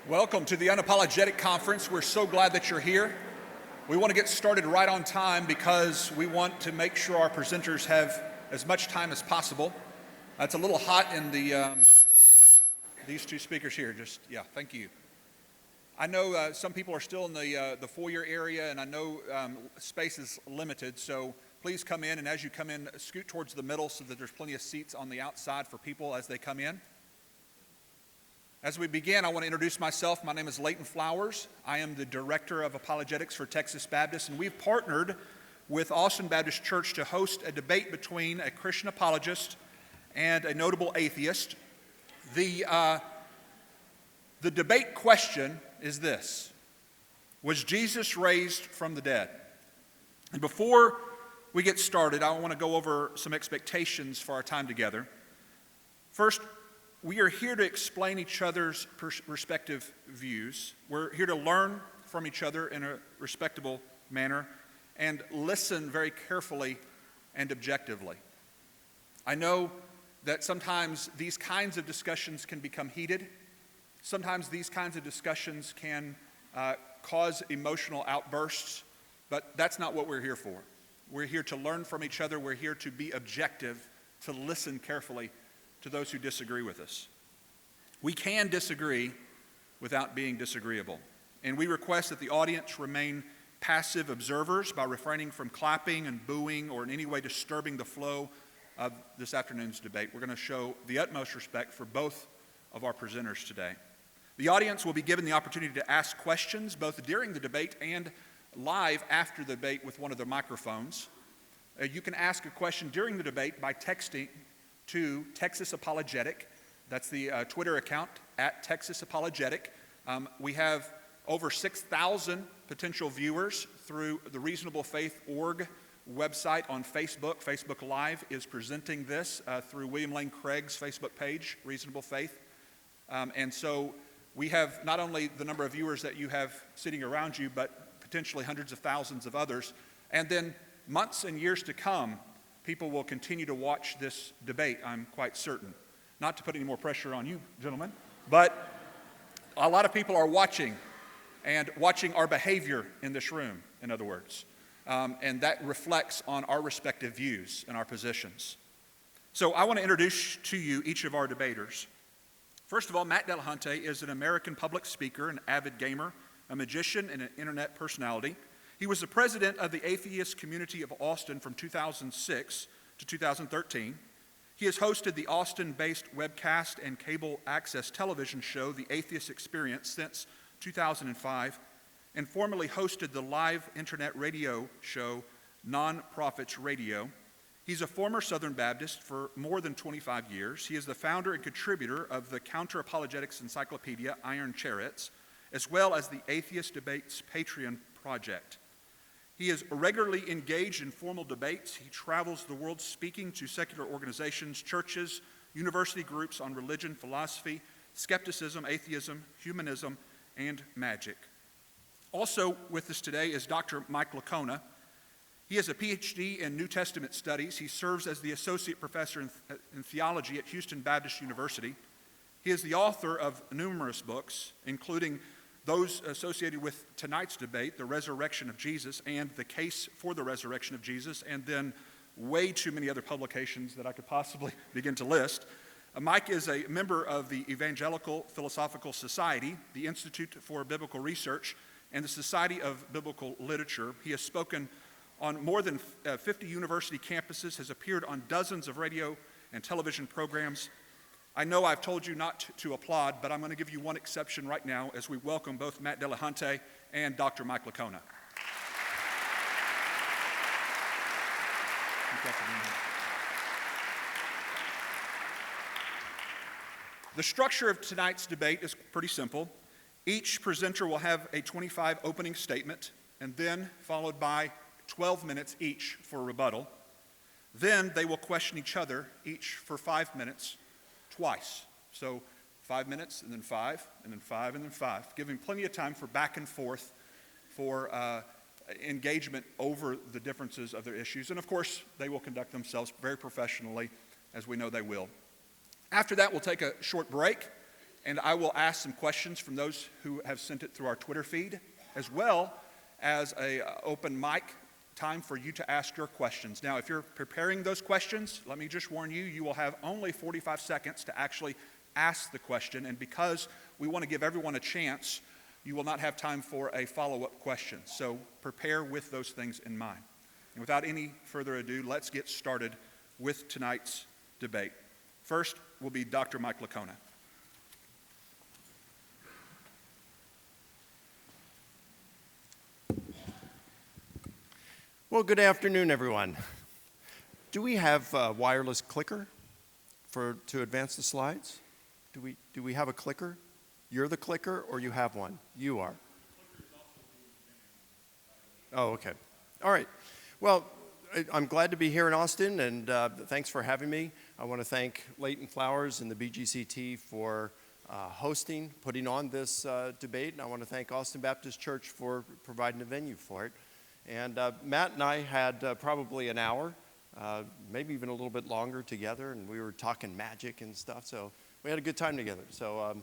Welcome to the Unapologetic Conference. We're so glad that you're here. We want to get started right on time because we want to make sure our presenters have as much time as possible. It's a little hot in these two speakers here. Thank you. I know some people are still in the foyer area, and I know space is limited, so please come in, and as you come in, scoot towards the middle so that there's plenty of seats on the outside for people as they come in. As we begin, I want to introduce myself. My name is Leighton Flowers. I am the Director of Apologetics for Texas Baptist, and we've partnered with Austin Baptist Church to host a debate between a Christian apologist and a notable atheist. The debate question is this: was Jesus raised from the dead? And before we get started, I want to go over some expectations for our time together. First, we are here to explain each other's respective views. We're here to learn from each other in a respectable manner and listen very carefully and objectively. I know that sometimes these kinds of discussions can become heated. Sometimes these kinds of discussions can cause emotional outbursts, but that's not what we're here for. We're here to learn from each other. We're here to be objective, to listen carefully to those who disagree with us. We can disagree without being disagreeable, and we request that the audience remain passive observers by refraining from clapping and booing or in any way disturbing the flow of this afternoon's debate. We're going to show the utmost respect for both of our presenters today. The audience will be given the opportunity to ask questions both during the debate and live after the debate with one of the microphones. You can ask a question during the debate by texting to Texas Apologetic. That's the Twitter account at Texas Apologetic. We have over 6,000 potential viewers through the Reasonable Faith Org website on Facebook. Facebook Live is presenting this through William Lane Craig's Facebook page, Reasonable Faith. And so we have not only the number of viewers that you have sitting around you, but potentially hundreds of thousands of others. And then months and years to come, people will continue to watch this debate, I'm quite certain. Not to put any more pressure on you, gentlemen, but a lot of people are watching and watching our behavior in this room, in other words. And that reflects on our respective views and our positions. So I want to introduce to you each of our debaters. First of all, Matt Dillahunty is an American public speaker, an avid gamer, a magician, and an internet personality. He was the president of the Atheist Community of Austin from 2006 to 2013. He has hosted the Austin-based webcast and cable access television show, The Atheist Experience, since 2005, and formerly hosted the live internet radio show, Non-Prophets Radio. He's a former Southern Baptist for more than 25 years. He is the founder and contributor of the counter-apologetics encyclopedia, Iron Chariots, as well as the Atheist Debates Patreon project. He is regularly engaged in formal debates. He travels the world speaking to secular organizations, churches, university groups on religion, philosophy, skepticism, atheism, humanism, and magic. Also with us today is Dr. Mike Licona. He has a PhD in New Testament studies. He serves as the associate professor in theology at Houston Baptist University. He is the author of numerous books, including those associated with tonight's debate, The Resurrection of Jesus and The Case for the Resurrection of Jesus, and then way too many other publications that I could possibly begin to list. Mike is a member of the Evangelical Philosophical Society, the Institute for Biblical Research, and the Society of Biblical Literature. He has spoken on more than 50 university campuses, has appeared on dozens of radio and television programs. I know I've told you not to applaud, but I'm going to give you one exception right now as we welcome both Matt Dillahunty and Dr. Mike Licona. The structure of tonight's debate is pretty simple. Each presenter will have a 25 opening statement, and then followed by 12 minutes each for rebuttal. Then they will question each other, each for 5 minutes, twice. So 5 minutes, and then 5, and then 5, and then 5, giving plenty of time for back and forth for engagement over the differences of their issues. And of course, they will conduct themselves very professionally, as we know they will. After that, we'll take a short break, and I will ask some questions from those who have sent it through our Twitter feed, as well as a open mic time for you to ask your questions. Now, if you're preparing those questions, let me just warn you, you will have only 45 seconds to actually ask the question, and because we want to give everyone a chance, you will not have time for a follow-up question. So prepare with those things in mind. And without any further ado, let's get started with tonight's debate. First will be Dr. Mike Licona. Well, good afternoon, everyone. Do we have a wireless clicker to advance the slides? Do we have a clicker? You're the clicker, or you have one? You are. Oh, okay. All right. Well, I'm glad to be here in Austin, and thanks for having me. I want to thank Leighton Flowers and the BGCT for putting on this debate, and I want to thank Austin Baptist Church for providing a venue for it. And Matt and I had probably an hour, maybe even a little bit longer together, and we were talking magic and stuff, so we had a good time together. So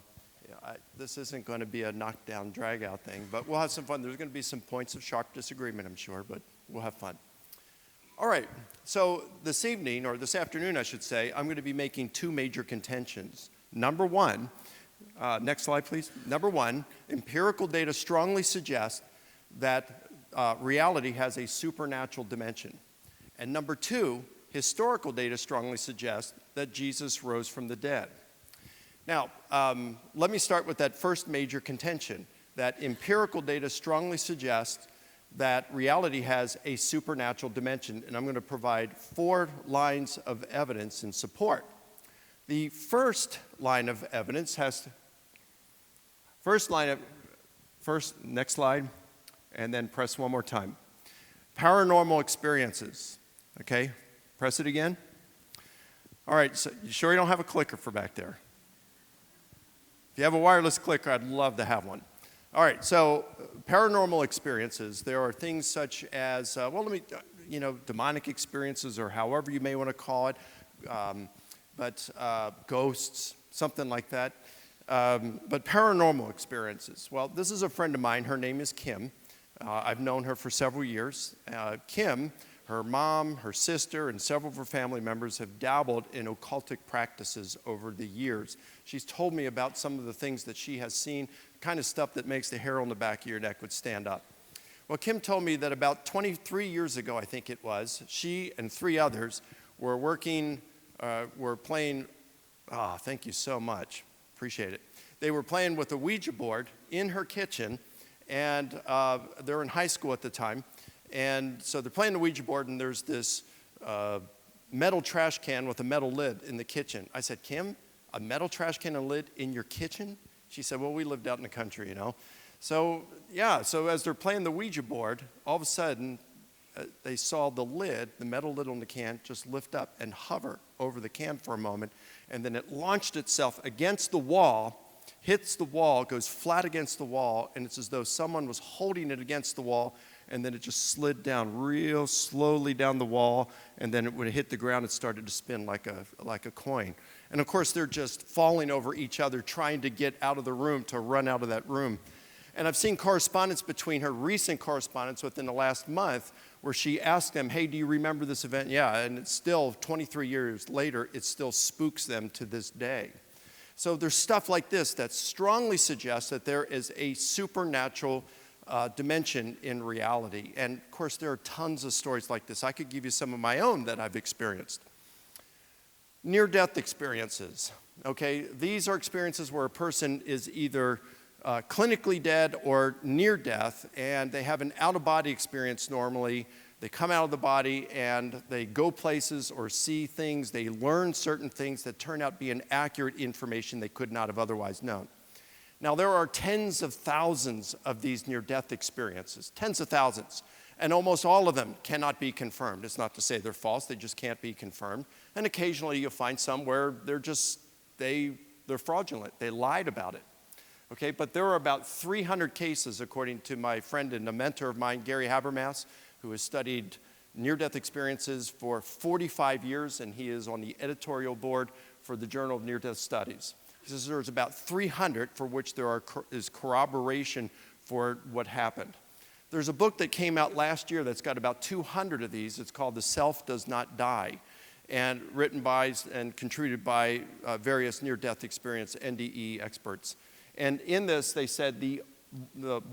this isn't going to be a knockdown, drag-out thing, but we'll have some fun. There's going to be some points of sharp disagreement, I'm sure, but we'll have fun. All right, so this evening, or this afternoon, I should say, I'm going to be making two major contentions. Number one, next slide, please. Number one, empirical data strongly suggest that reality has a supernatural dimension. And number two, historical data strongly suggests that Jesus rose from the dead. Now, let me start with that first major contention, that empirical data strongly suggests that reality has a supernatural dimension, and I'm going to provide 4 lines of evidence in support. The first line of evidence next slide, and then press one more time. Paranormal experiences, okay? Press it again. All right, so you sure you don't have a clicker for back there? If you have a wireless clicker, I'd love to have one. All right, so paranormal experiences, there are things such as, demonic experiences, or however you may want to call it, but ghosts, something like that. But paranormal experiences, well, this is a friend of mine. Her name is Kim. I've known her for several years. Kim, her mom, her sister, and several of her family members have dabbled in occultic practices over the years. She's told me about some of the things that she has seen, kind of stuff that makes the hair on the back of your neck would stand up. Well, Kim told me that about 23 years ago, I think it was, she and 3 others were playing, thank you so much, appreciate it. They were playing with a Ouija board in her kitchen, and they were in high school at the time. And so they're playing the Ouija board, and there's this metal trash can with a metal lid in the kitchen. I said, Kim, a metal trash can and lid in your kitchen? She said, well, we lived out in the country, you know. So as they're playing the Ouija board, all of a sudden, they saw the lid, the metal lid on the can, just lift up and hover over the can for a moment, and then it launched itself against the wall, hits the wall, goes flat against the wall, and it's as though someone was holding it against the wall, and then it just slid down real slowly down the wall, and then when it hit the ground, it started to spin like a coin. And of course, they're just falling over each other, trying to get out of the room, to run out of that room. And I've seen correspondence between her, recent correspondence within the last month, where she asked them, hey, do you remember this event? Yeah, and it's still, 23 years later, it still spooks them to this day. So there's stuff like this that strongly suggests that there is a supernatural dimension in reality. And of course, there are tons of stories like this. I could give you some of my own that I've experienced. Near-death experiences, okay? These are experiences where a person is either clinically dead or near death, and they have an out-of-body experience normally. They come out of the body and they go places or see things. They learn certain things that turn out being accurate information they could not have otherwise known. Now, there are tens of thousands of these near-death experiences, tens of thousands, and almost all of them cannot be confirmed. It's not to say they're false, they just can't be confirmed. And occasionally you'll find some where they're fraudulent, they lied about it. Okay, but there are about 300 cases, according to my friend and a mentor of mine, Gary Habermas, who has studied near-death experiences for 45 years, and he is on the editorial board for the Journal of Near-Death Studies. He says there's about 300 for which there is corroboration for what happened. There's a book that came out last year that's got about 200 of these. It's called The Self Does Not Die, and written by and contributed by various near-death experience NDE experts. And in this, they said the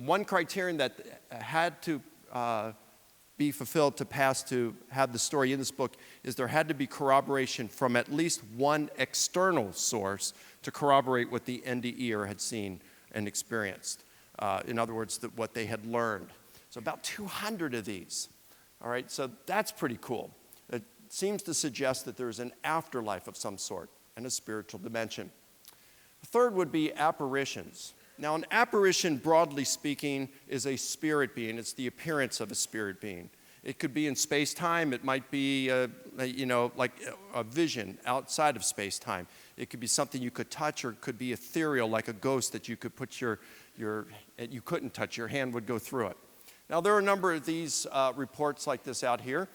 one criterion that had to be fulfilled to pass to have the story in this book is there had to be corroboration from at least one external source to corroborate what the NDEer had seen and experienced. In other words, what they had learned. So about 200 of these. All right, so that's pretty cool. It seems to suggest that there's an afterlife of some sort and a spiritual dimension. The third would be apparitions. Now, an apparition, broadly speaking, is a spirit being. It's the appearance of a spirit being. It could be in space-time. It might be, like a vision outside of space-time. It could be something you could touch, or it could be ethereal, like a ghost that you could put you couldn't touch. Your hand would go through it. Now, there are a number of these reports like this out here.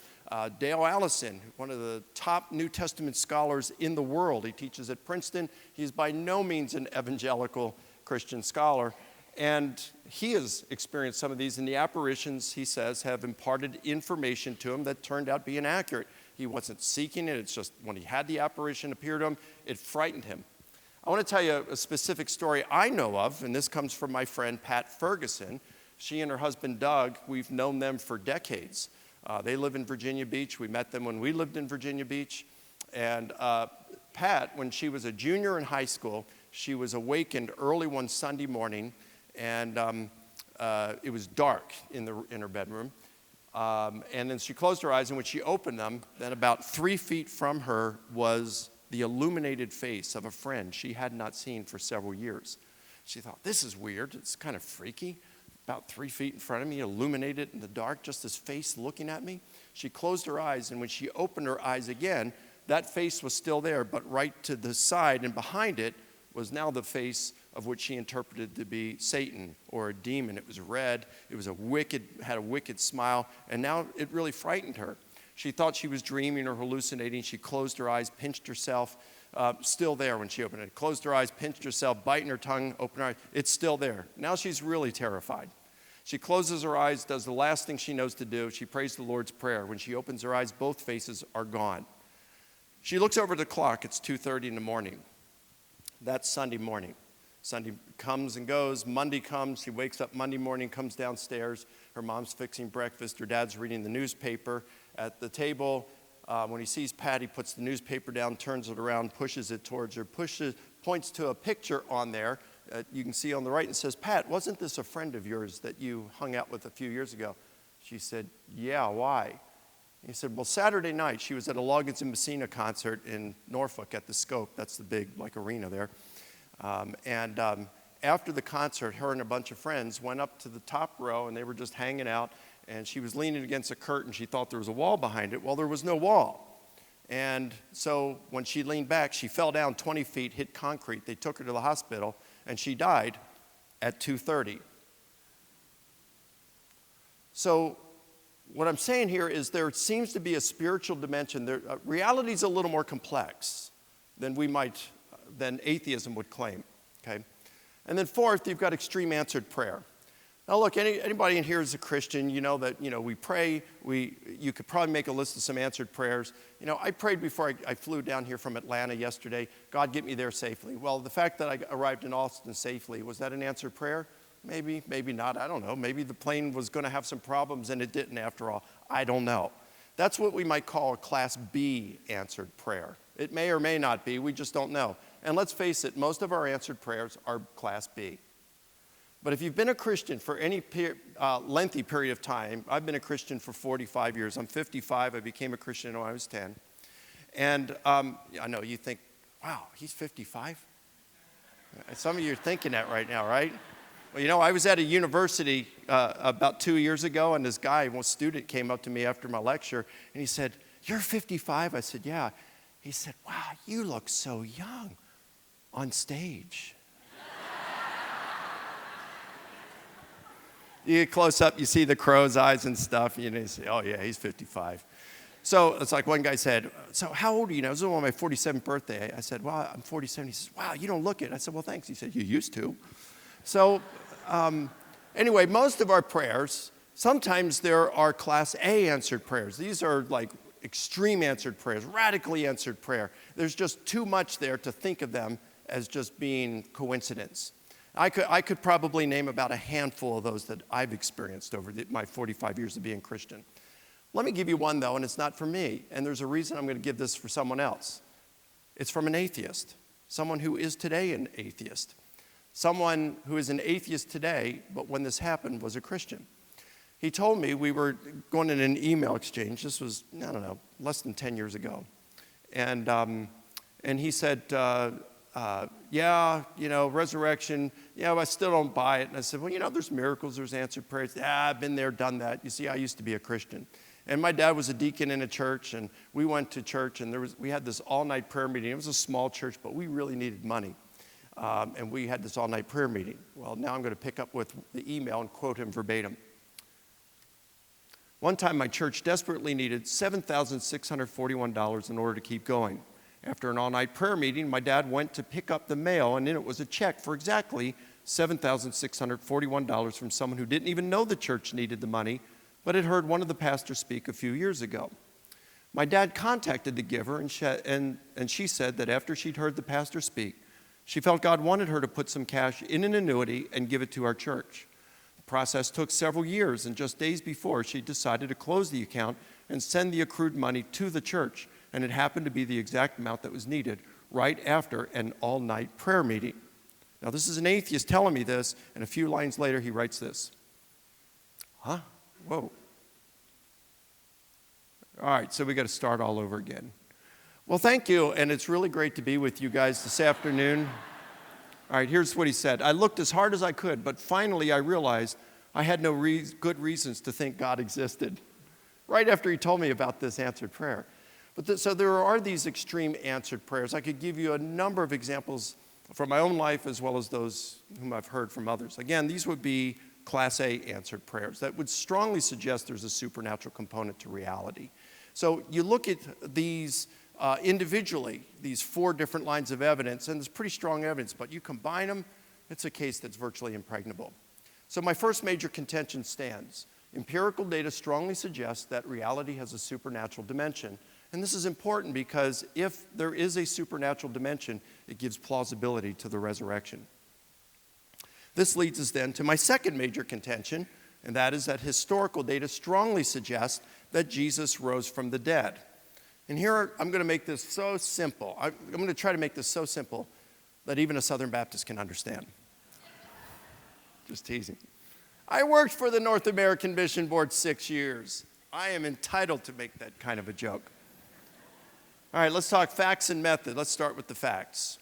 Dale Allison, one of the top New Testament scholars in the world. He teaches at Princeton. He's by no means an evangelical Christian scholar. And he has experienced some of these, and the apparitions, he says, have imparted information to him that turned out being accurate. He wasn't seeking it. It's just when he had the apparition appear to him, it frightened him. I want to tell you a specific story I know of, and this comes from my friend Pat Ferguson. She and her husband Doug, we've known them for decades. They live in Virginia Beach. We met them when we lived in Virginia Beach. And Pat, when she was a junior in high school, she was awakened early one Sunday morning, and it was dark in her bedroom. And then she closed her eyes, and when she opened them, then about 3 feet from her was the illuminated face of a friend she had not seen for several years. She thought, this is weird. It's kind of freaky. About 3 feet in front of me, illuminated in the dark, just this face looking at me. She closed her eyes, and when she opened her eyes again, that face was still there, but right to the side and behind it was now the face of what she interpreted to be Satan or a demon. It was red, it was had a wicked smile, and now it really frightened her. She thought she was dreaming or hallucinating. She closed her eyes, pinched herself, still there when she opened it. Closed her eyes, pinched herself, biting her tongue, opened her eyes. It's still there. Now she's really terrified. She closes her eyes, does the last thing she knows to do. She prays the Lord's Prayer. When she opens her eyes, both faces are gone. She looks over the clock. It's 2:30 in the morning. That's Sunday morning. Sunday comes and goes. Monday comes. She wakes up Monday morning, comes downstairs. Her mom's fixing breakfast. Her dad's reading the newspaper. At the table, when he sees Pat, he puts the newspaper down, turns it around, pushes it towards her, points to a picture on there. You can see on the right, and says, Pat, wasn't this a friend of yours that you hung out with a few years ago? She said, yeah, why? He said, well, Saturday night, she was at a Loggins and Messina concert in Norfolk at the Scope. That's the big, arena there. After the concert, her and a bunch of friends went up to the top row, and they were just hanging out, and she was leaning against a curtain. She thought there was a wall behind it. Well, there was no wall. And so when she leaned back, she fell down 20 feet, hit concrete. They took her to the hospital, and she died at 2:30. So what I'm saying here is there seems to be a spiritual dimension. Reality is a little more complex than atheism would claim, okay? And then fourth, you've got extreme answered prayer. Now look, anybody in here is a Christian, you know that, we pray, you could probably make a list of some answered prayers. I prayed before I flew down here from Atlanta yesterday, God, get me there safely. Well, the fact that I arrived in Austin safely, was that an answered prayer? Maybe, maybe not, I don't know. Maybe the plane was gonna have some problems and it didn't after all. I don't know. That's what we might call a Class B answered prayer. It may or may not be, we just don't know. And let's face it, most of our answered prayers are Class B. But if you've been a Christian for any lengthy period of time, I've been a Christian for 45 years. I'm 55. I became a Christian when I was 10. And I know you think, wow, he's 55? Some of you are thinking that right now, right? Well, I was at a university about 2 years ago, and this guy, one student, came up to me after my lecture, and he said, you're 55? I said, yeah. He said, wow, you look so young on stage. You get close up, you see the crow's eyes and stuff, you say, oh yeah, he's 55. So it's like one guy said, so how old are you now? This is on my 47th birthday. I said, well, I'm 47. He says, wow, you don't look it. I said, well, thanks. He said, you used to. So anyway, most of our prayers, sometimes there are class A answered prayers. These are like extreme answered prayers, radically answered prayer. There's just too much there to think of them as just being coincidence. I could probably name about a handful of those that I've experienced over my 45 years of being Christian. Let me give you one, though, and it's not for me. And there's a reason I'm going to give this for someone else. It's from an atheist, someone who is today an atheist, someone who is an atheist today, but when this happened was a Christian. He told me, we were going in an email exchange. This was, I don't know, less than 10 years ago. And he said, yeah, resurrection, I still don't buy it. And I said, well, there's miracles, there's answered prayers. Yeah, I've been there, done that. You see, I used to be a Christian. And my dad was a deacon in a church, and we went to church, and we had this all-night prayer meeting. It was a small church, but we really needed money. And we had this all-night prayer meeting. Well, now I'm going to pick up with the email and quote him verbatim. One time, my church desperately needed $7,641 in order to keep going. After an all-night prayer meeting, my dad went to pick up the mail, and in it was a check for exactly $7,641 from someone who didn't even know the church needed the money, but had heard one of the pastors speak a few years ago. My dad contacted the giver, and she said that after she'd heard the pastor speak, she felt God wanted her to put some cash in an annuity and give it to our church. The process took several years, and just days before, she decided to close the account and send the accrued money to the church, and it happened to be the exact amount that was needed right after an all-night prayer meeting. Now, this is an atheist telling me this, and a few lines later, he writes this. Huh? Whoa. All right, so we got to start all over again. Well, thank you, and it's really great to be with you guys this afternoon. All right, here's what he said. I looked as hard as I could, but finally I realized I had no good reasons to think God existed. Right after he told me about this answered prayer. So there are these extreme answered prayers. I could give you a number of examples from my own life as well as those whom I've heard from others. Again, these would be Class A answered prayers that would strongly suggest there's a supernatural component to reality. So you look at these individually, these 4 different lines of evidence, and there's pretty strong evidence, but you combine them, it's a case that's virtually impregnable. So my first major contention stands. Empirical data strongly suggests that reality has a supernatural dimension. And this is important because if there is a supernatural dimension, it gives plausibility to the resurrection. This leads us then to my second major contention, and that is that historical data strongly suggests that Jesus rose from the dead. And here I'm going to make this so simple. I'm going to try to make this so simple that even a Southern Baptist can understand. Just teasing. I worked for the North American Mission Board 6 years. I am entitled to make that kind of a joke. All right, let's talk facts and method. Let's start with the facts.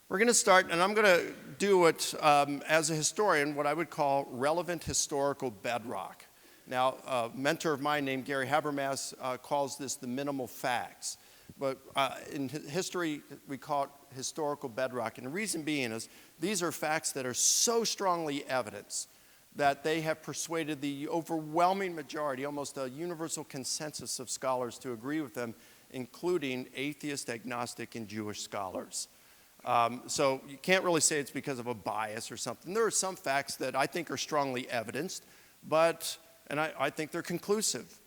We're going to start, and I'm going to do it as a historian, what I would call relevant historical bedrock. Now, a mentor of mine named Gary Habermas calls this the minimal facts. But in history, we call it historical bedrock. And the reason being is these are facts that are so strongly evidenced that they have persuaded the overwhelming majority, almost a universal consensus of scholars to agree with them, including atheist, agnostic, and Jewish scholars. So you can't really say it's because of a bias or something. There are some facts that I think are strongly evidenced, and I think they're conclusive,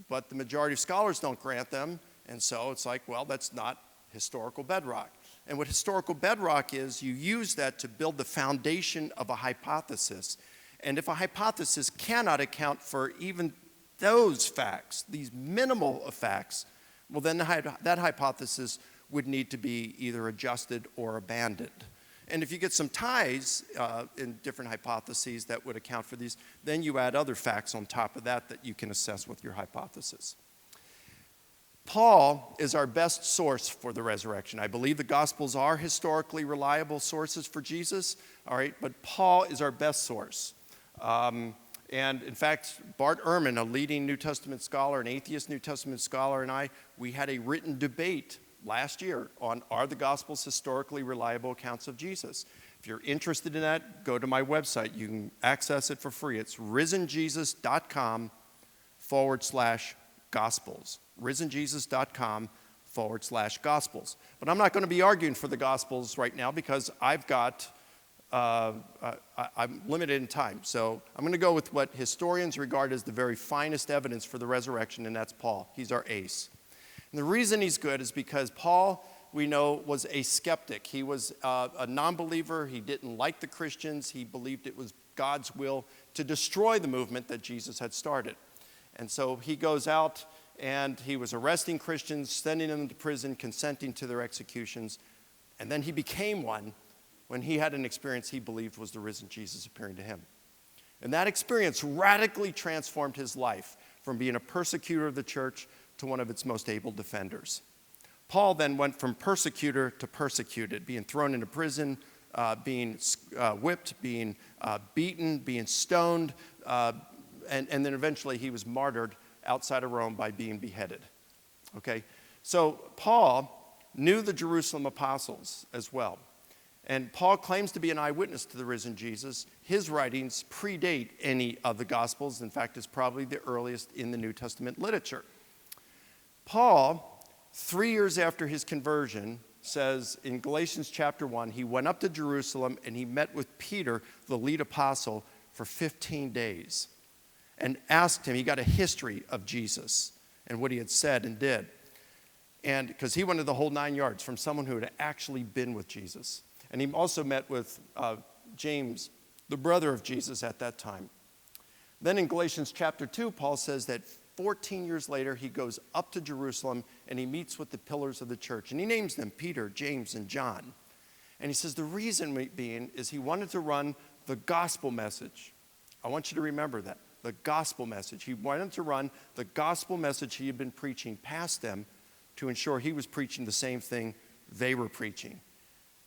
but the majority of scholars don't grant them, and so it's like, well, that's not historical bedrock. And what historical bedrock is, you use that to build the foundation of a hypothesis. And if a hypothesis cannot account for even those facts, these minimal facts, well, then that hypothesis would need to be either adjusted or abandoned. And if you get some ties in different hypotheses that would account for these, then you add other facts on top of that that you can assess with your hypothesis. Paul is our best source for the resurrection. I believe the Gospels are historically reliable sources for Jesus, all right, but Paul is our best source. And in fact, Bart Ehrman, a leading New Testament scholar, an atheist New Testament scholar, and we had a written debate last year on are the Gospels historically reliable accounts of Jesus. If you're interested in that, go to my website. You can access it for free. It's risenjesus.com/Gospels. risenjesus.com/gospels. But I'm not going to be arguing for the gospels right now because I'm limited in time. So I'm going to go with what historians regard as the very finest evidence for the resurrection, and that's Paul. He's our ace. And the reason he's good is because Paul, we know, was a skeptic. He was a non-believer. He didn't like the Christians. He believed it was God's will to destroy the movement that Jesus had started. And so he goes out and he was arresting Christians, sending them to prison, consenting to their executions. And then he became one when he had an experience he believed was the risen Jesus appearing to him. And that experience radically transformed his life from being a persecutor of the church to one of its most able defenders. Paul then went from persecutor to persecuted, being thrown into prison, being whipped, being beaten, being stoned, and then eventually he was martyred outside of Rome by being beheaded. Okay? So Paul knew the Jerusalem apostles as well. And Paul claims to be an eyewitness to the risen Jesus. His writings predate any of the Gospels. In fact, it's probably the earliest in the New Testament literature. Paul, 3 years after his conversion, says in Galatians chapter 1, he went up to Jerusalem and he met with Peter, the lead apostle, for 15 days and asked him, he got a history of Jesus and what he had said and did. And because he wanted the whole 9 yards from someone who had actually been with Jesus. And he also met with James, the brother of Jesus at that time. Then in Galatians chapter 2, Paul says that 14 years later, he goes up to Jerusalem and he meets with the pillars of the church. And he names them Peter, James, and John. And he says the reason being is he wanted to run the gospel message. I want you to remember that, the gospel message. He wanted to run the gospel message he had been preaching past them to ensure he was preaching the same thing they were preaching.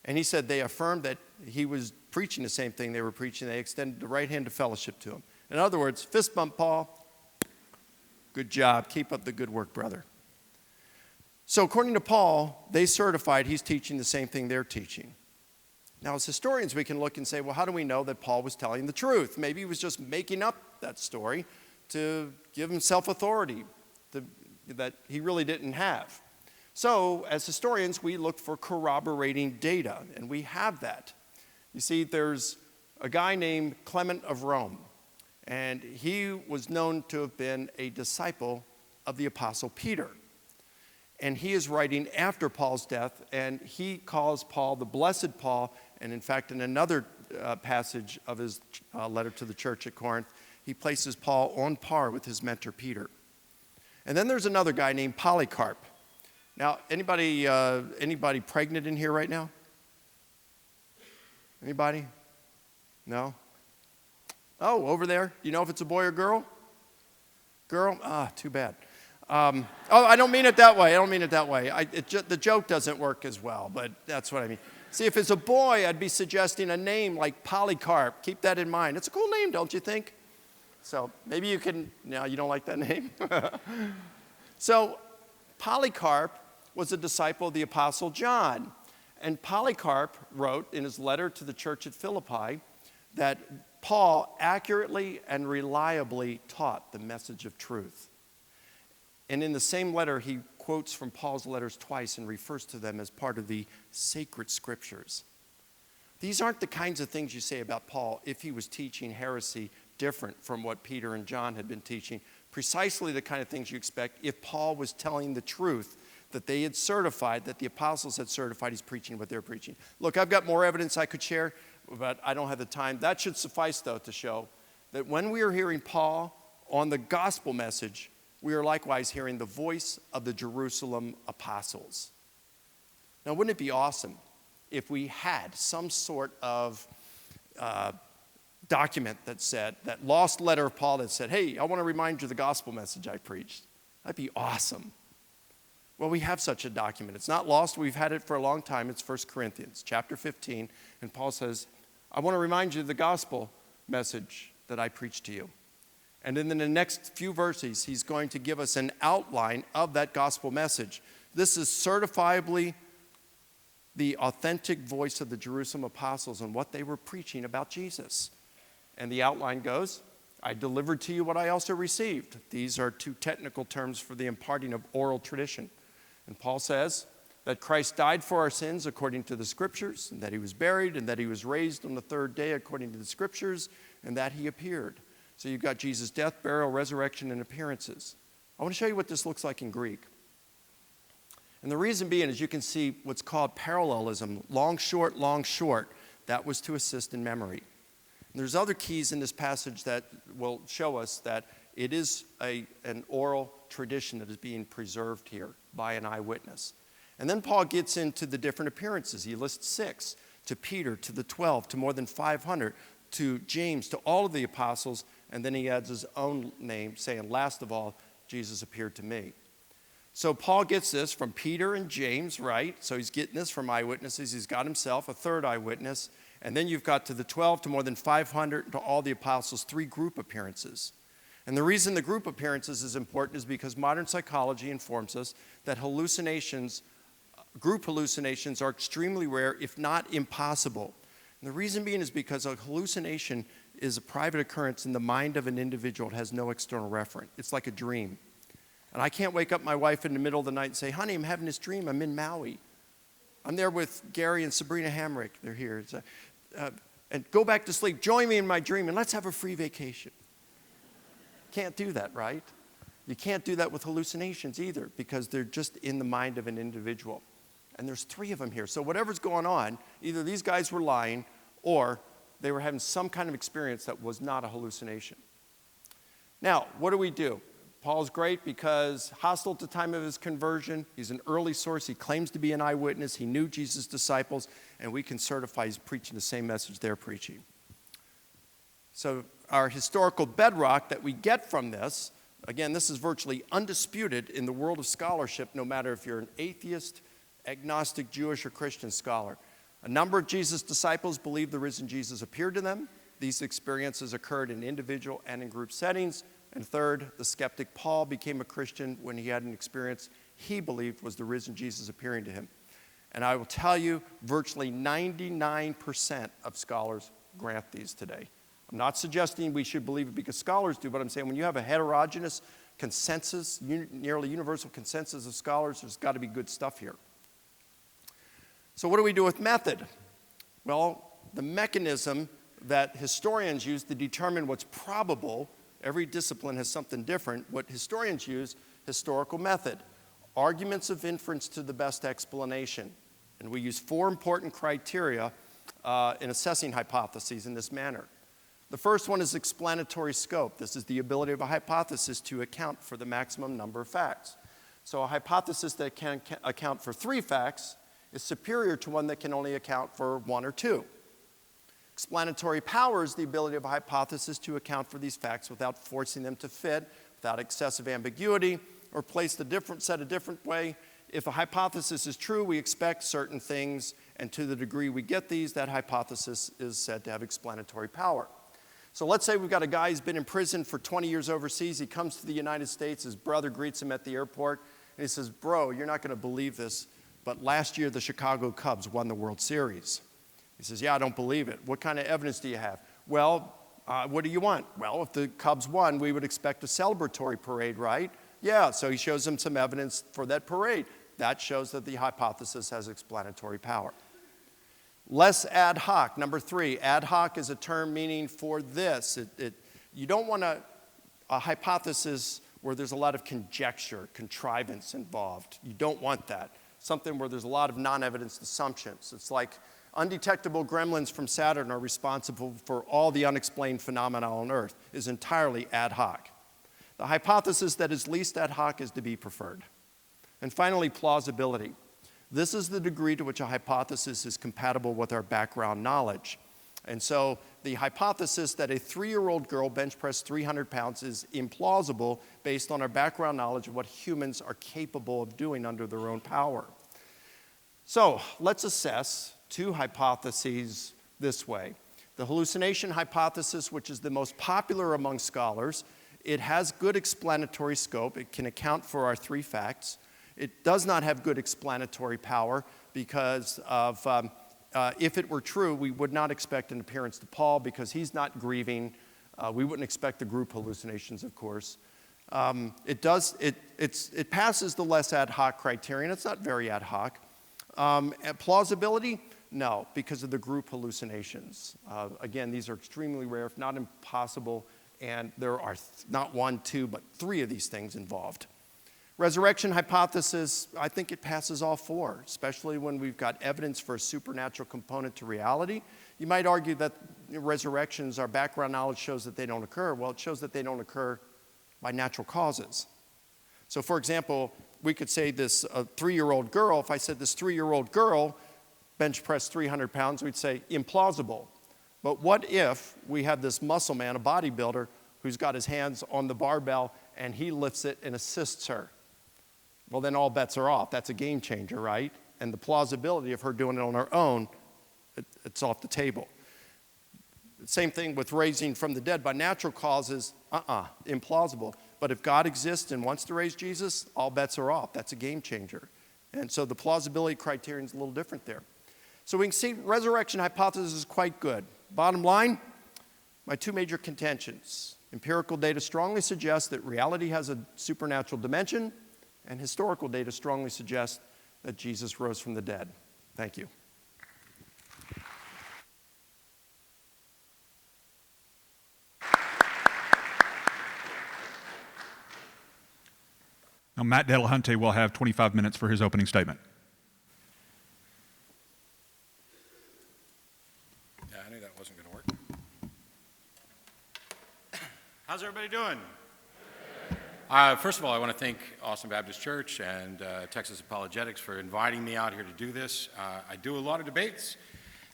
And he said they affirmed that he was preaching the same thing they were preaching. They extended the right hand of fellowship to him. In other words, fist bump, Paul. Good job. Keep up the good work, brother. So according to Paul, they certified he's teaching the same thing they're teaching. Now, as historians, we can look and say, well, how do we know that Paul was telling the truth? Maybe he was just making up that story to give himself authority that he really didn't have. So, as historians, we look for corroborating data, and we have that. You see, there's a guy named Clement of Rome, and he was known to have been a disciple of the Apostle Peter. And he is writing after Paul's death, and he calls Paul the Blessed Paul, and in fact, in another passage of his letter to the church at Corinth, he places Paul on par with his mentor Peter. And then there's another guy named Polycarp. Now, anybody pregnant in here right now? Anybody? No? Oh, over there. Do you know if it's a boy or girl? Girl? Ah, too bad. I don't mean it that way. The joke doesn't work as well, but that's what I mean. See, if it's a boy, I'd be suggesting a name like Polycarp. Keep that in mind. It's a cool name, don't you think? So maybe you can, no, you don't like that name? So Polycarp was a disciple of the Apostle John. And Polycarp wrote in his letter to the church at Philippi that Paul accurately and reliably taught the message of truth. And in the same letter, he quotes from Paul's letters twice and refers to them as part of the sacred scriptures. These aren't the kinds of things you say about Paul if he was teaching heresy different from what Peter and John had been teaching. Precisely the kind of things you expect if Paul was telling the truth that they had certified, that the apostles had certified he's preaching what they're preaching. Look, I've got more evidence I could share, but I don't have the time. That should suffice, though, to show that when we are hearing Paul on the gospel message, we are likewise hearing the voice of the Jerusalem apostles. Now, wouldn't it be awesome if we had some sort of document that said, that lost letter of Paul that said, hey, I want to remind you of the gospel message I preached? That'd be awesome. Well, we have such a document. It's not lost. We've had it for a long time. It's 1 Corinthians chapter 15. And Paul says, I want to remind you of the gospel message that I preached to you. And then in the next few verses, he's going to give us an outline of that gospel message. This is certifiably the authentic voice of the Jerusalem apostles and what they were preaching about Jesus. And the outline goes, I delivered to you what I also received. These are two technical terms for the imparting of oral tradition. And Paul says that Christ died for our sins according to the Scriptures, and that he was buried, and that he was raised on the third day according to the Scriptures, and that he appeared. So you've got Jesus' death, burial, resurrection, and appearances. I want to show you what this looks like in Greek. And the reason being is you can see what's called parallelism, long, short, long, short. That was to assist in memory. And there's other keys in this passage that will show us that it is an oral tradition that is being preserved here by an eyewitness. And then Paul gets into the different appearances. He lists 6, to Peter, to the 12, to more than 500, to James, to all of the apostles, and then he adds his own name, saying, last of all, Jesus appeared to me. So Paul gets this from Peter and James, right? So he's getting this from eyewitnesses. He's got himself a third eyewitness. And then you've got to the 12, to more than 500, to all the apostles, 3 group appearances. And the reason the group appearances is important is because modern psychology informs us that group hallucinations are extremely rare, if not impossible. And the reason being is because a hallucination is a private occurrence in the mind of an individual. It has no external referent. It's like a dream. And I can't wake up my wife in the middle of the night and say, honey, I'm having this dream. I'm in Maui. I'm there with Gary and Sabrina Hamrick. They're here. And go back to sleep. Join me in my dream and let's have a free vacation. Can't do that, right? You can't do that with hallucinations either because they're just in the mind of an individual. And there's 3 of them here. So whatever's going on, either these guys were lying or they were having some kind of experience that was not a hallucination. Now, what do? Paul's great because hostile at the time of his conversion. He's an early source. He claims to be an eyewitness. He knew Jesus' disciples, and we can certify he's preaching the same message they're preaching. So our historical bedrock that we get from this, again, this is virtually undisputed in the world of scholarship, no matter if you're an atheist, agnostic, Jewish, or Christian scholar. A number of Jesus' disciples believed the risen Jesus appeared to them. These experiences occurred in individual and in group settings. And third, the skeptic Paul became a Christian when he had an experience he believed was the risen Jesus appearing to him. And I will tell you, virtually 99% of scholars grant these today. I'm not suggesting we should believe it because scholars do, but I'm saying when you have a heterogeneous consensus, nearly universal consensus of scholars, there's got to be good stuff here. So what do we do with method? Well, the mechanism that historians use to determine what's probable. Every discipline has something different. What historians use, historical method, arguments of inference to the best explanation. And we use 4 important criteria in assessing hypotheses in this manner. The first one is explanatory scope. This is the ability of a hypothesis to account for the maximum number of facts. So a hypothesis that can account for 3 facts is superior to one that can only account for 1 or 2. Explanatory power is the ability of a hypothesis to account for these facts without forcing them to fit, without excessive ambiguity, or placed a different way. If a hypothesis is true, we expect certain things, and to the degree we get these, that hypothesis is said to have explanatory power. So let's say we've got a guy who's been in prison for 20 years overseas. He comes to the United States. His brother greets him at the airport, and he says, bro, you're not going to believe this, but last year the Chicago Cubs won the World Series. He says, yeah, I don't believe it. What kind of evidence do you have? Well, what do you want? Well, if the Cubs won, we would expect a celebratory parade, right? Yeah, so he shows them some evidence for that parade. That shows that the hypothesis has explanatory power. Less ad hoc. Number 3, ad hoc is a term meaning for this. You don't want a hypothesis where there's a lot of conjecture, contrivance involved. You don't want that. Something where there's a lot of non-evidenced assumptions. It's like undetectable gremlins from Saturn are responsible for all the unexplained phenomena on Earth is entirely ad hoc. The hypothesis that is least ad hoc is to be preferred. And finally, plausibility. This is the degree to which a hypothesis is compatible with our background knowledge. And so the hypothesis that a 3-year-old girl bench pressed 300 pounds is implausible based on our background knowledge of what humans are capable of doing under their own power. So let's assess 2 hypotheses this way. The hallucination hypothesis, which is the most popular among scholars, it has good explanatory scope. It can account for our 3 facts. It does not have good explanatory power because if it were true, we would not expect an appearance to Paul because he's not grieving. We wouldn't expect the group hallucinations, of course. It passes the less ad hoc criterion. It's not very ad hoc. Plausibility? No, because of the group hallucinations. Again, these are extremely rare, if not impossible, and there are not one, two, but three of these things involved. Resurrection hypothesis, I think it passes all four, especially when we've got evidence for a supernatural component to reality. You might argue that resurrections, our background knowledge shows that they don't occur. Well, it shows that they don't occur by natural causes. So, for example, we could say this 3-year-old girl, if I said this 3-year-old girl bench pressed 300 pounds, we'd say implausible. But what if we have this muscle man, a bodybuilder, who's got his hands on the barbell and he lifts it and assists her? Well, then all bets are off. That's a game changer, right? And the plausibility of her doing it on her own, it's off the table. Same thing with raising from the dead by natural causes, implausible. But if God exists and wants to raise Jesus, all bets are off. That's a game changer. And so the plausibility criterion is a little different there. So we can see resurrection hypothesis is quite good. Bottom line, my two major contentions. Empirical data strongly suggests that reality has a supernatural dimension, and historical data strongly suggests that Jesus rose from the dead. Thank you. Now, Matt Delahunty will have 25 minutes for his opening statement. Yeah, I knew that wasn't going to work. How's everybody doing? First of all, I want to thank Austin Baptist Church and Texas Apologetics for inviting me out here to do this. I do a lot of debates,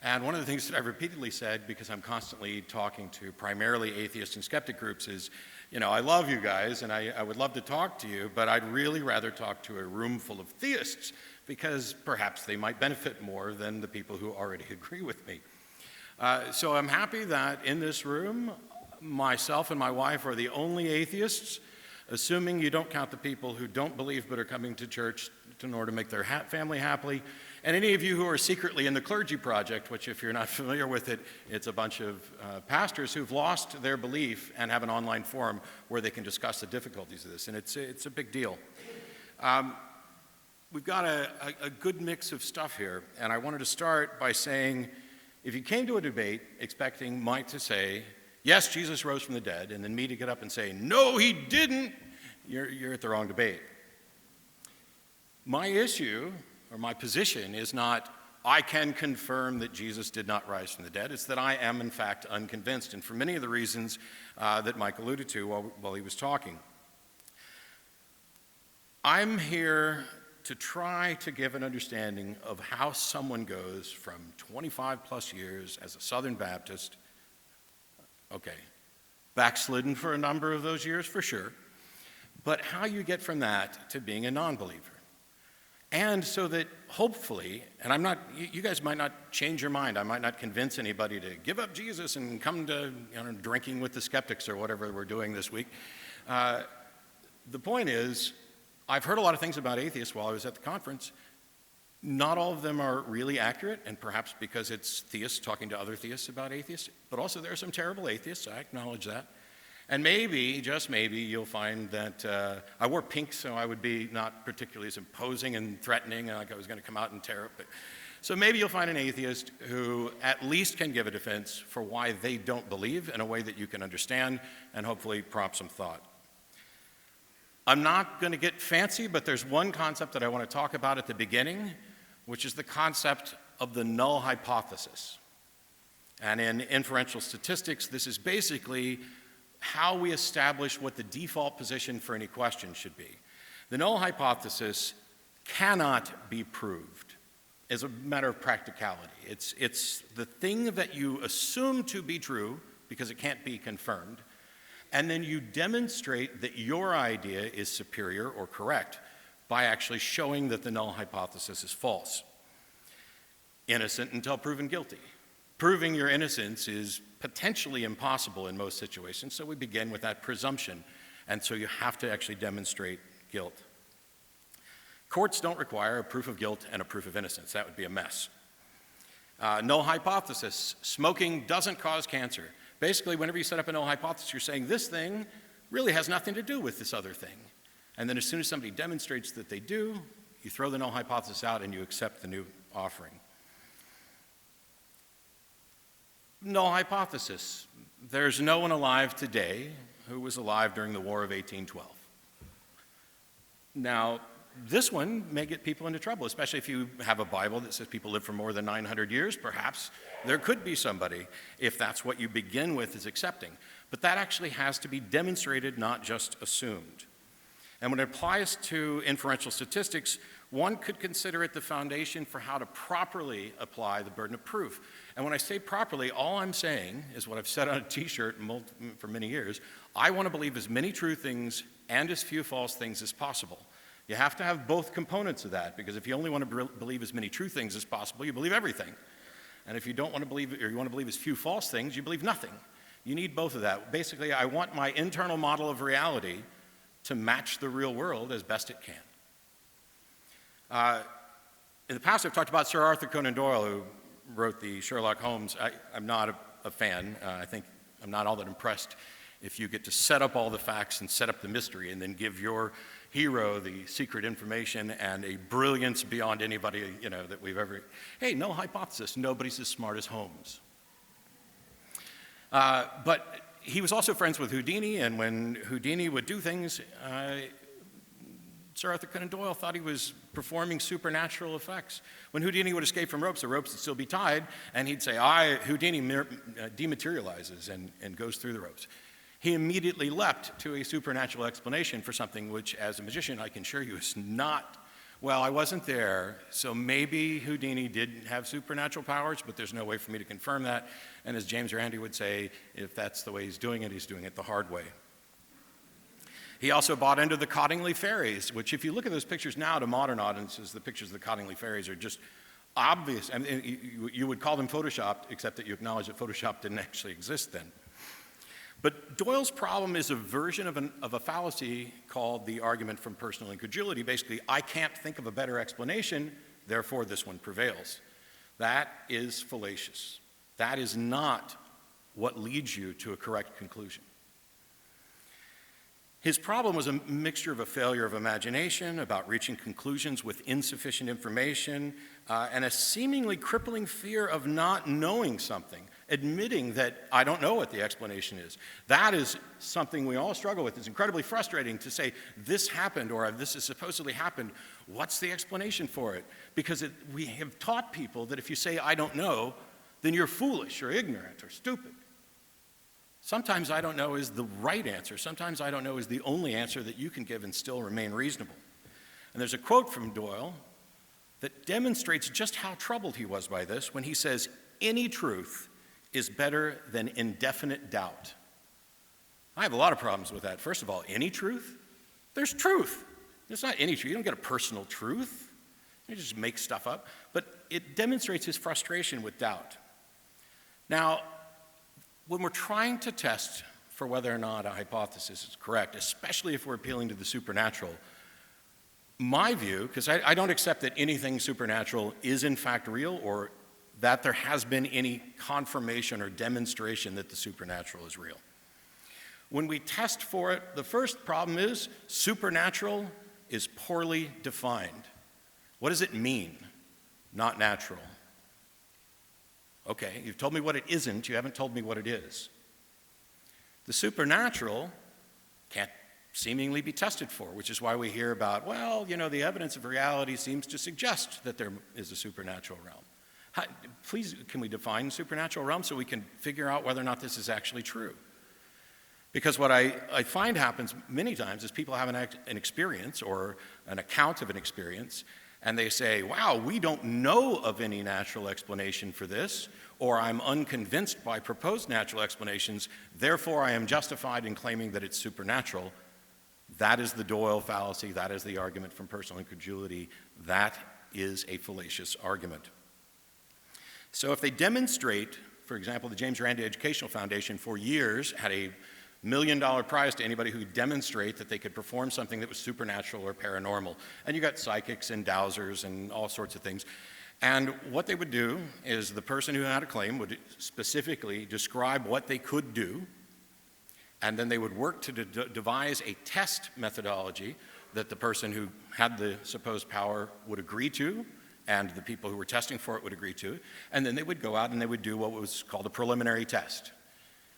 and one of the things that I've repeatedly said, because I'm constantly talking to primarily atheist and skeptic groups, is, I love you guys, and I would love to talk to you, but I'd really rather talk to a room full of theists, because perhaps they might benefit more than the people who already agree with me. So I'm happy that in this room, myself and my wife are the only atheists, assuming you don't count the people who don't believe but are coming to church in order to make their family happy. And any of you who are secretly in the Clergy Project, which if you're not familiar with it, it's a bunch of pastors who've lost their belief and have an online forum where they can discuss the difficulties of this. And it's a big deal. We've got a good mix of stuff here. And I wanted to start by saying, if you came to a debate expecting Mike to say, yes, Jesus rose from the dead, and then me to get up and say, no, he didn't, you're at the wrong debate. My issue, or my position, is not, I can confirm that Jesus did not rise from the dead. It's that I am, in fact, unconvinced, and for many of the reasons that Mike alluded to while he was talking. I'm here to try to give an understanding of how someone goes from 25 plus years as a Southern Baptist, backslidden for a number of those years for sure, but how you get from that to being a non-believer. And so that hopefully, and you guys might not change your mind, I might not convince anybody to give up Jesus and come to drinking with the skeptics or whatever we're doing this week. The point is, I've heard a lot of things about atheists while I was at the conference. Not all of them are really accurate, and perhaps because it's theists talking to other theists about atheists, but also there are some terrible atheists, I acknowledge that. And maybe, just maybe, you'll find that I wore pink so I would be not particularly as imposing and threatening, like I was going to come out and tear it. So maybe you'll find an atheist who at least can give a defense for why they don't believe in a way that you can understand and hopefully prompt some thought. I'm not going to get fancy, but there's one concept that I want to talk about at the beginning, which is the concept of the null hypothesis. And in inferential statistics, this is basically how we establish what the default position for any question should be. The null hypothesis cannot be proved as a matter of practicality. It's the thing that you assume to be true because it can't be confirmed, and then you demonstrate that your idea is superior or correct by actually showing that the null hypothesis is false. Innocent until proven guilty. Proving your innocence is potentially impossible in most situations, so we begin with that presumption, and so you have to actually demonstrate guilt. Courts don't require a proof of guilt and a proof of innocence. That would be a mess. Null hypothesis. Smoking doesn't cause cancer. Basically, whenever you set up a null hypothesis, you're saying this thing really has nothing to do with this other thing. And then as soon as somebody demonstrates that they do, you throw the null hypothesis out and you accept the new offering. Null hypothesis. There's no one alive today who was alive during the War of 1812. Now, this one may get people into trouble, especially if you have a Bible that says people live for more than 900 years. Perhaps there could be somebody, if that's what you begin with, is accepting. But that actually has to be demonstrated, not just assumed. And when it applies to inferential statistics, one could consider it the foundation for how to properly apply the burden of proof. And when I say properly, all I'm saying is what I've said on a t-shirt for many years. I want to believe as many true things and as few false things as possible. You have to have both components of that, because if you only want to believe as many true things as possible, you believe everything. And if you don't want to believe, or you want to believe as few false things, you believe nothing. You need both of that. Basically, I want my internal model of reality to match the real world as best it can. In the past, I've talked about Sir Arthur Conan Doyle, who wrote the Sherlock Holmes. I'm not a fan. I think I'm not all that impressed if you get to set up all the facts and set up the mystery and then give your hero the secret information and a brilliance beyond anybody, that we've ever. Hey, no hypothesis. Nobody's as smart as Holmes. But he was also friends with Houdini, and when Houdini would do things, Sir Arthur Conan Doyle thought he was performing supernatural effects. When Houdini would escape from ropes, the ropes would still be tied, and he'd say, Houdini dematerializes and goes through the ropes. He immediately leapt to a supernatural explanation for something which, as a magician, I can assure you is not, well, I wasn't there, so maybe Houdini did have supernatural powers, but there's no way for me to confirm that. And as James Randi would say, if that's the way he's doing it the hard way. He also bought into the Cottingley fairies, which if you look at those pictures now to modern audiences, the pictures of the Cottingley fairies are just obvious. I mean, you would call them Photoshopped, except that you acknowledge that Photoshop didn't actually exist then. But Doyle's problem is a version of a fallacy called the argument from personal incredulity. Basically, I can't think of a better explanation, therefore this one prevails. That is fallacious. That is not what leads you to a correct conclusion. His problem was a mixture of a failure of imagination, about reaching conclusions with insufficient information, and a seemingly crippling fear of not knowing something, admitting that I don't know what the explanation is. That is something we all struggle with. It's incredibly frustrating to say, this happened, or this has supposedly happened. What's the explanation for it? Because we have taught people that if you say, I don't know, then you're foolish or ignorant or stupid. Sometimes I don't know is the right answer. Sometimes I don't know is the only answer that you can give and still remain reasonable. And there's a quote from Doyle that demonstrates just how troubled he was by this when he says, any truth is better than indefinite doubt. I have a lot of problems with that. First of all, any truth? There's truth. It's not any truth. You don't get a personal truth. You just make stuff up. But it demonstrates his frustration with doubt. Now, when we're trying to test for whether or not a hypothesis is correct, especially if we're appealing to the supernatural, my view, because I don't accept that anything supernatural is in fact real or that there has been any confirmation or demonstration that the supernatural is real. When we test for it, the first problem is supernatural is poorly defined. What does it mean? Not natural. Okay, you've told me what it isn't, you haven't told me what it is. The supernatural can't seemingly be tested for, which is why we hear about, well, the evidence of reality seems to suggest that there is a supernatural realm. Please, can we define supernatural realm so we can figure out whether or not this is actually true? Because what I find happens many times is people have an experience or an account of an experience, and they say, wow, we don't know of any natural explanation for this, or I'm unconvinced by proposed natural explanations, therefore I am justified in claiming that it's supernatural. That is the Doyle fallacy. That is the argument from personal incredulity. That is a fallacious argument. So if they demonstrate, for example, the James Randi Educational Foundation for years had a $1 million prize to anybody who could demonstrate that they could perform something that was supernatural or paranormal. And you got psychics and dowsers and all sorts of things. And what they would do is the person who had a claim would specifically describe what they could do, and then they would work to devise a test methodology that the person who had the supposed power would agree to, and the people who were testing for it would agree to, and then they would go out and they would do what was called a preliminary test.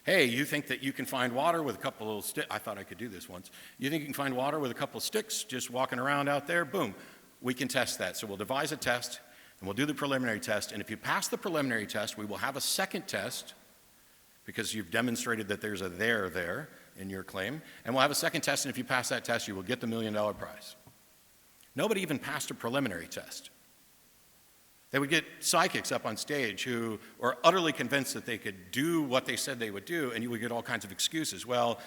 Hey, you think that you can find water with a couple of sticks? I thought I could do this once. You think you can find water with a couple of sticks just walking around out there? Boom, we can test that. So we'll devise a test, and we'll do the preliminary test, and if you pass the preliminary test, we will have a second test, because you've demonstrated that there's a there in your claim, and we'll have a second test, and if you pass that test, you will get the $1 million prize. Nobody even passed a preliminary test. They would get psychics up on stage who were utterly convinced that they could do what they said they would do, and you would get all kinds of excuses. Well,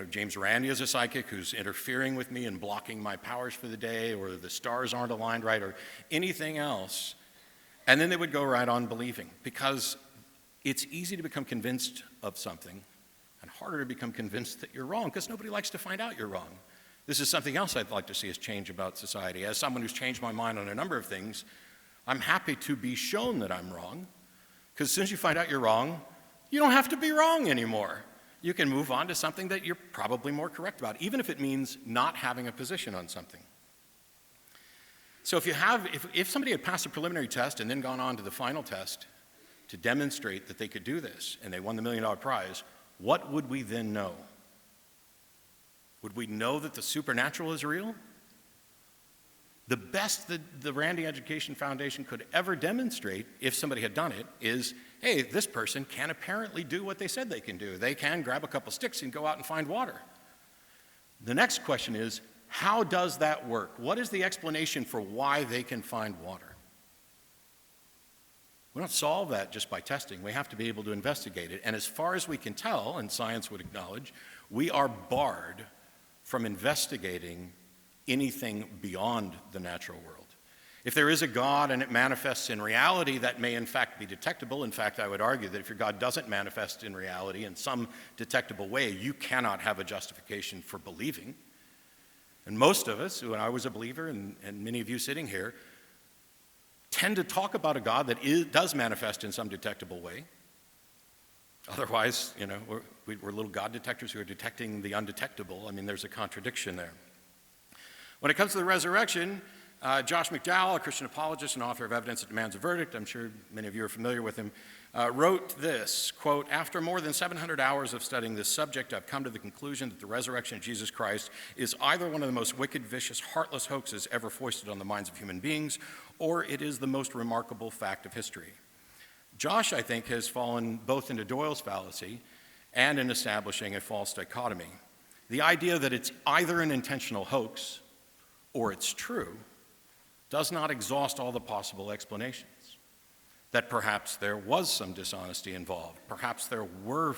James Randi is a psychic who's interfering with me and blocking my powers for the day, or the stars aren't aligned right, or anything else. And then they would go right on believing, because it's easy to become convinced of something and harder to become convinced that you're wrong, because nobody likes to find out you're wrong. This is something else I'd like to see us change about society. As someone who's changed my mind on a number of things, I'm happy to be shown that I'm wrong, because as soon as you find out you're wrong, you don't have to be wrong anymore. You can move on to something that you're probably more correct about, even if it means not having a position on something. So if somebody had passed a preliminary test and then gone on to the final test to demonstrate that they could do this, and they won the $1 million prize, what would we then know? Would we know that the supernatural is real? The best that the Randi Education Foundation could ever demonstrate, if somebody had done it, is, hey, this person can apparently do what they said they can do. They can grab a couple sticks and go out and find water. The next question is, how does that work? What is the explanation for why they can find water? We don't solve that just by testing. We have to be able to investigate it. And as far as we can tell, and science would acknowledge, we are barred from investigating anything beyond the natural world. If there is a God and it manifests in reality, that may in fact be detectable. In fact, I would argue that if your God doesn't manifest in reality in some detectable way, you cannot have a justification for believing. And most of us, when I was a believer, and many of you sitting here, tend to talk about a God that does manifest in some detectable way. Otherwise, we're little God detectors who are detecting the undetectable. I mean, there's a contradiction there. When it comes to the resurrection, Josh McDowell, a Christian apologist and author of Evidence That Demands a Verdict, I'm sure many of you are familiar with him, wrote this, quote, "After more than 700 hours of studying this subject, I've come to the conclusion that the resurrection of Jesus Christ is either one of the most wicked, vicious, heartless hoaxes ever foisted on the minds of human beings, or it is the most remarkable fact of history." Josh, I think, has fallen both into Doyle's fallacy and in establishing a false dichotomy. The idea that it's either an intentional hoax or it's true does not exhaust all the possible explanations. That perhaps there was some dishonesty involved. Perhaps there were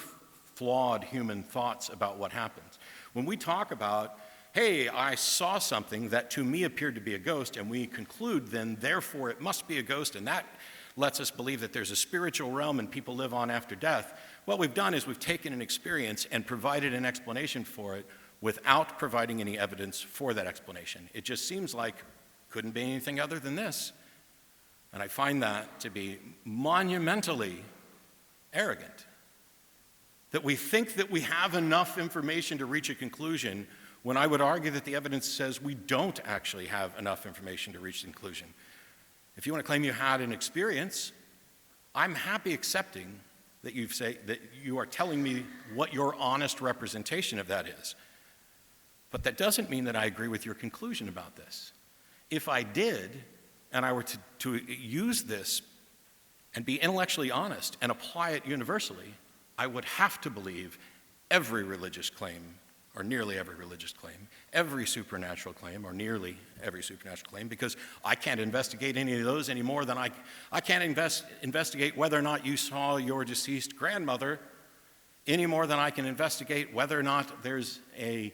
flawed human thoughts about what happens. When we talk about, hey, I saw something that to me appeared to be a ghost, and we conclude then, therefore, it must be a ghost, and that lets us believe that there's a spiritual realm and people live on after death, what we've done is we've taken an experience and provided an explanation for it without providing any evidence for that explanation. It just seems like couldn't be anything other than this. And I find that to be monumentally arrogant. That we think that we have enough information to reach a conclusion when I would argue that the evidence says we don't actually have enough information to reach the conclusion. If you want to claim you had an experience, I'm happy accepting that you are telling me what your honest representation of that is. But that doesn't mean that I agree with your conclusion about this. If I did, and I were to use this and be intellectually honest and apply it universally, I would have to believe every religious claim, or nearly every religious claim, every supernatural claim, or nearly every supernatural claim, because I can't investigate any of those any more than I can't investigate whether or not you saw your deceased grandmother any more than I can investigate whether or not there's a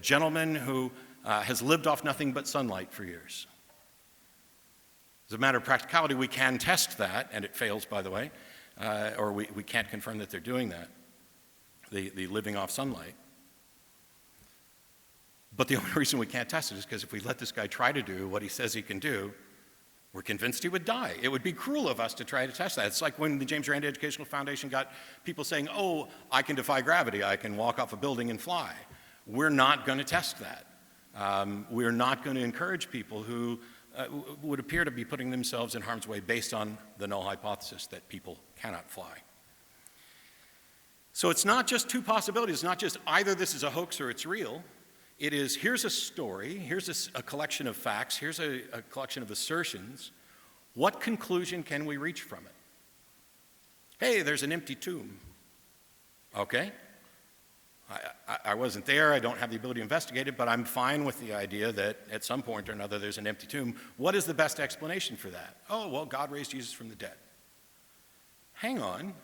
gentleman who has lived off nothing but sunlight for years. As a matter of practicality, we can test that, and it fails, by the way, or we can't confirm that they're doing that, the living off sunlight. But the only reason we can't test it is because if we let this guy try to do what he says he can do, We're convinced he would die. It would be cruel of us to try to test that. It's like when the James Randi Educational Foundation got people saying, oh, I can defy gravity, I can walk off a building and fly. We're not going to test that. We're not going to encourage people who would appear to be putting themselves in harm's way based on the null hypothesis that people cannot fly. So it's not just two possibilities. It's not just either this is a hoax or it's real. It is, here's a story, here's a collection of facts, here's a collection of assertions. What conclusion can we reach from it? Hey, there's an empty tomb. Okay. I wasn't there, I don't have the ability to investigate it, but I'm fine with the idea that at some point or another there's an empty tomb. What is the best explanation for that? Oh, well, God raised Jesus from the dead. Hang on.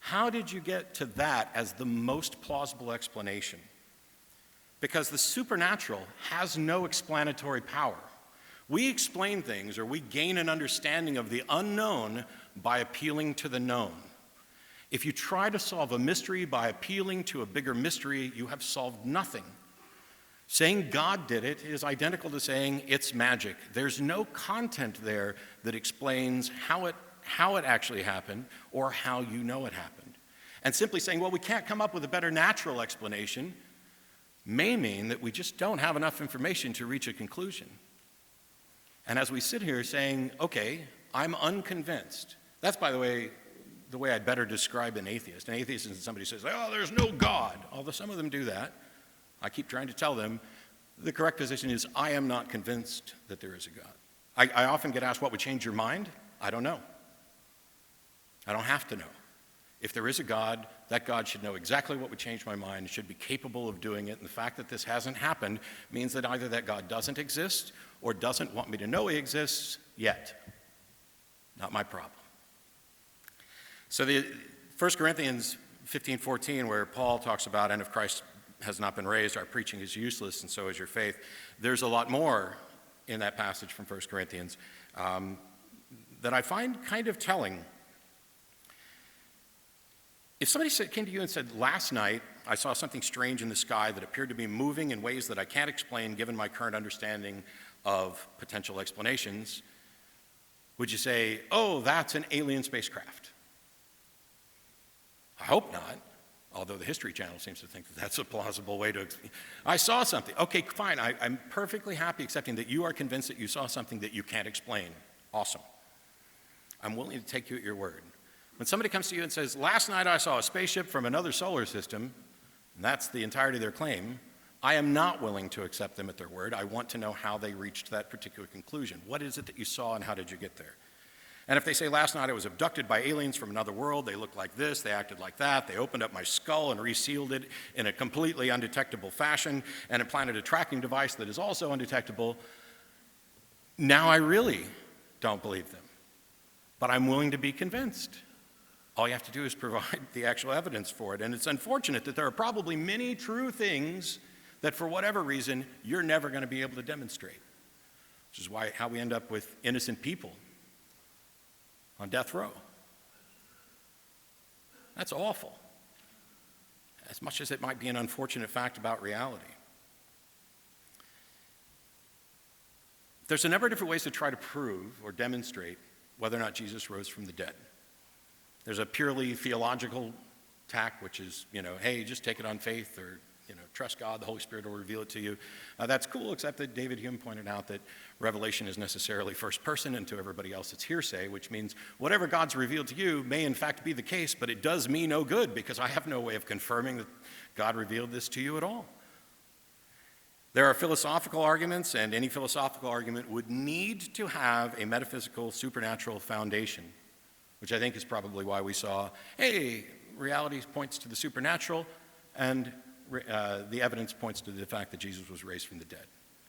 How did you get to that as the most plausible explanation? Because the supernatural has no explanatory power. We explain things or we gain an understanding of the unknown by appealing to the known. If you try to solve a mystery by appealing to a bigger mystery, you have solved nothing. Saying God did it is identical to saying it's magic. There's no content there that explains how it actually happened or how you know it happened. And simply saying, well, we can't come up with a better natural explanation may mean that we just don't have enough information to reach a conclusion. And as we sit here saying, okay, I'm unconvinced. That's, by the way I'd better describe an atheist. An atheist is somebody who says, oh, there's no God. Although some of them do that. I keep trying to tell them the correct position is I am not convinced that there is a God. I often get asked, what would change your mind? I don't know. I don't have to know. If there is a God, that God should know exactly what would change my mind, should be capable of doing it, and the fact that this hasn't happened means that either that God doesn't exist or doesn't want me to know he exists yet. Not my problem. So the 1 Corinthians 15:14, where Paul talks about, and if Christ has not been raised, our preaching is useless, and so is your faith. There's a lot more in that passage from 1 Corinthians that I find kind of telling. If somebody came to you and said, last night I saw something strange in the sky that appeared to be moving in ways that I can't explain given my current understanding of potential explanations, would you say, oh, that's an alien spacecraft? I hope not, although the History Channel seems to think that that's a plausible way to explain. I saw something. Okay, fine. I'm perfectly happy accepting that you are convinced that you saw something that you can't explain. Awesome. I'm willing to take you at your word. When somebody comes to you and says, last night I saw a spaceship from another solar system, and that's the entirety of their claim, I am not willing to accept them at their word. I want to know how they reached that particular conclusion. What is it that you saw and how did you get there? And if they say, last night I was abducted by aliens from another world, they looked like this, they acted like that, they opened up my skull and resealed it in a completely undetectable fashion and implanted a tracking device that is also undetectable, now I really don't believe them. But I'm willing to be convinced. All you have to do is provide the actual evidence for it. And it's unfortunate that there are probably many true things that for whatever reason you're never going to be able to demonstrate, which is how we end up with innocent people on death row. That's awful, as much as it might be an unfortunate fact about reality. There's a number of different ways to try to prove or demonstrate whether or not Jesus rose from the dead. There's a purely theological tack, which is, hey, just take it on faith, or, trust God, the Holy Spirit will reveal it to you. That's cool, except that David Hume pointed out that revelation is necessarily first person, and to everybody else it's hearsay, which means whatever God's revealed to you may in fact be the case, but it does me no good because I have no way of confirming that God revealed this to you at all. There are philosophical arguments, and any philosophical argument would need to have a metaphysical, supernatural foundation, which I think is probably why we saw, hey, reality points to the supernatural, and the evidence points to the fact that Jesus was raised from the dead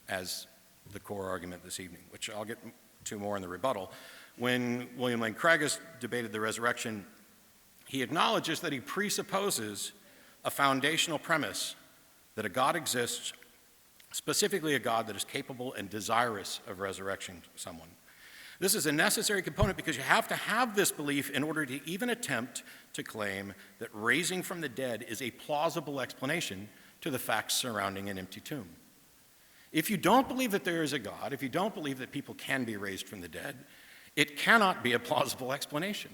as the core argument this evening, which I'll get to more in the rebuttal. When William Lane Craig has debated the resurrection, he acknowledges that he presupposes a foundational premise that a God exists, specifically a God that is capable and desirous of resurrecting someone. This is a necessary component because you have to have this belief in order to even attempt to claim that raising from the dead is a plausible explanation to the facts surrounding an empty tomb. If you don't believe that there is a God, if you don't believe that people can be raised from the dead, it cannot be a plausible explanation.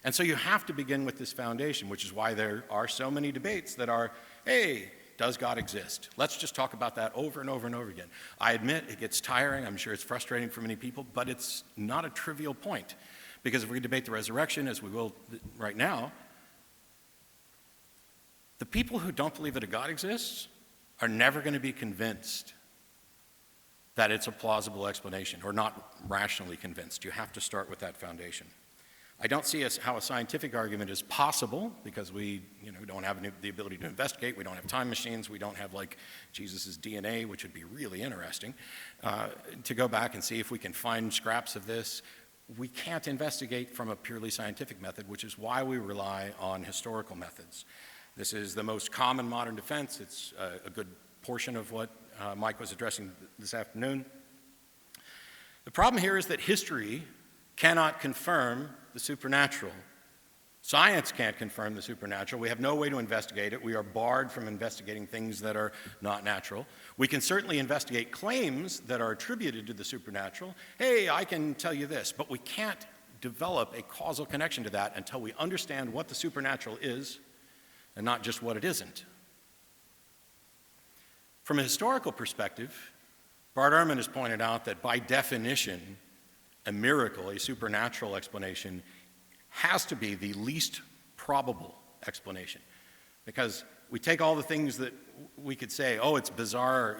And so you have to begin with this foundation, which is why there are so many debates that are, hey, does God exist? Let's just talk about that over and over and over again. I admit it gets tiring. I'm sure it's frustrating for many people, but it's not a trivial point. Because if we debate the resurrection, as we will right now, the people who don't believe that a God exists are never going to be convinced that it's a plausible explanation, or not rationally convinced. You have to start with that foundation. I don't see how a scientific argument is possible, because we don't have the ability to investigate. We don't have time machines. We don't have, like, Jesus' DNA, which would be really interesting, to go back and see if we can find scraps of this. We can't investigate from a purely scientific method, which is why we rely on historical methods. This is the most common modern defense. It's a good portion of what Mike was addressing this afternoon. The problem here is that history cannot confirm the supernatural. Science can't confirm the supernatural. We have no way to investigate it. We are barred from investigating things that are not natural. We can certainly investigate claims that are attributed to the supernatural. Hey, I can tell you this, but we can't develop a causal connection to that until we understand what the supernatural is and not just what it isn't. From a historical perspective, Bart Ehrman has pointed out that by definition, a miracle, a supernatural explanation, has to be the least probable explanation. Because we take all the things that we could say, oh, it's bizarre,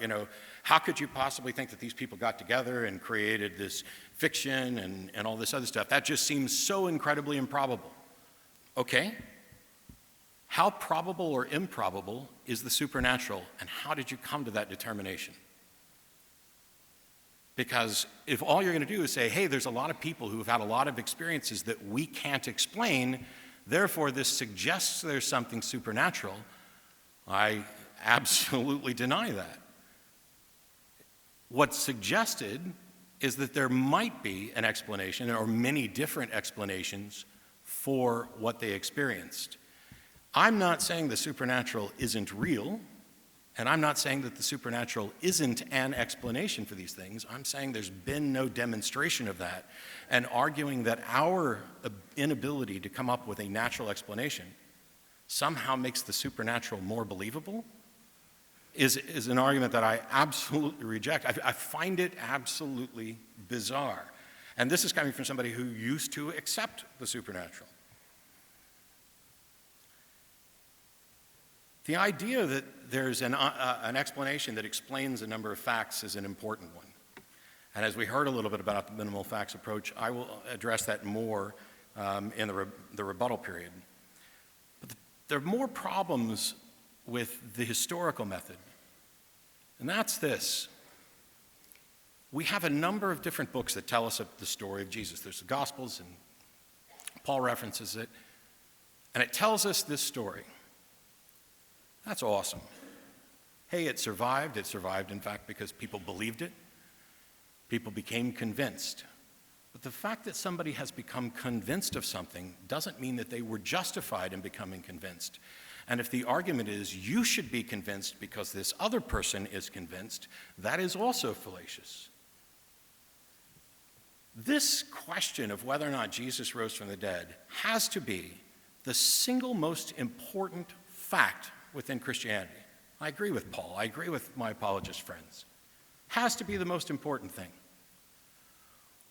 how could you possibly think that these people got together and created this fiction and all this other stuff? That just seems so incredibly improbable. Okay, how probable or improbable is the supernatural, and how did you come to that determination? Because if all you're going to do is say, hey, there's a lot of people who have had a lot of experiences that we can't explain, therefore this suggests there's something supernatural, I absolutely deny that. What's suggested is that there might be an explanation, or many different explanations, for what they experienced. I'm not saying the supernatural isn't real, and I'm not saying that the supernatural isn't an explanation for these things. I'm saying there's been no demonstration of that, and arguing that our inability to come up with a natural explanation somehow makes the supernatural more believable is an argument that I absolutely reject. I find it absolutely bizarre. And this is coming from somebody who used to accept the supernatural. The idea that there's an explanation that explains a number of facts is an important one. And as we heard a little bit about the minimal facts approach, I will address that more in the rebuttal period. But there are more problems with the historical method, and that's this. We have a number of different books that tell us the story of Jesus. There's the Gospels, and Paul references it, and it tells us this story. That's awesome. Hey, it survived. It survived, in fact, because people believed it. People became convinced. But the fact that somebody has become convinced of something doesn't mean that they were justified in becoming convinced. And if the argument is you should be convinced because this other person is convinced, that is also fallacious. This question of whether or not Jesus rose from the dead has to be the single most important fact within Christianity. I agree with Paul. I agree with my apologist friends. Has to be the most important thing.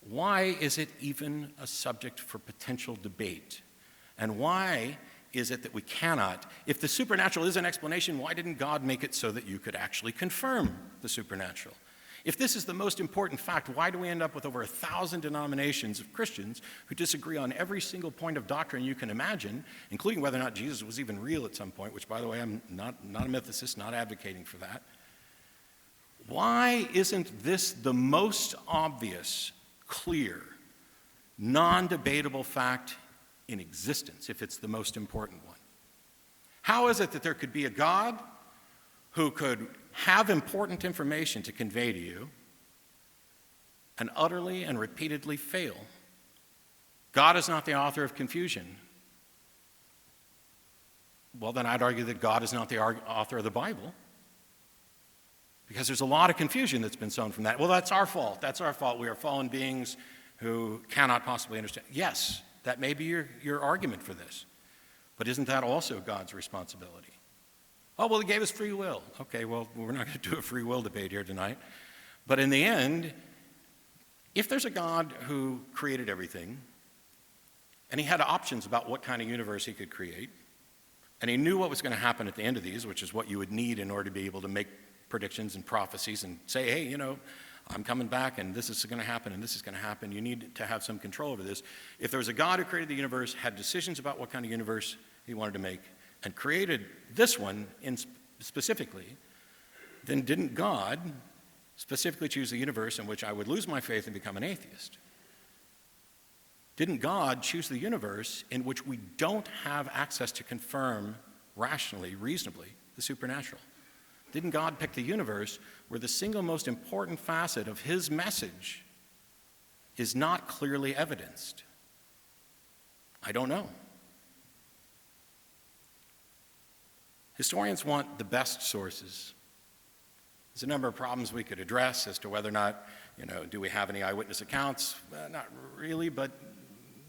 Why is it even a subject for potential debate? And why is it that we cannot, if the supernatural is an explanation, why didn't God make it so that you could actually confirm the supernatural? If this is the most important fact, why do we end up with over 1,000 denominations of Christians who disagree on every single point of doctrine you can imagine, including whether or not Jesus was even real at some point, which, by the way, I'm not a mythicist, not advocating for that. Why isn't this the most obvious, clear, non-debatable fact in existence, if it's the most important one? How is it that there could be a God who could have important information to convey to you and utterly and repeatedly fail? God is not the author of confusion. Well, then I'd argue that God is not the author of the Bible. Because there's a lot of confusion that's been sown from that. Well, that's our fault. That's our fault. We are fallen beings who cannot possibly understand. Yes, that may be your argument for this. But isn't that also God's responsibility? Oh, well, he gave us free will. Okay, well, we're not going to do a free will debate here tonight. But in the end, if there's a God who created everything, and he had options about what kind of universe he could create, and he knew what was going to happen at the end of these, which is what you would need in order to be able to make predictions and prophecies and say, hey, you know, I'm coming back and this is going to happen and this is going to happen. You need to have some control over this. If there was a God who created the universe, had decisions about what kind of universe he wanted to make, and created this one specifically, then didn't God specifically choose a universe in which I would lose my faith and become an atheist? Didn't God choose the universe in which we don't have access to confirm rationally, reasonably, the supernatural? Didn't God pick the universe where the single most important facet of his message is not clearly evidenced? I don't know. Historians want the best sources. There's a number of problems we could address as to whether or not, do we have any eyewitness accounts? Not really, but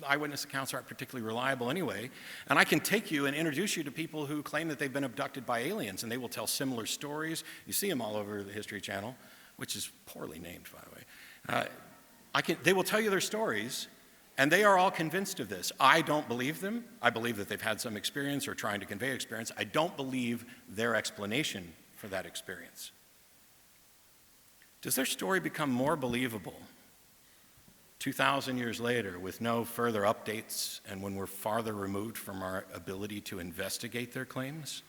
eyewitness accounts aren't particularly reliable anyway. And I can take you and introduce you to people who claim that they've been abducted by aliens, and they will tell similar stories. You see them all over the History Channel, which is poorly named, by the way. They will tell you their stories, and they are all convinced of this. I don't believe them. I believe that they've had some experience or trying to convey experience. I don't believe their explanation for that experience. Does their story become more believable 2,000 years later with no further updates and when we're farther removed from our ability to investigate their claims?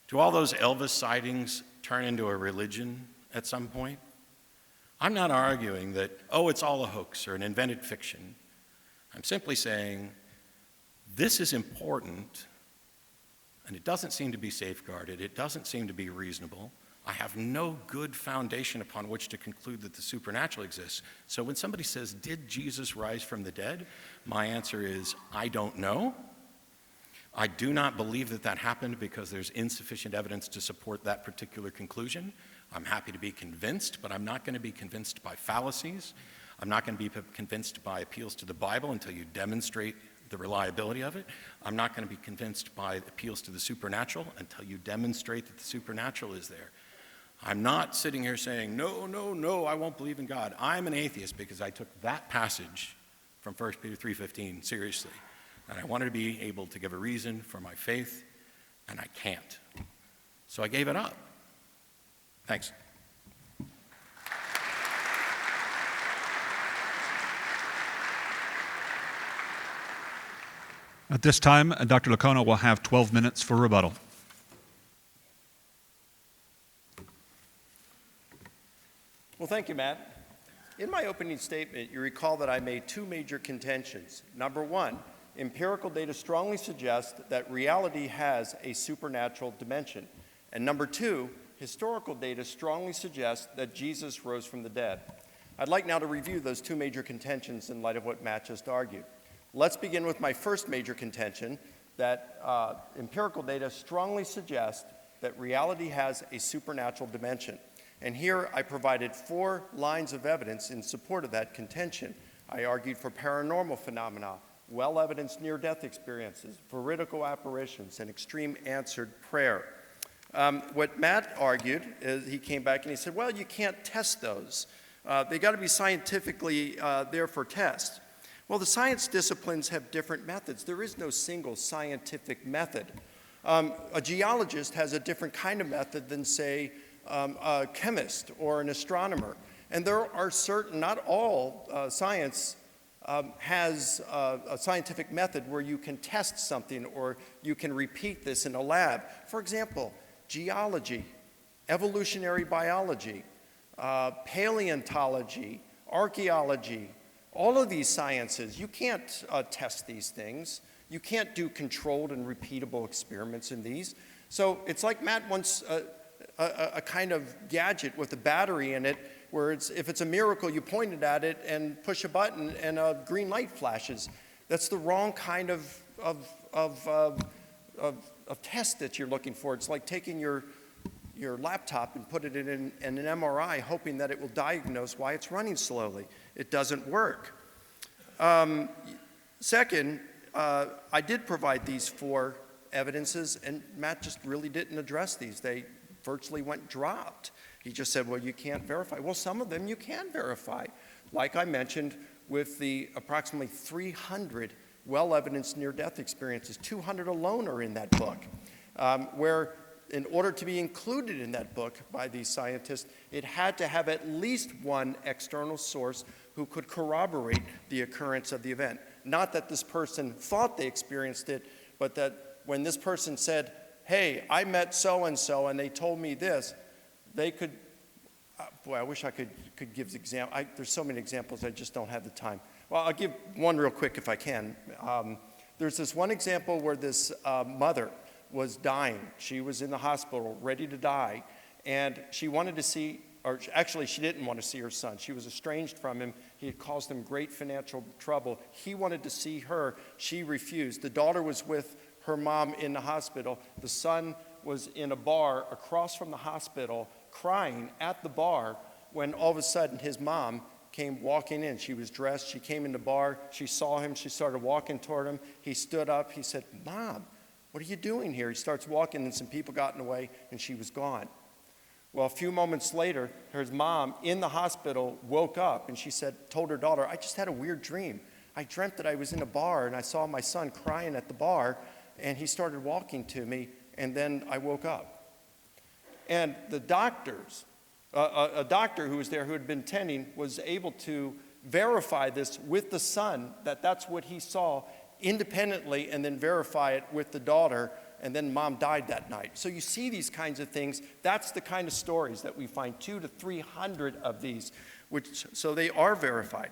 Do all those Elvis sightings turn into a religion at some point? I'm not arguing that, it's all a hoax or an invented fiction. I'm simply saying this is important, and it doesn't seem to be safeguarded. It doesn't seem to be reasonable. I have no good foundation upon which to conclude that the supernatural exists. So when somebody says, did Jesus rise from the dead? My answer is, I don't know. I do not believe that happened because there's insufficient evidence to support that particular conclusion. I'm happy to be convinced, but I'm not going to be convinced by fallacies. I'm not going to be convinced by appeals to the Bible until you demonstrate the reliability of it. I'm not going to be convinced by appeals to the supernatural until you demonstrate that the supernatural is there. I'm not sitting here saying, no, I won't believe in God. I'm an atheist because I took that passage from 1 Peter 3:15 seriously. And I wanted to be able to give a reason for my faith, and I can't. So I gave it up. Thanks. At this time, Dr. Licona will have 12 minutes for rebuttal. Well, thank you, Matt. In my opening statement, you recall that I made two major contentions. Number one, empirical data strongly suggest that reality has a supernatural dimension. And number two, historical data strongly suggest that Jesus rose from the dead. I'd like now to review those two major contentions in light of what Matt just argued. Let's begin with my first major contention, that empirical data strongly suggest that reality has a supernatural dimension. And here I provided 4 lines of evidence in support of that contention. I argued for paranormal phenomena, well-evidenced near-death experiences, veridical apparitions, and extreme answered prayer. What Matt argued is he came back and he said, well, you can't test those. They got to be scientifically there for test. Well, the science disciplines have different methods. There is no single scientific method. A geologist has a different kind of method than, say, a chemist or an astronomer. And there are certain, not all science has a scientific method where you can test something or you can repeat this in a lab. For example, geology, evolutionary biology, paleontology, archaeology, all of these sciences, you can't test these things. You can't do controlled and repeatable experiments in these. So it's like Matt wants a kind of gadget with a battery in it where if it's a miracle, you point it at it and push a button and a green light flashes. That's the wrong kind of test that you're looking for. It's like taking your your laptop and put it in an MRI, hoping that it will diagnose why it's running slowly. It doesn't work. Second, I did provide these 4 evidences, and Matt just really didn't address these. They virtually went dropped. He just said, well, you can't verify. Well, some of them you can verify. Like I mentioned, with the approximately 300 well-evidenced near-death experiences, 200 alone are in that book, where in order to be included in that book by these scientists, it had to have at least one external source who could corroborate the occurrence of the event. Not that this person thought they experienced it, but that when this person said, hey, I met so-and-so and they told me this, they could, boy, I wish I could give examples. There's so many examples, I just don't have the time. Well, I'll give one real quick if I can. There's this one example where this mother was dying. She was in the hospital, ready to die, and she wanted to see, or actually she didn't want to see her son. She was estranged from him. He had caused him great financial trouble. He wanted to see her. She refused. The daughter was with her mom in the hospital. The son was in a bar across from the hospital crying at the bar when all of a sudden his mom came walking in. She was dressed. She came in the bar. She saw him. She started walking toward him. He stood up. He said, Mom, what are you doing here? He starts walking, and some people got in the way, and she was gone. Well, a few moments later, her mom in the hospital woke up, and she told her daughter, I just had a weird dream. I dreamt that I was in a bar, and I saw my son crying at the bar, and he started walking to me, and then I woke up. And the doctors, a doctor who was there who had been tending was able to verify this with the son, that that's what he saw independently, and then verify it with the daughter, and then mom died that night. So you see these kinds of things. That's the kind of stories that we find, 200 to 300 of these, so they are verified.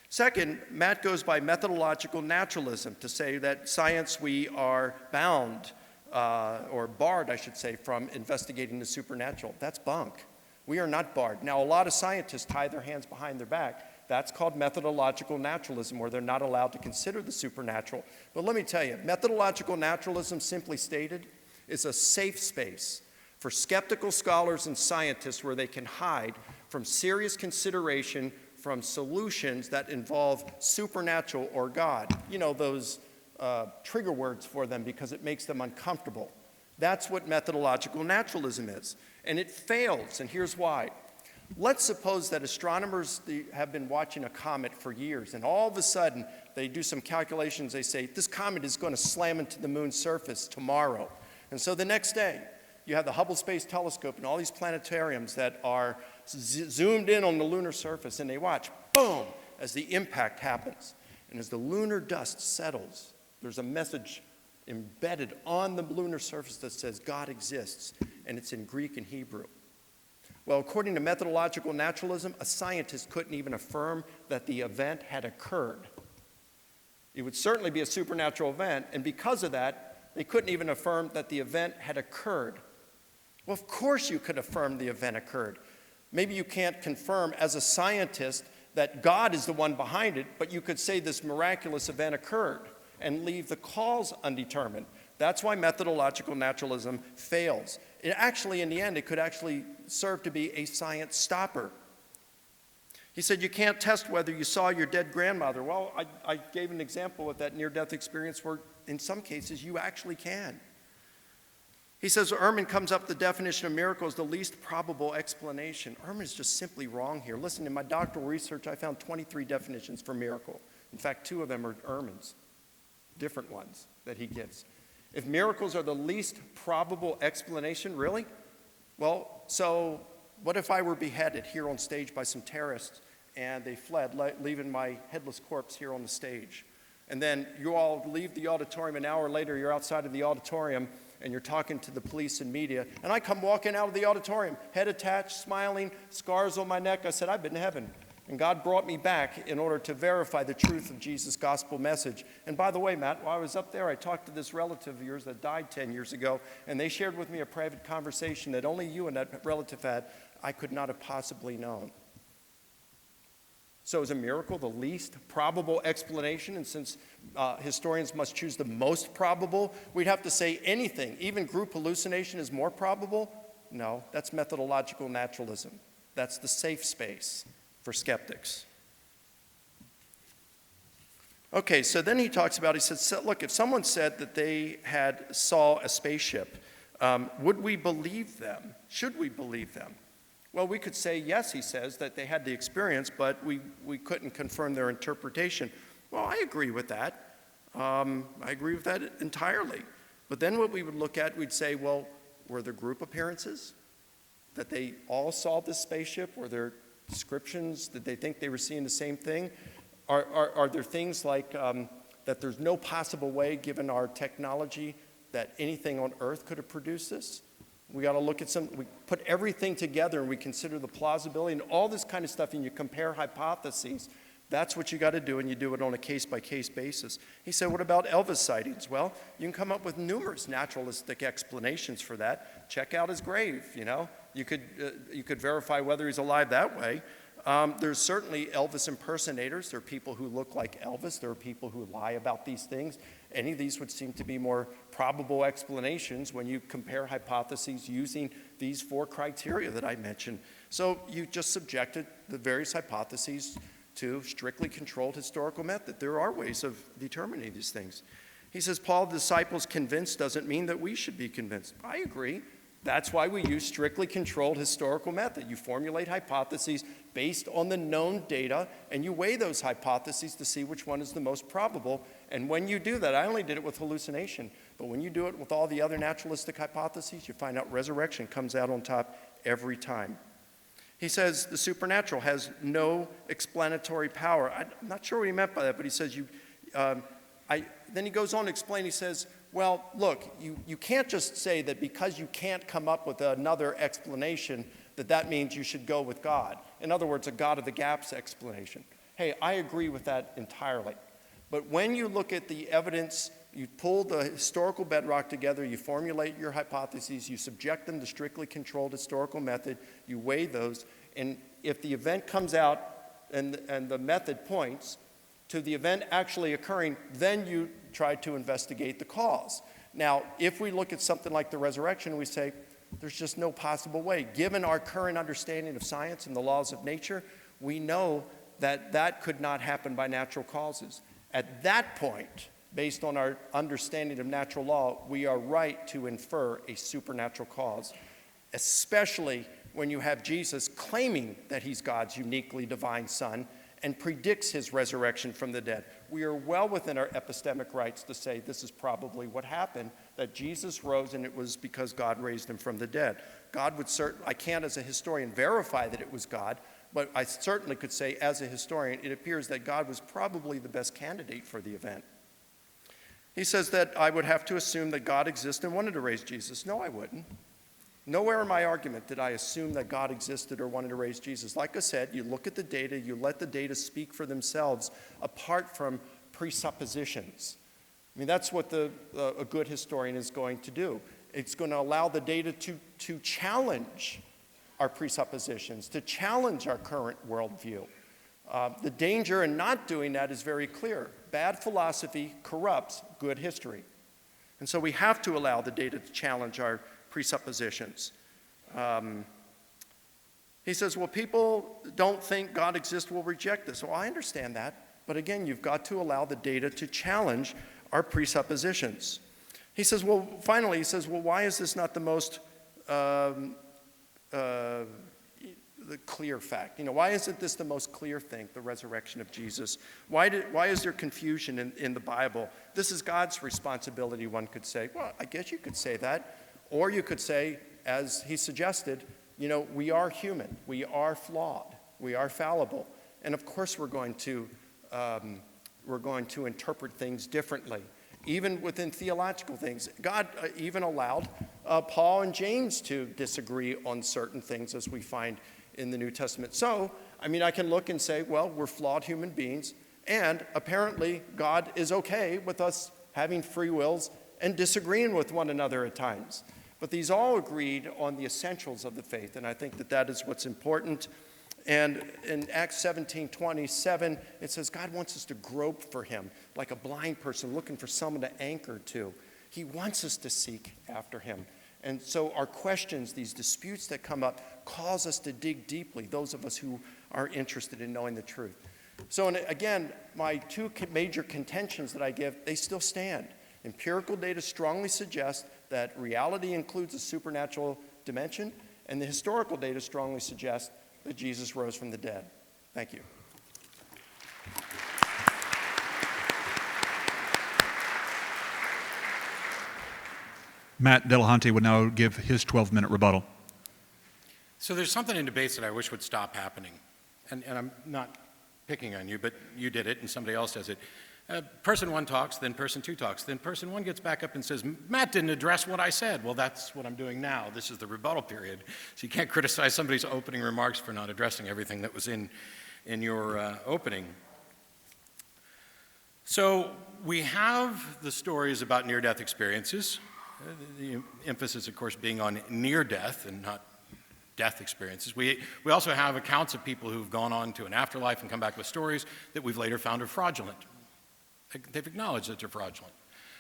Second, Matt goes by methodological naturalism to say that science, we are bound, or barred, I should say, from investigating the supernatural. That's bunk. We are not barred. Now, a lot of scientists tie their hands behind their back. That's called methodological naturalism, where they're not allowed to consider the supernatural. But let me tell you, methodological naturalism, simply stated, is a safe space for skeptical scholars and scientists where they can hide from serious consideration from solutions that involve supernatural or God. You know, those trigger words for them because it makes them uncomfortable. That's what methodological naturalism is. And it fails, and here's why. Let's suppose that astronomers have been watching a comet for years, and all of a sudden they do some calculations. They say, this comet is going to slam into the moon's surface tomorrow. And so the next day, you have the Hubble Space Telescope and all these planetariums that are zoomed in on the lunar surface, and they watch, boom, as the impact happens. And as the lunar dust settles, there's a message embedded on the lunar surface that says God exists, and it's in Greek and Hebrew. Well, according to methodological naturalism, a scientist couldn't even affirm that the event had occurred. It would certainly be a supernatural event, and because of that, they couldn't even affirm that the event had occurred. Well, of course you could affirm the event occurred. Maybe you can't confirm as a scientist that God is the one behind it, but you could say this miraculous event occurred and leave the cause undetermined. That's why methodological naturalism fails. It actually, in the end, it could actually serve to be a science stopper. He said, you can't test whether you saw your dead grandmother. Well, I gave an example of that near-death experience where, in some cases, you actually can. He says, Ehrman comes up with the definition of miracle as the least probable explanation. Ehrman is just simply wrong here. Listen, in my doctoral research, I found 23 definitions for miracle. In fact, 2 of them are Ehrman's, different ones that he gives. If miracles are the least probable explanation, really? Well, so what if I were beheaded here on stage by some terrorists and they fled, leaving my headless corpse here on the stage? And then you all leave the auditorium, an hour later you're outside of the auditorium and you're talking to the police and media, and I come walking out of the auditorium, head attached, smiling, scars on my neck. I said, I've been to heaven. And God brought me back in order to verify the truth of Jesus' gospel message. And by the way, Matt, while I was up there, I talked to this relative of yours that died 10 years ago, and they shared with me a private conversation that only you and that relative had. I could not have possibly known. So is a miracle the least probable explanation? And since historians must choose the most probable, we'd have to say anything, even group hallucination, is more probable? No, that's methodological naturalism. That's the safe space for skeptics. Okay, so then he talks about, he says, so look, if someone said that they saw a spaceship, would we believe them? Should we believe them? Well, we could say, yes, he says, that they had the experience, but we couldn't confirm their interpretation. Well, I agree with that. I agree with that entirely. But then what we would look at, we'd say, well, were there group appearances? That they all saw this spaceship? Were there descriptions? Did they think they were seeing the same thing? Are there things like that there's no possible way, given our technology, that anything on Earth could have produced this? We got to look at we put everything together and we consider the plausibility and all this kind of stuff, and you compare hypotheses. That's what you got to do, and you do it on a case-by-case basis. He said, what about Elvis sightings? Well, you can come up with numerous naturalistic explanations for that. Check out his grave, you know. You could verify whether he's alive that way. There's certainly Elvis impersonators. There are people who look like Elvis. There are people who lie about these things. Any of these would seem to be more probable explanations when you compare hypotheses using these 4 criteria that I mentioned. So you just subjected the various hypotheses to strictly controlled historical method. There are ways of determining these things. He says, Paul, the disciples convinced doesn't mean that we should be convinced. I agree. That's why we use strictly controlled historical method. You formulate hypotheses based on the known data, and you weigh those hypotheses to see which one is the most probable. And when you do that, I only did it with hallucination, but when you do it with all the other naturalistic hypotheses, you find out resurrection comes out on top every time. He says the supernatural has no explanatory power. I'm not sure what he meant by that, but he says then he goes on to explain, he says, well, look, you can't just say that because you can't come up with another explanation that means you should go with God. In other words, a God of the gaps explanation. Hey, I agree with that entirely. But when you look at the evidence, you pull the historical bedrock together, you formulate your hypotheses, you subject them to strictly controlled historical method, you weigh those, and if the event comes out and the method points to the event actually occurring, then you try to investigate the cause. Now, if we look at something like the resurrection, we say, there's just no possible way. Given our current understanding of science and the laws of nature, we know that that could not happen by natural causes. At that point, based on our understanding of natural law, we are right to infer a supernatural cause, especially when you have Jesus claiming that he's God's uniquely divine Son and predicts his resurrection from the dead. We are well within our epistemic rights to say this is probably what happened, that Jesus rose and it was because God raised him from the dead. I can't as a historian verify that it was God, but I certainly could say as a historian, it appears that God was probably the best candidate for the event. He says that I would have to assume that God exists and wanted to raise Jesus. No, I wouldn't. Nowhere in my argument did I assume that God existed or wanted to raise Jesus. Like I said, you look at the data, you let the data speak for themselves apart from presuppositions. I mean, that's what a good historian is going to do. It's going to allow the data to challenge our presuppositions, to challenge our current worldview. The danger in not doing that is very clear. Bad philosophy corrupts good history. And so we have to allow the data to challenge our presuppositions. He says, well, people don't think God exists, will reject this. Well, I understand that. But again, you've got to allow the data to challenge our presuppositions. He says, well, finally, he says, well, why is this not the most the clear fact? You know, why isn't this the most clear thing, the resurrection of Jesus? Why is there confusion in the Bible? This is God's responsibility, one could say. Well, I guess you could say that. Or you could say, as he suggested, you know, we are human. We are flawed. We are fallible. And of course we're going to interpret things differently, even within theological things. God even allowed Paul and James to disagree on certain things, as we find in the New Testament. So, I mean, I can look and say, well, we're flawed human beings, and apparently God is okay with us having free wills and disagreeing with one another at times. But these all agreed on the essentials of the faith, and I think that is what's important. And in Acts 17:27, it says God wants us to grope for him like a blind person looking for someone to anchor to. He wants us to seek after him. And so our questions, these disputes that come up, cause us to dig deeply, those of us who are interested in knowing the truth. So and again, my two major contentions that I give, they still stand. Empirical data strongly suggest that reality includes a supernatural dimension, and the historical data strongly suggest that Jesus rose from the dead. Thank you. Matt Dillahunty would now give his 12-minute rebuttal. So there's something in debates that I wish would stop happening. And I'm not picking on you, but you did it and somebody else does it. Person one talks, then person two talks. Then person one gets back up and says, Matt didn't address what I said. Well, that's what I'm doing now. This is the rebuttal period. So you can't criticize somebody's opening remarks for not addressing everything that was in your opening. So we have the stories about near-death experiences. The emphasis, of course, being on near death and not death experiences. We also have accounts of people who've gone on to an afterlife and come back with stories that we've later found are fraudulent. They've acknowledged that they're fraudulent.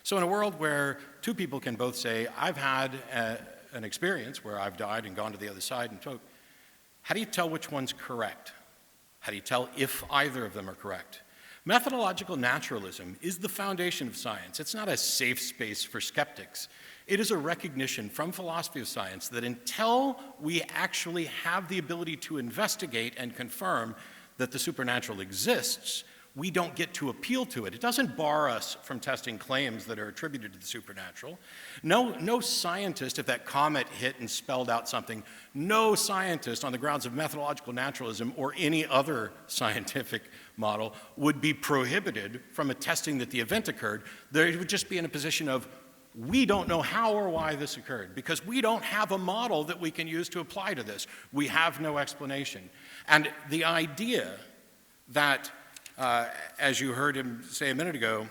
So in a world where two people can both say, I've had an experience where I've died and gone to the other side and took, how do you tell which one's correct? How do you tell if either of them are correct? Methodological naturalism is the foundation of science. It's not a safe space for skeptics. It is a recognition from philosophy of science that until we actually have the ability to investigate and confirm that the supernatural exists, we don't get to appeal to it. It doesn't bar us from testing claims that are attributed to the supernatural. No scientist, if that comet hit and spelled out something, no scientist on the grounds of methodological naturalism or any other scientific model would be prohibited from attesting that the event occurred. They would just be in a position of, we don't know how or why this occurred because we don't have a model that we can use to apply to this. We have no explanation. And the idea that as you heard him say a minute ago,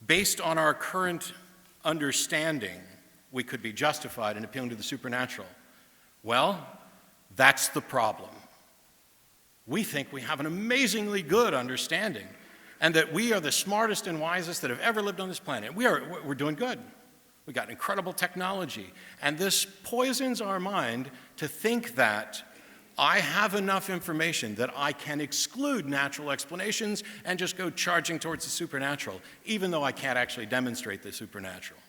based on our current understanding, we could be justified in appealing to the supernatural. Well, that's the problem. We think we have an amazingly good understanding and that we are the smartest and wisest that have ever lived on this planet. We're doing good. We've got incredible technology. And this poisons our mind to think that I have enough information that I can exclude natural explanations and just go charging towards the supernatural, even though I can't actually demonstrate the supernatural.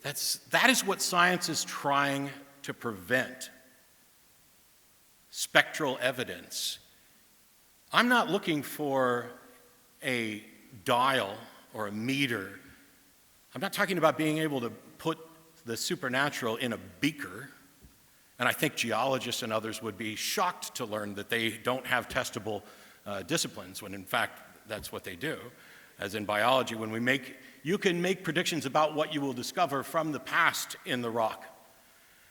That is what science is trying to prevent. Spectral evidence. I'm not looking for a dial or a meter. I'm not talking about being able to put the supernatural in a beaker. And I think geologists and others would be shocked to learn that they don't have testable disciplines, when in fact that's what they do. As in biology, you can make predictions about what you will discover from the past in the rock.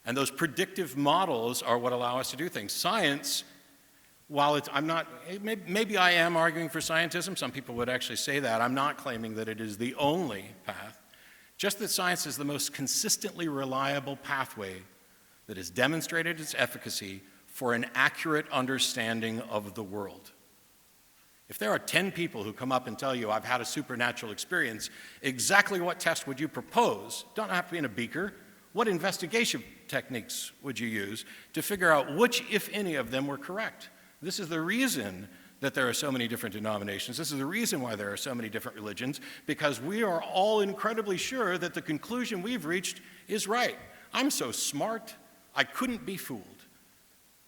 And those predictive models are what allow us to do things. Science, while maybe I am arguing for scientism, some people would actually say that. I'm not claiming that it is the only path, just that science is the most consistently reliable pathway that has demonstrated its efficacy for an accurate understanding of the world. If there are 10 people who come up and tell you, I've had a supernatural experience, exactly what test would you propose? Don't have to be in a beaker. What investigation techniques would you use to figure out which, if any, of them were correct? This is the reason that there are so many different denominations. This is the reason why there are so many different religions, because we are all incredibly sure that the conclusion we've reached is right. I'm so smart, I couldn't be fooled.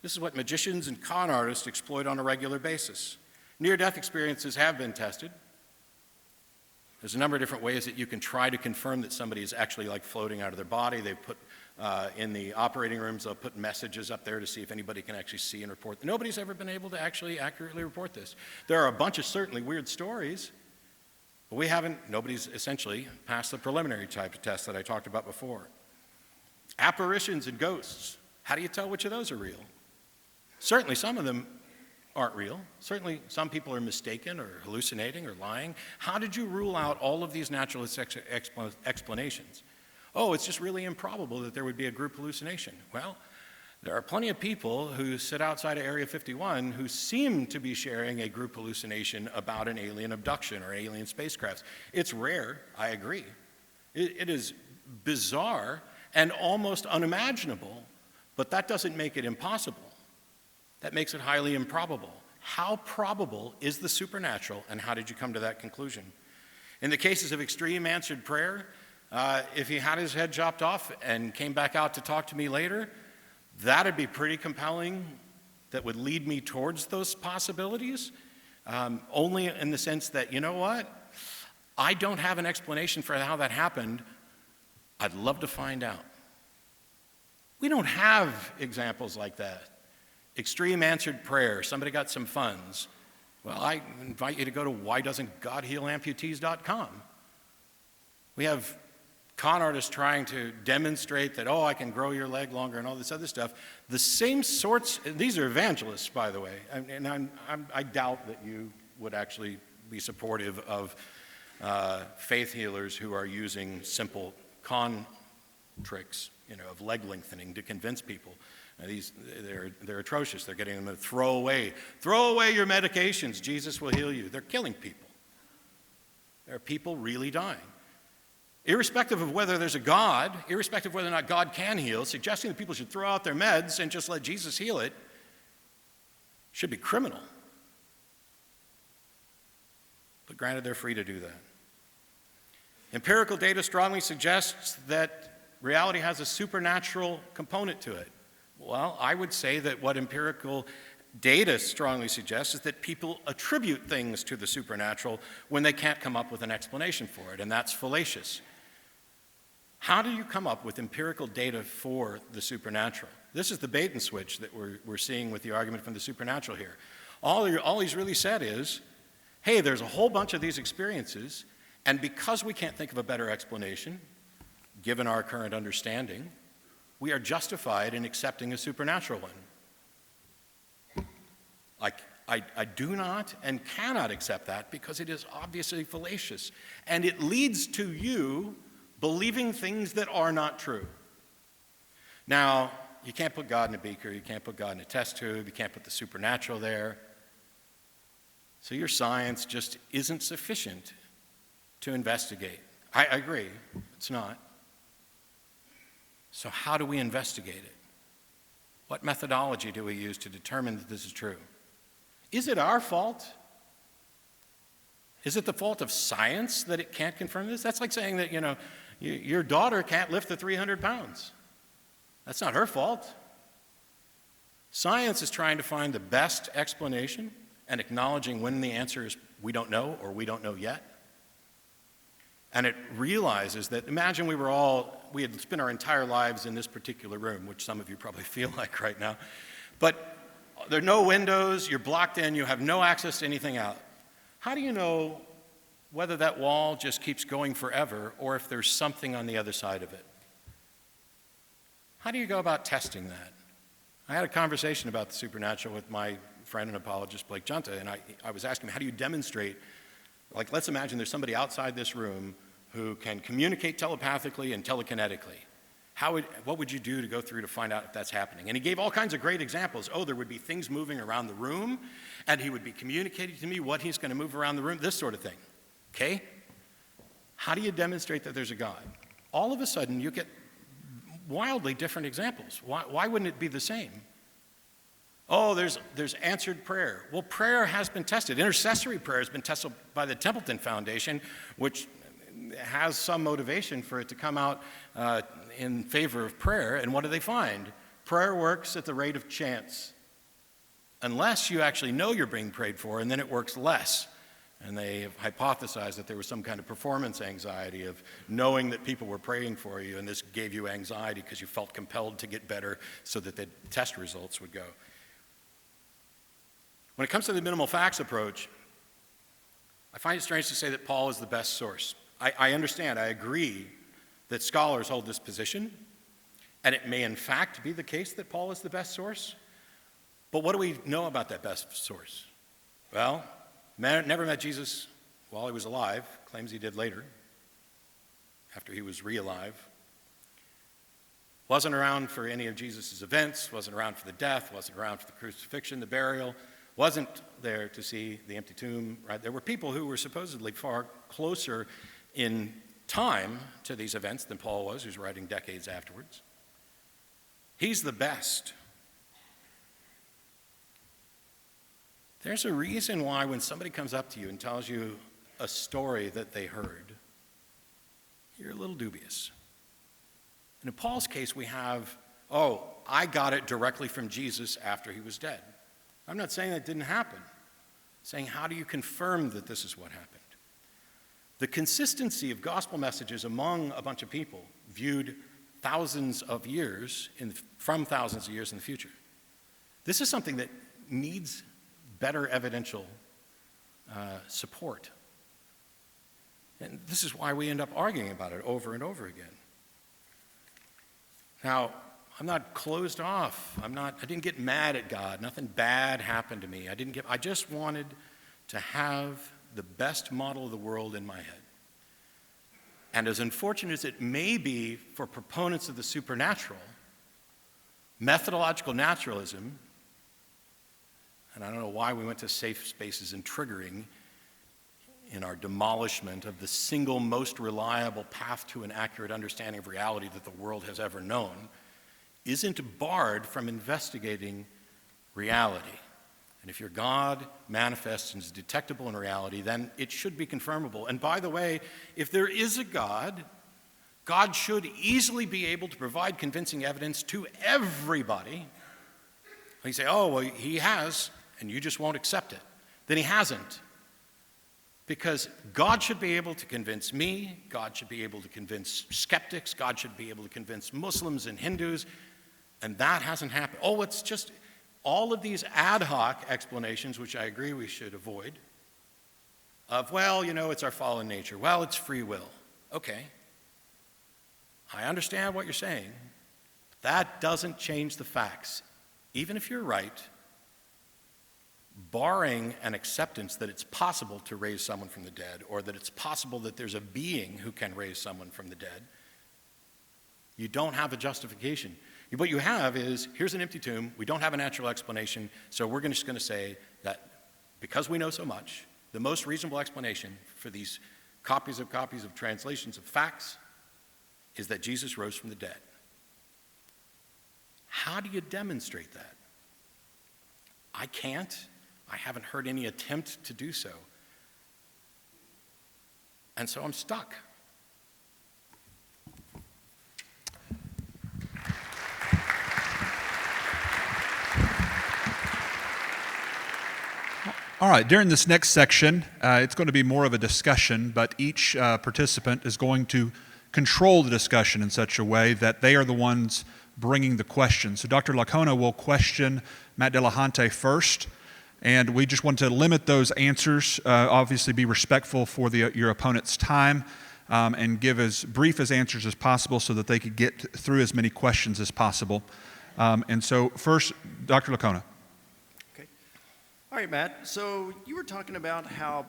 This is what magicians and con artists exploit on a regular basis. Near-death experiences have been tested. There's a number of different ways that you can try to confirm that somebody is actually like floating out of their body. They put in the operating rooms, they'll put messages up there to see if anybody can actually see and report. Nobody's ever been able to actually accurately report this. There are a bunch of certainly weird stories, but nobody's essentially passed the preliminary type of test that I talked about before. Apparitions and ghosts. How do you tell which of those are real? Certainly some of them aren't real. Certainly some people are mistaken or hallucinating or lying. How did you rule out all of these naturalist explanations? Oh, it's just really improbable that there would be a group hallucination. Well, there are plenty of people who sit outside of Area 51 who seem to be sharing a group hallucination about an alien abduction or alien spacecrafts. It's rare, I agree. It is bizarre, and almost unimaginable, but that doesn't make it impossible. That makes it highly improbable. How probable is the supernatural, and how did you come to that conclusion? In the cases of extreme answered prayer, if he had his head chopped off and came back out to talk to me later, that'd be pretty compelling. That would lead me towards those possibilities, only in the sense that, you know what? I don't have an explanation for how that happened. I'd love to find out. We don't have examples like that. Extreme answered prayer, somebody got some funds. Well, I invite you to go to whydoesn'tgodhealamputees.com. We have con artists trying to demonstrate that, I can grow your leg longer and all this other stuff. The same sorts, these are evangelists, by the way, and I doubt that you would actually be supportive of faith healers who are using simple con tricks, of leg lengthening to convince people. They're atrocious. They're getting them to throw away your medications. Jesus will heal you. They're killing people. There are people really dying. Irrespective of whether there's a God, irrespective of whether or not God can heal, suggesting that people should throw out their meds and just let Jesus heal it should be criminal. But granted, they're free to do that. Empirical data strongly suggests that reality has a supernatural component to it. Well, I would say that what empirical data strongly suggests is that people attribute things to the supernatural when they can't come up with an explanation for it, and that's fallacious. How do you come up with empirical data for the supernatural? This is the bait and switch that we're seeing with the argument from the supernatural here. All he's really said is, hey, there's a whole bunch of these experiences, and because we can't think of a better explanation, given our current understanding, we are justified in accepting a supernatural one. I do not and cannot accept that because it is obviously fallacious, and it leads to you believing things that are not true. Now, you can't put God in a beaker, you can't put God in a test tube, you can't put the supernatural there. So your science just isn't sufficient to investigate. I agree, it's not. So how do we investigate it? What methodology do we use to determine that this is true? Is it our fault? Is it the fault of science that it can't confirm this? That's like saying that, your daughter can't lift the 300 pounds. That's not her fault. Science is trying to find the best explanation and acknowledging when the answer is we don't know or we don't know yet. And it realizes that, imagine we had spent our entire lives in this particular room, which some of you probably feel like right now, but there are no windows, you're blocked in, you have no access to anything out. How do you know whether that wall just keeps going forever or if there's something on the other side of it? How do you go about testing that? I had a conversation about the supernatural with my friend and apologist, Blake Junta, and I was asking him, how do you demonstrate, let's imagine there's somebody outside this room who can communicate telepathically and telekinetically. What would you do to go through to find out if that's happening? And he gave all kinds of great examples. There would be things moving around the room, and he would be communicating to me what he's going to move around the room, this sort of thing. Okay? How do you demonstrate that there's a God? All of a sudden, you get wildly different examples. Why wouldn't it be the same? There's answered prayer. Well, prayer has been tested. Intercessory prayer has been tested by the Templeton Foundation, which has some motivation for it to come out in favor of prayer. And what do they find? Prayer works at the rate of chance, unless you actually know you're being prayed for, and then it works less. And they have hypothesized that there was some kind of performance anxiety of knowing that people were praying for you, and this gave you anxiety because you felt compelled to get better so that the test results would go. When it comes to the minimal facts approach, I find it strange to say that Paul is the best source. I understand, I agree that scholars hold this position, and it may in fact be the case that Paul is the best source. But what do we know about that best source? Well, never met Jesus while he was alive, claims he did later, after he was re-alive. Wasn't around for any of Jesus' events, wasn't around for the death, wasn't around for the crucifixion, the burial, wasn't there to see the empty tomb. Right? There were people who were supposedly far closer in time to these events than Paul was, who's writing decades afterwards. He's the best. There's a reason why when somebody comes up to you and tells you a story that they heard, you're a little dubious. And in Paul's case, we have, oh, I got it directly from Jesus after he was dead. I'm not saying that didn't happen. I'm saying, how do you confirm that this is what happened? The consistency of gospel messages among a bunch of people viewed thousands of years from thousands of years in the future. This is something that needs better evidential support. And this is why we end up arguing about it over and over again. Now, I'm not closed off. I didn't get mad at God. Nothing bad happened to me. I just wanted to have the best model of the world in my head. And as unfortunate as it may be for proponents of the supernatural, methodological naturalism, and I don't know why we went to safe spaces and triggering in our demolishment of the single most reliable path to an accurate understanding of reality that the world has ever known, isn't barred from investigating reality. And if your God manifests and is detectable in reality, then it should be confirmable. And by the way, if there is a God, God should easily be able to provide convincing evidence to everybody. You say, oh, well, he has, and you just won't accept it. Then he hasn't. Because God should be able to convince me, God should be able to convince skeptics, God should be able to convince Muslims and Hindus, and that hasn't happened. Oh, it's just all of these ad hoc explanations, which I agree we should avoid, of, well, it's our fallen nature. Well, it's free will. Okay. I understand what you're saying. That doesn't change the facts. Even if you're right, barring an acceptance that it's possible to raise someone from the dead, or that it's possible that there's a being who can raise someone from the dead, you don't have a justification. What you have is, here's an empty tomb, we don't have a natural explanation, so we're just going to say that because we know so much, the most reasonable explanation for these copies of translations of facts is that Jesus rose from the dead. How do you demonstrate that? I can't. I haven't heard any attempt to do so. And so I'm stuck. All right, during this next section, it's going to be more of a discussion, but each participant is going to control the discussion in such a way that they are the ones bringing the questions. So Dr. Lacona will question Matt Delahunty first, and we just want to limit those answers, obviously be respectful for your opponent's time, and give as brief as answers as possible so that they could get through as many questions as possible. And so first, Dr. Lacona. All right, Matt. So you were talking about how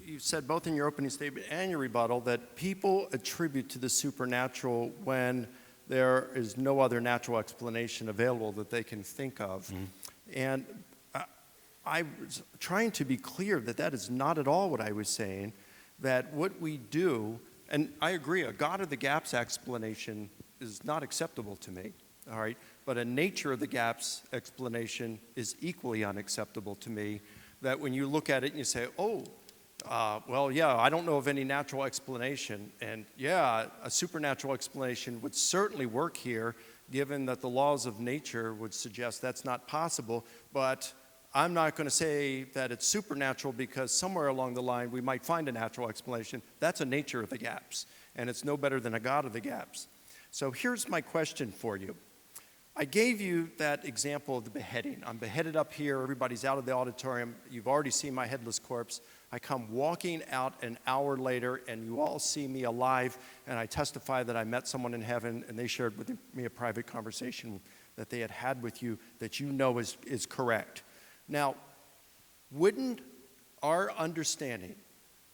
you said both in your opening statement and your rebuttal that people attribute to the supernatural when there is no other natural explanation available that they can think of. Mm-hmm. And I was trying to be clear that that is not at all what I was saying, that what we do, and I agree, a God of the gaps explanation is not acceptable to me, all right? But a nature of the gaps explanation is equally unacceptable to me, that when you look at it and you say, well, yeah, I don't know of any natural explanation. And yeah, a supernatural explanation would certainly work here, given that the laws of nature would suggest that's not possible. But I'm not going to say that it's supernatural because somewhere along the line we might find a natural explanation. That's a nature of the gaps, and it's no better than a God of the gaps. So here's my question for you. I gave you that example of the beheading. I'm beheaded up here. Everybody's out of the auditorium. You've already seen my headless corpse. I come walking out an hour later, and you all see me alive, and I testify that I met someone in heaven, and they shared with me a private conversation that they had with you that you know is correct. Now, wouldn't our understanding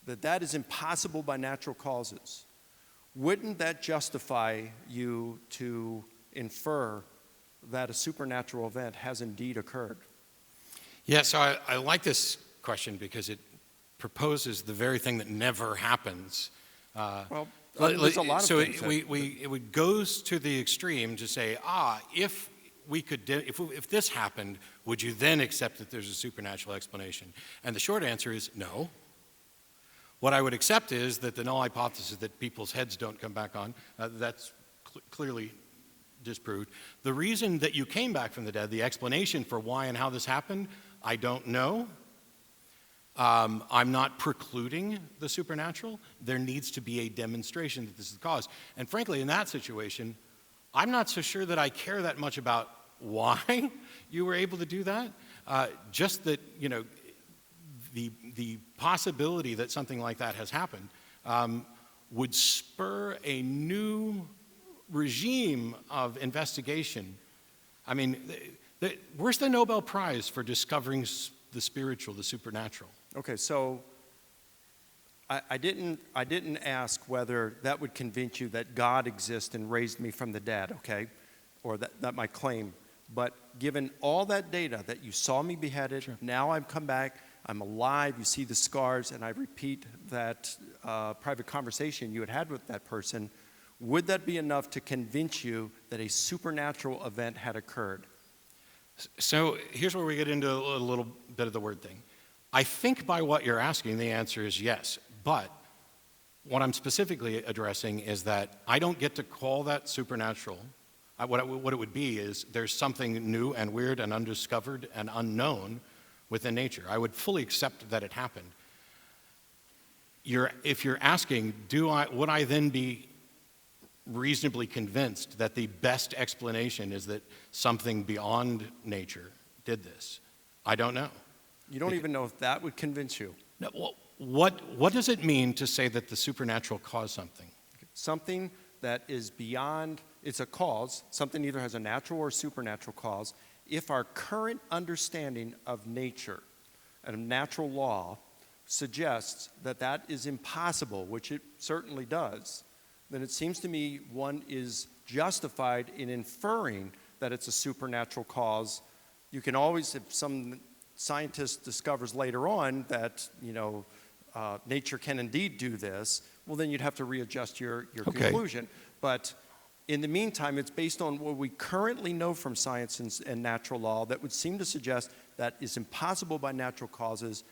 that that is impossible by natural causes, wouldn't that justify you to infer that a supernatural event has indeed occurred? Yeah, so I like this question because it proposes the very thing that never happens Well, there's a lot of so things. it goes to the extreme to say, if we could, if this happened, would you then accept that there's a supernatural explanation? And the short answer is no. What I would accept is that the null hypothesis that people's heads don't come back on, that's clearly disproved. The reason that you came back from the dead, the explanation for why and how this happened, I don't know. I'm not precluding the supernatural. There needs to be a demonstration that this is the cause. And frankly, in that situation, I'm not so sure that I care that much about why you were able to do that. Just that, the possibility that something like that has happened would spur a new regime of investigation. I mean, where's the Nobel Prize for discovering the spiritual, the supernatural? Okay, so I didn't ask whether that would convince you that God exists and raised me from the dead, okay, or that my claim. But given all that data that you saw me beheaded, Sure. Now I've come back, I'm alive, you see the scars, and I repeat that private conversation you had with that person, would that be enough to convince you that a supernatural event had occurred? So here's where we get into a little bit of the word thing. I think by what you're asking, the answer is yes. But what I'm specifically addressing is that I don't get to call that supernatural. What it would be is there's something new and weird and undiscovered and unknown within nature. I would fully accept that it happened. If you're asking, would I then be reasonably convinced that the best explanation is that something beyond nature did this? I don't know. You don't even know if that would convince you. No, what does it mean to say that the supernatural caused something? Something that is beyond, it's a cause, something either has a natural or supernatural cause. If our current understanding of nature and of natural law suggests that that is impossible, which it certainly does, then it seems to me one is justified in inferring that it's a supernatural cause. You can always, if some scientist discovers later on that, nature can indeed do this, well, then you'd have to readjust your Okay. conclusion. But in the meantime, it's based on what we currently know from science and natural law that would seem to suggest that it's impossible by natural causes,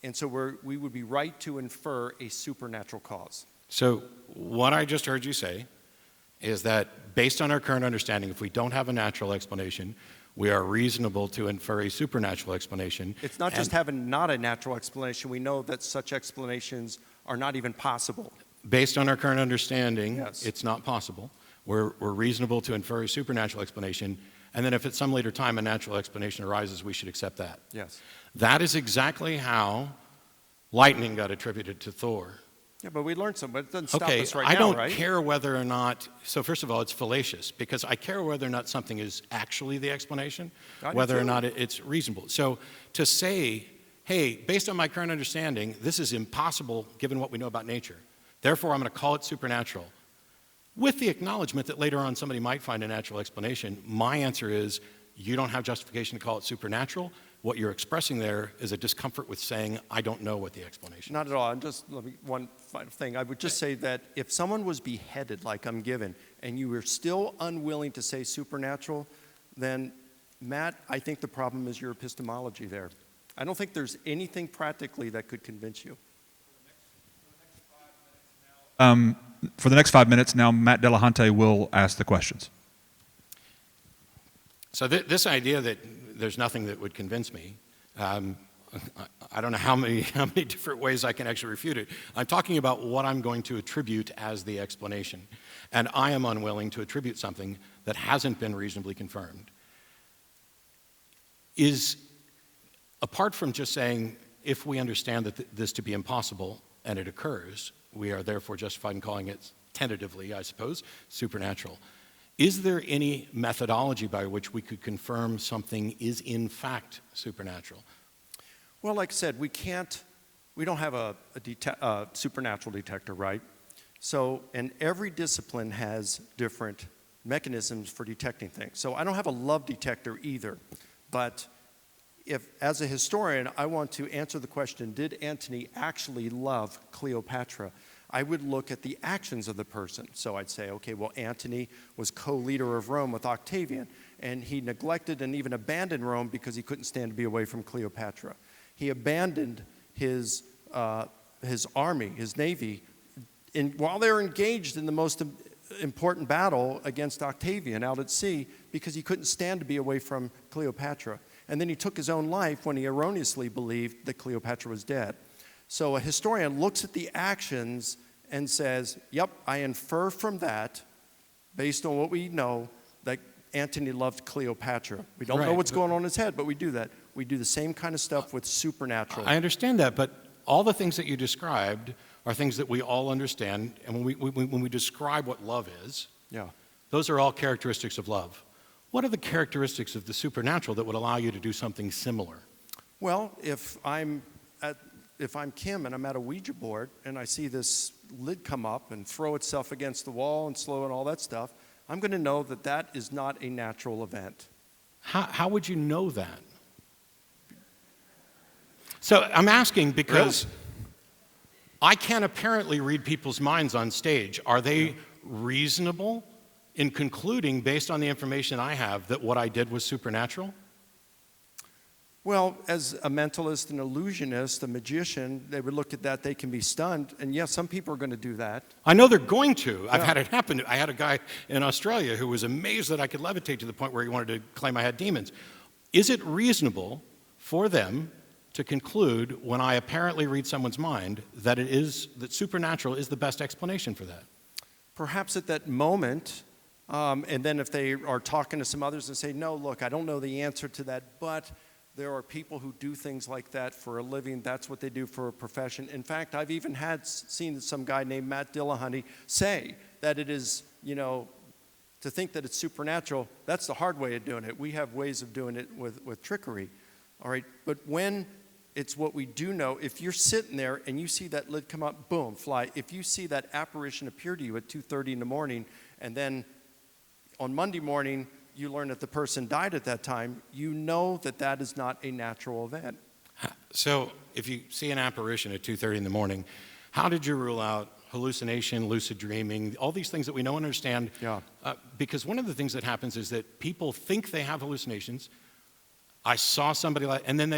and so we would be right to infer a supernatural cause. So what I just heard you say is that based on our current understanding, if we don't have a natural explanation, we are reasonable to infer a supernatural explanation. It's not just having not a natural explanation. We know that such explanations are not even possible. Based on our current understanding, Yes. It's not possible. We're reasonable to infer a supernatural explanation, and then if at some later time a natural explanation arises, we should accept that. Yes. That is exactly how lightning got attributed to Thor. Yeah, but we learned something, but it doesn't stop Okay, us right I now, don't right? care whether or not, so first of all, it's fallacious, because I care whether or not something is actually the explanation, I do whether or too. not it's reasonable. So to say, hey, based on my current understanding, this is impossible given what we know about nature, therefore I'm going to call it supernatural, with the acknowledgement that later on somebody might find a natural explanation, my answer is, you don't have justification to call it supernatural. What you're expressing there is a discomfort with saying, I don't know what the explanation is. Not at all. One final thing. I would just say that if someone was beheaded like I'm given, and you were still unwilling to say supernatural, then, Matt, I think the problem is your epistemology there. I don't think there's anything practically that could convince you. For the next 5 minutes, now Matt Delahunty will ask the questions. So this idea that there's nothing that would convince me, I don't know how many different ways I can actually refute it. I'm talking about what I'm going to attribute as the explanation. And I am unwilling to attribute something that hasn't been reasonably confirmed. Apart from just saying, if we understand that this to be impossible and it occurs, we are therefore justified in calling it tentatively, I suppose, supernatural. Is there any methodology by which we could confirm something is in fact supernatural? Well, like I said, we don't have a supernatural detector, right? So, and every discipline has different mechanisms for detecting things. So I don't have a love detector either, but if, as a historian, I want to answer the question, did Antony actually love Cleopatra? I would look at the actions of the person. So I'd say, okay, well, Antony was co-leader of Rome with Octavian, and he neglected and even abandoned Rome because he couldn't stand to be away from Cleopatra. He abandoned his army, his navy, while they were engaged in the most important battle against Octavian out at sea because he couldn't stand to be away from Cleopatra. And then he took his own life when he erroneously believed that Cleopatra was dead. So a historian looks at the actions and says, yep, I infer from that, based on what we know, that Antony loved Cleopatra. We don't know Right, what's going on in his head, but we do that. We do the same kind of stuff with supernatural. I understand that, but all the things that you described are things that we all understand. And when we describe what love is, Yeah. those are all characteristics of love. What are the characteristics of the supernatural that would allow you to do something similar? Well, if I'm Kim and I'm at a Ouija board and I see this lid come up and throw itself against the wall and slow and all that stuff, I'm going to know that that is not a natural event. How would you know that? So I'm asking because I can't apparently read people's minds on stage. Are they reasonable in concluding, based on the information I have, that what I did was supernatural? Well, as a mentalist, an illusionist, a magician, they would look at that, they can be stunned, and yes, some people are going to do that. I know they're going to. I've had it happen. I had a guy in Australia who was amazed that I could levitate to the point where he wanted to claim I had demons. Is it reasonable for them to conclude, when I apparently read someone's mind, that supernatural is the best explanation for that? Perhaps at that moment, and then if they are talking to some others and say, no, look, I don't know the answer to that, but there are people who do things like that for a living. That's what they do for a profession. In fact, I've even seen some guy named Matt Dillahunty say that it is, to think that it's supernatural, that's the hard way of doing it. We have ways of doing it with trickery. All right, but when it's what we do know, if you're sitting there and you see that lid come up, boom, fly. If you see that apparition appear to you at 2:30 in the morning, and then on Monday morning, you learn that the person died at that time, you know that that is not a natural event. So if you see an apparition at 2:30 in the morning, how did you rule out hallucination, lucid dreaming, all these things that we know and understand? Yeah. Because one of the things that happens is that people think they have hallucinations. I saw somebody and then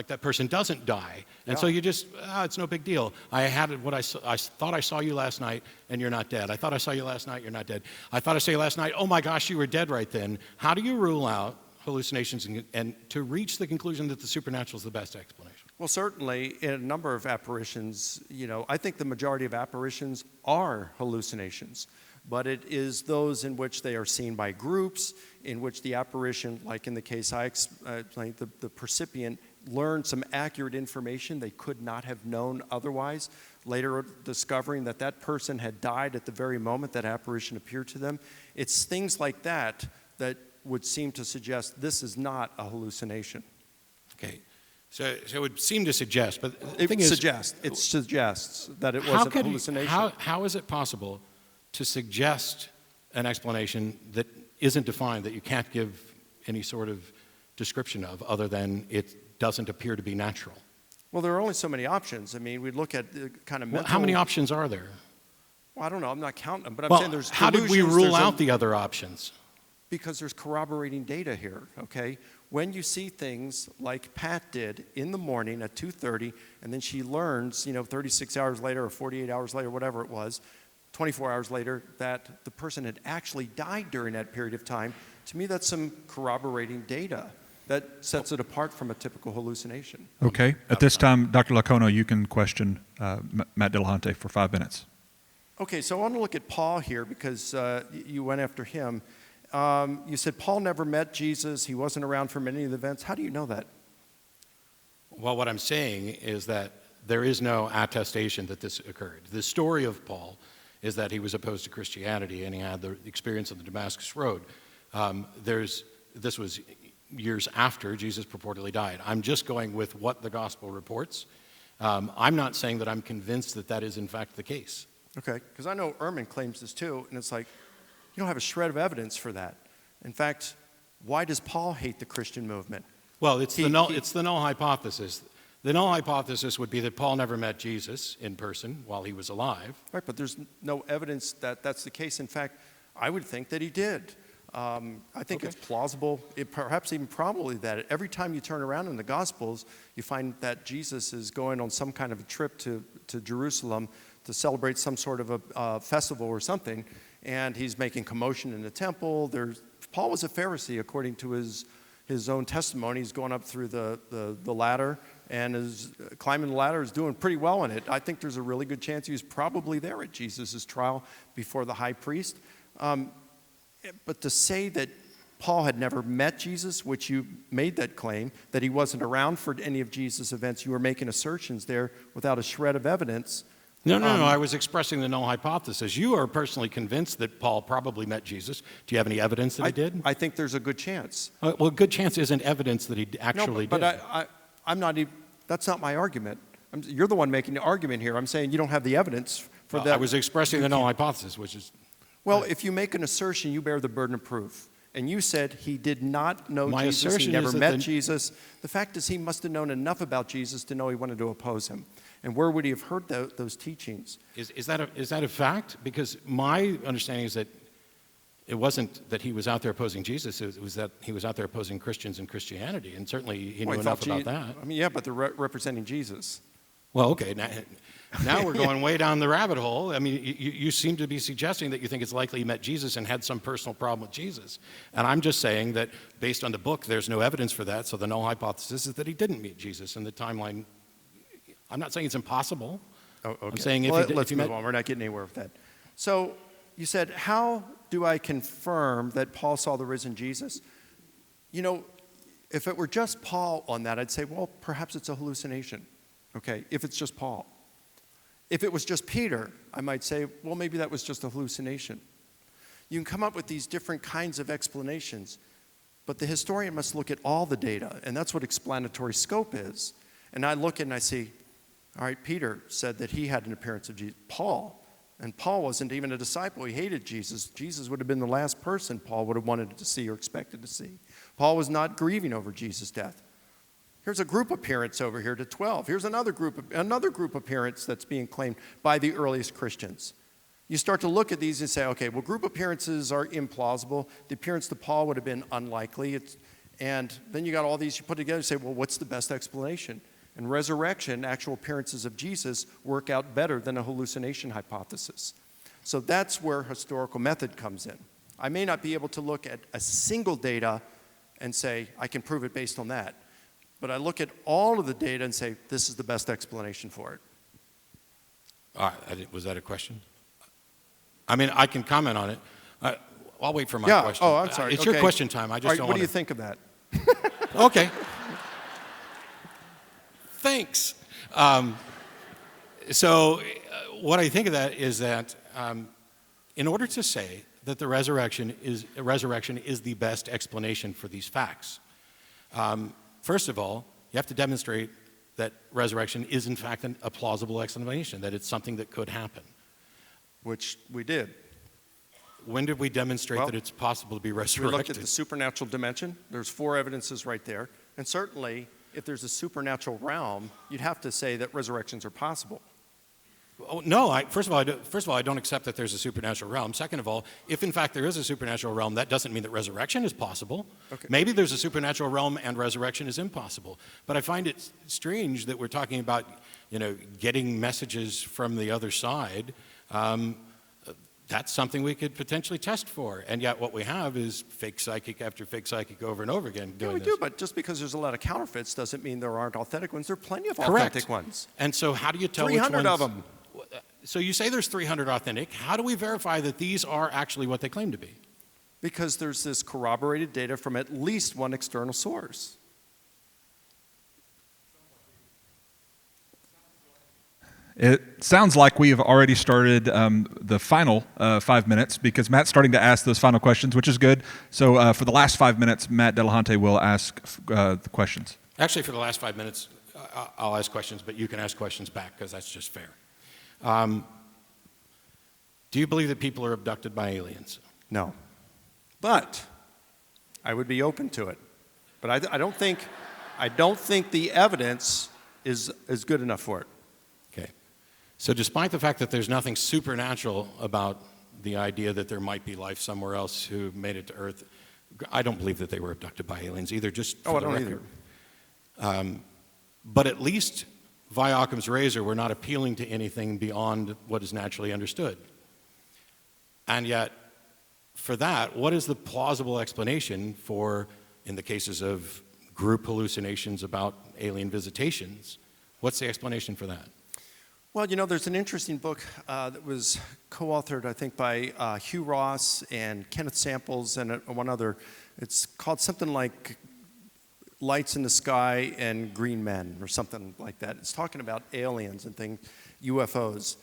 that person doesn't die. And so you just, it's no big deal. I had what I thought I saw you last night, and you're not dead. I thought I saw you last night, you're not dead. I thought I saw you last night, oh my gosh, you were dead right then. How do you rule out hallucinations and to reach the conclusion that the supernatural is the best explanation? Well, certainly, in a number of apparitions, I think the majority of apparitions are hallucinations. But it is those in which they are seen by groups, in which the apparition, like in the case I explained, the percipient learned some accurate information they could not have known otherwise, later discovering that that person had died at the very moment that apparition appeared to them. It's things like that that would seem to suggest this is not a hallucination. Okay. So it would seem to suggest, but the It thing is, suggests that it wasn't a hallucination. How is it possible to suggest an explanation that isn't defined, that you can't give any sort of description of, other than it doesn't appear to be natural? Well, there are only so many options. I mean, we look at the kind of mental... Well, how many options are there? Well, I don't know. I'm not counting them, but I'm saying there's how did we delusions, rule out the other options? Because there's corroborating data here, okay? When you see things like Pat did in the morning at 2:30, and then she learns, 36 hours later or 48 hours later, whatever it was, 24 hours later, that the person had actually died during that period of time, to me that's some corroborating data that sets it apart from a typical hallucination. Okay. At this time, Dr. Lacono, you can question Matt Dillahunty for 5 minutes. Okay, so I want to look at Paul here because you went after him. You said Paul never met Jesus. He wasn't around for many of the events. How do you know that? Well, what I'm saying is that there is no attestation that this occurred. The story of Paul is that he was opposed to Christianity and he had the experience of the Damascus Road. This was years after Jesus purportedly died. I'm just going with what the gospel reports. I'm not saying that I'm convinced that that is in fact the case. Okay, because I know Ehrman claims this too, and it's like, you don't have a shred of evidence for that. In fact, why does Paul hate the Christian movement? Well, it's the null hypothesis. The null hypothesis would be that Paul never met Jesus in person while he was alive. Right, but there's no evidence that that's the case. In fact, I would think that he did. I think it's plausible, perhaps even probably, that every time you turn around in the Gospels, you find that Jesus is going on some kind of a trip to Jerusalem to celebrate some sort of a festival or something, and he's making commotion in the temple. Paul was a Pharisee, according to his own testimony. He's going up through the ladder, and is climbing the ladder, is doing pretty well in it. I think there's a really good chance he was probably there at Jesus' trial before the high priest. But to say that Paul had never met Jesus, which you made that claim, that he wasn't around for any of Jesus' events, you were making assertions there without a shred of evidence. No, I was expressing the null hypothesis. You are personally convinced that Paul probably met Jesus. Do you have any evidence that he did? I think there's a good chance. Well, good chance isn't evidence that he actually did. But I'm not even, that's not my argument. You're the one making the argument here. I'm saying you don't have the evidence for that. I was expressing the null hypothesis, which is... Well, if you make an assertion, you bear the burden of proof. And you said he did not know Jesus, he never met Jesus. The fact is he must have known enough about Jesus to know he wanted to oppose him. And where would he have heard those teachings? Is that a fact? Because my understanding is that it wasn't that he was out there opposing Jesus, it was that he was out there opposing Christians and Christianity, and certainly he knew enough about that. I mean, yeah, but they're representing Jesus. Well, okay, now we're going way down the rabbit hole. I mean, you seem to be suggesting that you think it's likely he met Jesus and had some personal problem with Jesus. And I'm just saying that based on the book, there's no evidence for that, so the null hypothesis is that he didn't meet Jesus, and the timeline, I'm not saying it's impossible. Oh, okay. I'm saying let's move on. We're not getting anywhere with that. So you said, how do I confirm that Paul saw the risen Jesus? You know, if it were just Paul on that, I'd say, well, perhaps it's a hallucination. Okay, if it's just Paul. If it was just Peter, I might say, well, maybe that was just a hallucination. You can come up with these different kinds of explanations, but the historian must look at all the data, and that's what explanatory scope is. And I look and I see, all right, Peter said that he had an appearance of Jesus. Paul, and Paul wasn't even a disciple. He hated Jesus. Jesus would have been the last person Paul would have wanted to see or expected to see. Paul was not grieving over Jesus' death. Here's a group appearance over here to 12. Here's another group appearance that's being claimed by the earliest Christians. You start to look at these and say, okay, well, group appearances are implausible. The appearance to Paul would have been unlikely. And then you got all these you put together and say, well, what's the best explanation? And resurrection, actual appearances of Jesus, work out better than a hallucination hypothesis. So that's where historical method comes in. I may not be able to look at a single data and say, I can prove it based on that. But I look at all of the data and say, this is the best explanation for it. All right, was that a question? I mean, I can comment on it. I'll wait for my question. Oh, I'm sorry. It's your question time. I just don't What want do you think of that? Okay. Thanks. So what I think of that is that in order to say that the resurrection is the best explanation for these facts, first of all, you have to demonstrate that resurrection is in fact a plausible explanation, that it's something that could happen. Which we did. When did we demonstrate that it's possible to be resurrected? We looked at the supernatural dimension. There's 4 evidences right there. And certainly, if there's a supernatural realm, you'd have to say that resurrections are possible. Oh, no, first of all, I don't accept that there's a supernatural realm. Second of all, if in fact there is a supernatural realm, that doesn't mean that resurrection is possible. Okay. Maybe there's a supernatural realm and resurrection is impossible. But I find it strange that we're talking about, getting messages from the other side. That's something we could potentially test for. And yet what we have is fake psychic after fake psychic over and over again doing this. Yeah, we do, but just because there's a lot of counterfeits doesn't mean there aren't authentic ones. There are plenty of authentic ones. And so how do you tell 300 of them. So you say there's 300 authentic. How do we verify that these are actually what they claim to be? Because there's this corroborated data from at least one external source. It sounds like we have already started the final 5 minutes because Matt's starting to ask those final questions, which is good. So for the last 5 minutes, Matt Delahunty will ask the questions. Actually, for the last 5 minutes, I'll ask questions, but you can ask questions back because that's just fair. Do you believe that people are abducted by aliens? No. But I would be open to it. But I don't think the evidence is good enough for it. Okay. So despite the fact that there's nothing supernatural about the idea that there might be life somewhere else who made it to Earth, I don't believe that they were abducted by aliens either, just for Oh, I the don't record. either. But at least via Occam's razor, we're not appealing to anything beyond what is naturally understood. And yet, for that, what is the plausible explanation for, in the cases of group hallucinations about alien visitations, what's the explanation for that? Well, there's an interesting book that was co-authored, I think, by Hugh Ross and Kenneth Samples and one other. It's called something like Lights in the Sky and Green Men or something like that. It's talking about aliens and things, UFOs.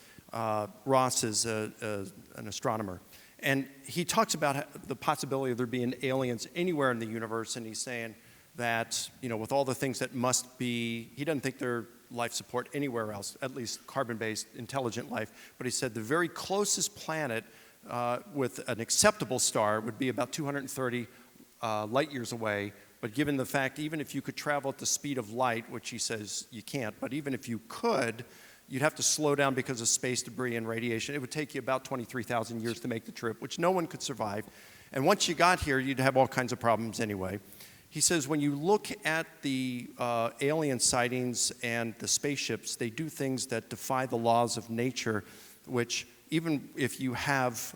Ross is an astronomer. And he talks about the possibility of there being aliens anywhere in the universe, and he's saying that, with all the things that must be, he doesn't think there's life support anywhere else, at least carbon-based intelligent life, but he said the very closest planet with an acceptable star would be about 230 light years away, but given the fact, even if you could travel at the speed of light, which he says you can't, but even if you could, you'd have to slow down because of space debris and radiation. It would take you about 23,000 years to make the trip, which no one could survive. And once you got here, you'd have all kinds of problems anyway. He says when you look at the alien sightings and the spaceships, they do things that defy the laws of nature, which even if you have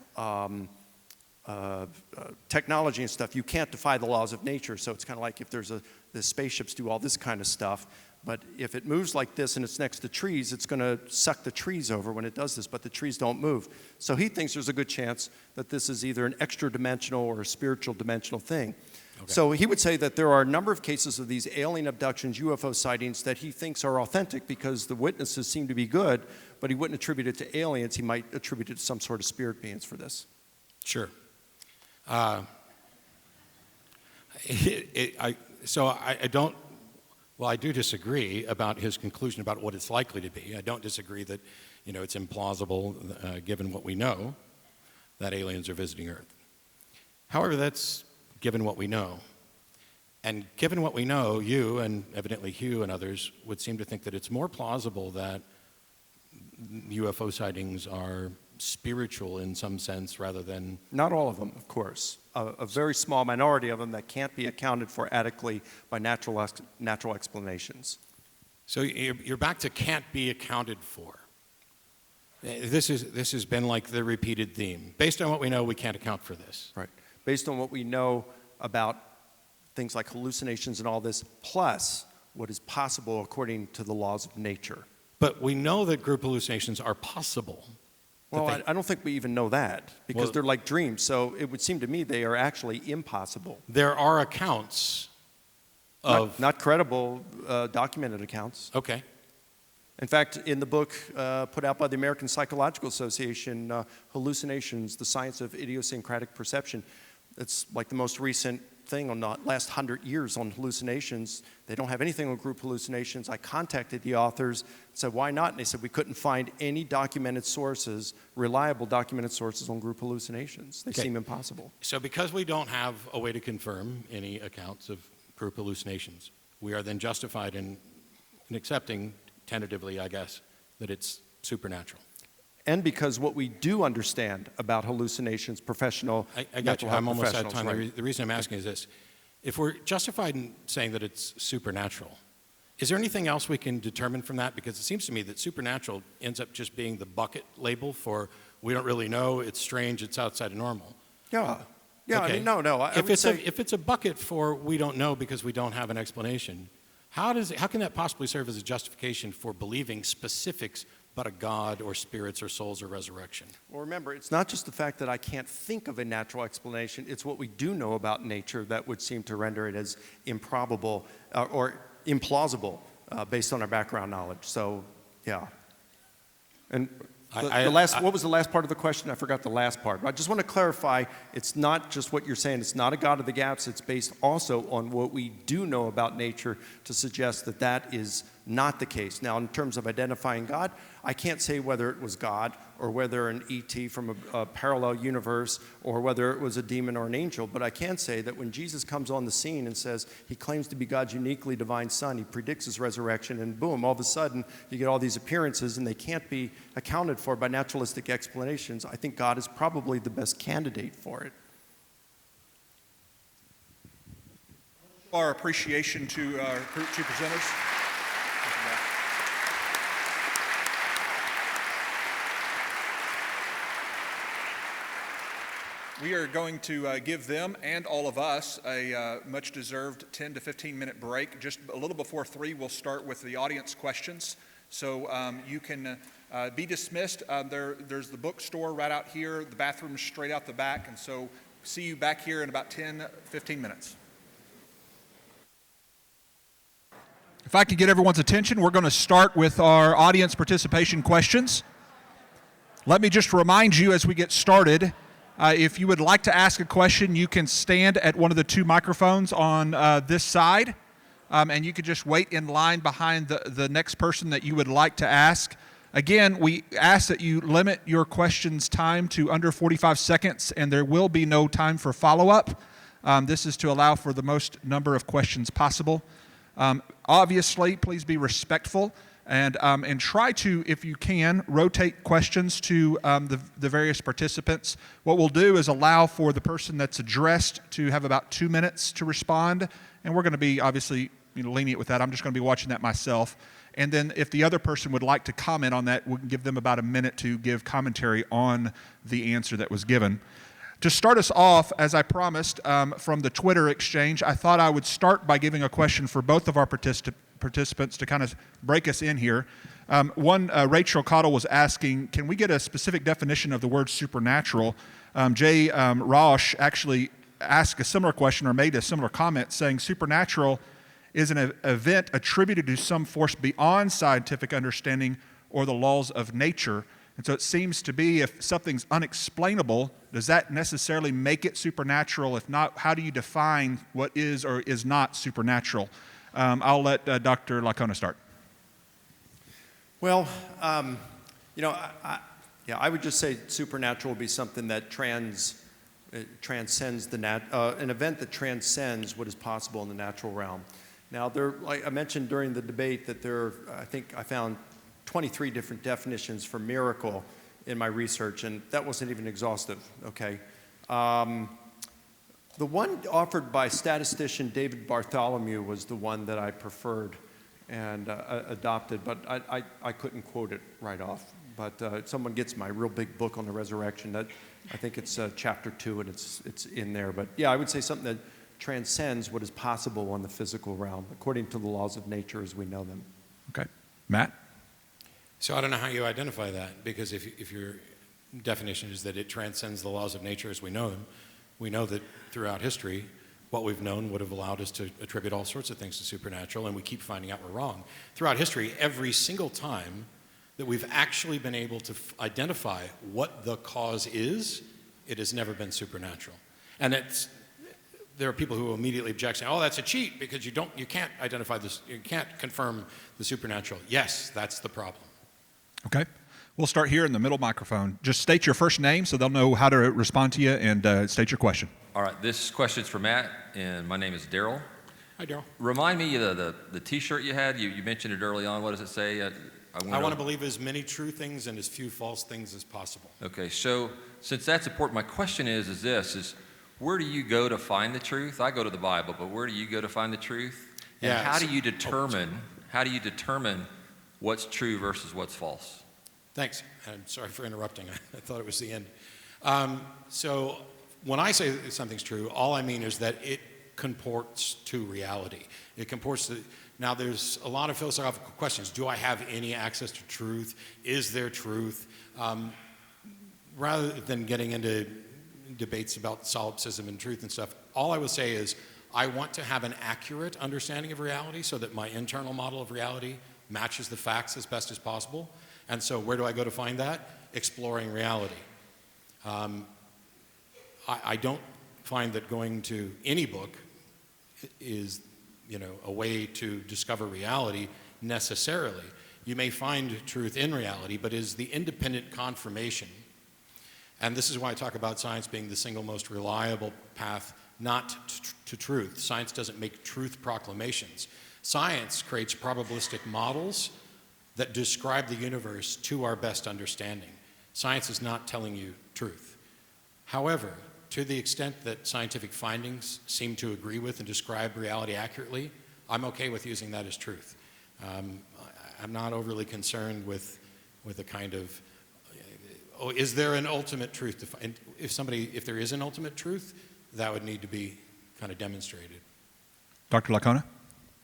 technology and stuff, you can't defy the laws of nature. So it's kind of like if the spaceships do all this kind of stuff, but if it moves like this and it's next to trees, it's going to suck the trees over when it does this, but the trees don't move. So he thinks there's a good chance that this is either an extra-dimensional or a spiritual dimensional thing. Okay. So he would say that there are a number of cases of these alien abductions, UFO sightings, that he thinks are authentic because the witnesses seem to be good, but he wouldn't attribute it to aliens. He might attribute it to some sort of spirit beings for this. Sure. I don't. Well, I do disagree about his conclusion about what it's likely to be. I don't disagree that, it's implausible, given what we know, that aliens are visiting Earth. However, that's given what we know. And given what we know, you and evidently Hugh and others would seem to think that it's more plausible that UFO sightings are spiritual in some sense rather than... Not all of them, of course. A very small minority of them that can't be accounted for adequately by natural explanations. So you're back to can't be accounted for. This has been like the repeated theme. Based on what we know, we can't account for this. Right. Based on what we know about things like hallucinations and all this, plus what is possible according to the laws of nature. But we know that group hallucinations are possible. Well, I don't think we even know that because they're like dreams. So it would seem to me they are actually impossible. There are accounts of... Not credible, documented accounts. Okay. In fact, in the book put out by the American Psychological Association, Hallucinations, The Science of Idiosyncratic Perception, it's like the most recent thing on the last 100 years on hallucinations. They don't have anything on group hallucinations. I contacted the authors, said, why not? And they said, we couldn't find any documented sources, reliable documented sources on group hallucinations. They seem impossible. So because we don't have a way to confirm any accounts of group hallucinations, we are then justified in accepting, tentatively, I guess, that it's supernatural. And because what we do understand about hallucinations, professional, I got you. I'm almost out of time. Right. The reason I'm asking is this. If we're justified in saying that it's supernatural, is there anything else we can determine from that? Because it seems to me that supernatural ends up just being the bucket label for we don't really know, it's strange, it's outside of normal. Yeah. Yeah, Okay. I mean, no. If it's a bucket for we don't know because we don't have an explanation, how can that possibly serve as a justification for believing specifics about a God or spirits or souls or resurrection? Well, remember, it's not just the fact that I can't think of a natural explanation, it's what we do know about nature that would seem to render it as improbable or implausible based on our background knowledge. So, yeah. And what was the last part of the question? I forgot the last part. I just want to clarify, it's not just what you're saying. It's not a God of the gaps. It's based also on what we do know about nature to suggest that that is not the case. Now, in terms of identifying God, I can't say whether it was God or whether an ET from a parallel universe or whether it was a demon or an angel, but I can say that when Jesus comes on the scene and says he claims to be God's uniquely divine son, he predicts his resurrection, and boom, all of a sudden you get all these appearances and they can't be accounted for by naturalistic explanations. I think God is probably the best candidate for it. Our appreciation to our two presenters. We are going to give them and all of us a much-deserved 10 to 15-minute break. Just a little before 3, we'll start with the audience questions. So you can be dismissed. There's the bookstore right out here. The bathroom is straight out the back. And so see you back here in about 10, 15 minutes. If I could get everyone's attention, we're going to start with our audience participation questions. Let me just remind you as we get started, if you would like to ask a question, you can stand at one of the 2 microphones on this side, and you could just wait in line behind the next person that you would like to ask. Again, we ask that you limit your questions time to under 45 seconds, and there will be no time for follow-up. This is to allow for the most number of questions possible. Obviously, please be respectful and try to, if you can, rotate questions to the various participants. What we'll do is allow for the person that's addressed to have about 2 minutes to respond, and we're going to be obviously lenient with that. I'm just going to be watching that myself. And then if the other person would like to comment on that, we can give them about a minute to give commentary on the answer that was given. To start us off, as I promised, from the Twitter exchange, I thought I would start by giving a question for both of our participants to kind of break us in here. Rachel Cottle was asking, can we get a specific definition of the word supernatural? Jay Rausch actually asked a similar question or made a similar comment saying supernatural is an event attributed to some force beyond scientific understanding or the laws of nature. And so it seems to be if something's unexplainable, does that necessarily make it supernatural? If not, how do you define what is or is not supernatural? I'll let Dr. Licona start. Well, I would just say supernatural would be something that transcends an event that transcends what is possible in the natural realm. Now, like I mentioned during the debate that I think I found 23 different definitions for miracle in my research, and that wasn't even exhaustive, okay? The one offered by statistician David Bartholomew was the one that I preferred and adopted, but I couldn't quote it right off. But if someone gets my real big book on the resurrection, I think it's chapter 2, and it's in there. But yeah, I would say something that transcends what is possible on the physical realm, according to the laws of nature as we know them. Okay. Matt? So I don't know how you identify that, because if your definition is that it transcends the laws of nature as we know them, we know that throughout history, what we've known would have allowed us to attribute all sorts of things to supernatural, and we keep finding out we're wrong. Throughout history, every single time that we've actually been able to identify what the cause is, it has never been supernatural. And there are people who immediately object, saying, "Oh, that's a cheat because you can't identify this, you can't confirm the supernatural." Yes, that's the problem. Okay. We'll start here in the middle microphone. Just state your first name so they'll know how to respond to you, and state your question. All right, this question's for Matt, and my name is Daryl. Hi, Daryl. Remind me of the T-shirt you had. You mentioned it early on. What does it say? I want to believe as many true things and as few false things as possible. Okay, so since that's important, my question is where do you go to find the truth? I go to the Bible, but where do you go to find the truth? And Yeah, how do you determine what's true versus what's false? Thanks. I'm sorry for interrupting. I thought it was the end. So when I say that something's true, all I mean is that it comports to reality. It comports to... Now, there's a lot of philosophical questions. Do I have any access to truth? Is there truth? Rather than getting into debates about solipsism and truth and stuff, all I would say is I want to have an accurate understanding of reality so that my internal model of reality matches the facts as best as possible. And so where do I go to find that? Exploring reality. I don't find that going to any book is, a way to discover reality. necessarily. You may find truth in reality, but is the independent confirmation. And this is why I talk about science being the single most reliable path not to truth. Science doesn't make truth proclamations. Science creates probabilistic models that describe the universe to our best understanding. Science is not telling you truth. However, to the extent that scientific findings seem to agree with and describe reality accurately, I'm okay with using that as truth. I'm not overly concerned with a kind of, oh, is there an ultimate truth to find? If there is an ultimate truth, that would need to be kind of demonstrated. Dr. Licona?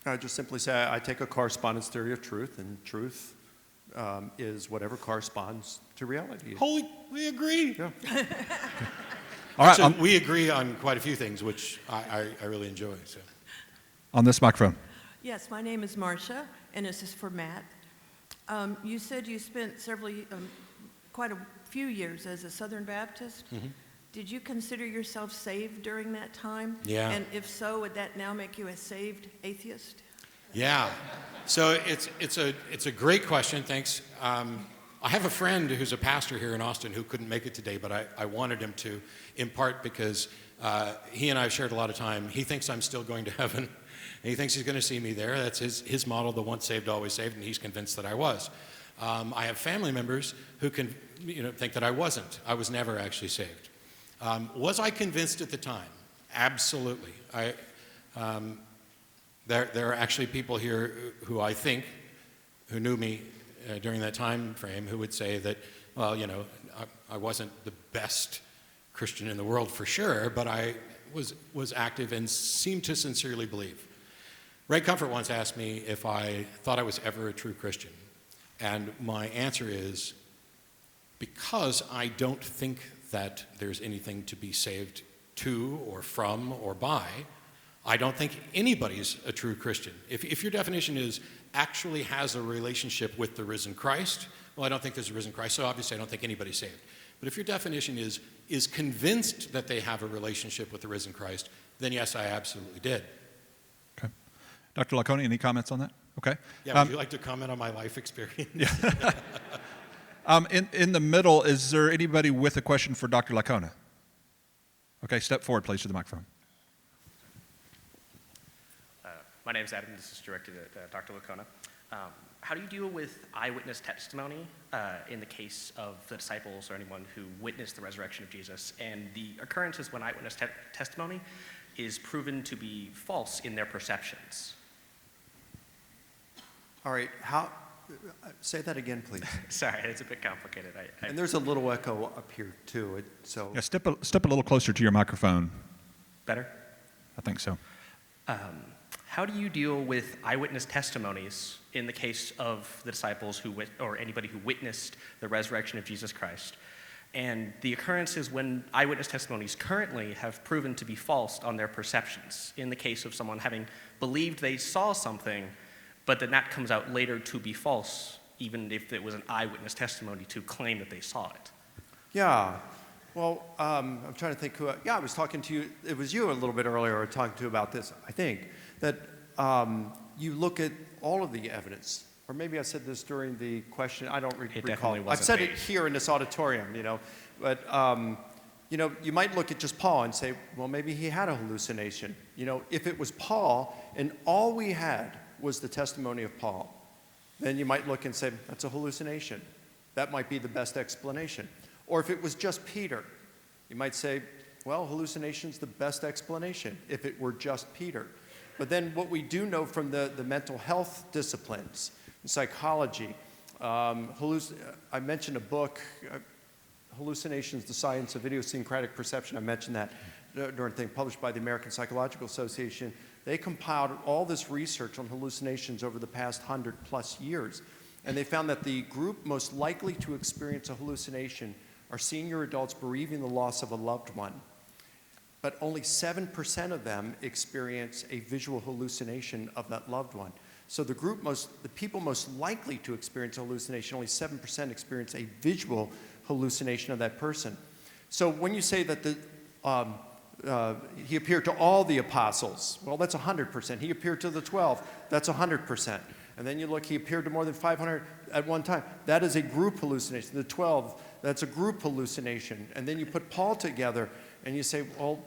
I would just simply say I take a correspondence theory of truth, and truth is whatever corresponds to reality. Holy, we agree. Yeah. All right, So we agree on quite a few things, which I really enjoy. So. on this microphone. Yes, my name is Marcia, and this is for Matt. You said you spent quite a few years as a Southern Baptist. Mm-hmm. Did you consider yourself saved during that time? Yeah. And if so, would that now make you a saved atheist? Yeah. So it's a great question. Thanks. I have a friend who's a pastor here in Austin who couldn't make it today, but I wanted him to, in part because he and I have shared a lot of time. He thinks I'm still going to heaven, and he thinks he's going to see me there. That's his model, the once saved, always saved, and he's convinced that I was. I have family members who can, think that I wasn't. I was never actually saved. Was I convinced at the time? Absolutely. There are actually people here who I think, who knew me during that time frame, who would say that, well, I wasn't the best Christian in the world for sure, but I was active and seemed to sincerely believe. Ray Comfort once asked me if I thought I was ever a true Christian. And my answer is, because I don't think that there's anything to be saved to or from or by, I don't think anybody's a true Christian. If your definition is actually has a relationship with the risen Christ, well, I don't think there's a risen Christ, so obviously I don't think anybody's saved. But if your definition is convinced that they have a relationship with the risen Christ, then yes, I absolutely did. Okay. Dr. Licona, any comments on that? Okay. Yeah, would you like to comment on my life experience? In the middle, is there anybody with a question for Dr. Licona? Okay, step forward, please, to the microphone. My name is Adam. This is directed at Dr. Licona. How do you deal with eyewitness testimony in the case of the disciples or anyone who witnessed the resurrection of Jesus, and the occurrences when eyewitness testimony is proven to be false in their perceptions? All right, say that again, please. Sorry, it's a bit complicated. And there's a little echo up here, too. Yeah, step a little closer to your microphone. Better? I think so. How do you deal with eyewitness testimonies in the case of the disciples or anybody who witnessed the resurrection of Jesus Christ, and the occurrences when eyewitness testimonies currently have proven to be false on their perceptions, in the case of someone having believed they saw something, but then that comes out later to be false, even if it was an eyewitness testimony to claim that they saw it? Yeah. Well, I'm trying to think I was talking to you. It was you a little bit earlier I was talking to about this, I think, that you look at all of the evidence. Or maybe I said this during the question. I don't recall. Definitely wasn't I've said vague. it here in this auditorium, But, you might look at just Paul and say, well, maybe he had a hallucination. If it was Paul and all we had was the testimony of Paul, then you might look and say, that's a hallucination. That might be the best explanation. Or if it was just Peter, you might say, well, hallucination's the best explanation if it were just Peter. But then what we do know from the mental health disciplines, psychology, I mentioned a book, Hallucinations, the Science of Idiosyncratic Perception. I mentioned that during a thing published by the American Psychological Association. They compiled all this research on hallucinations over the past 100+ years. And they found that the group most likely to experience a hallucination are senior adults bereaving the loss of a loved one. But only 7% of them experience a visual hallucination of that loved one. So the people most likely to experience a hallucination, only 7% experience a visual hallucination of that person. So when you say that he appeared to all the apostles, well, that's 100%. He appeared to the 12, that's 100%. And then you look, he appeared to more than 500 at one time. That is a group hallucination. The 12, that's a group hallucination. And then you put Paul together and you say, well,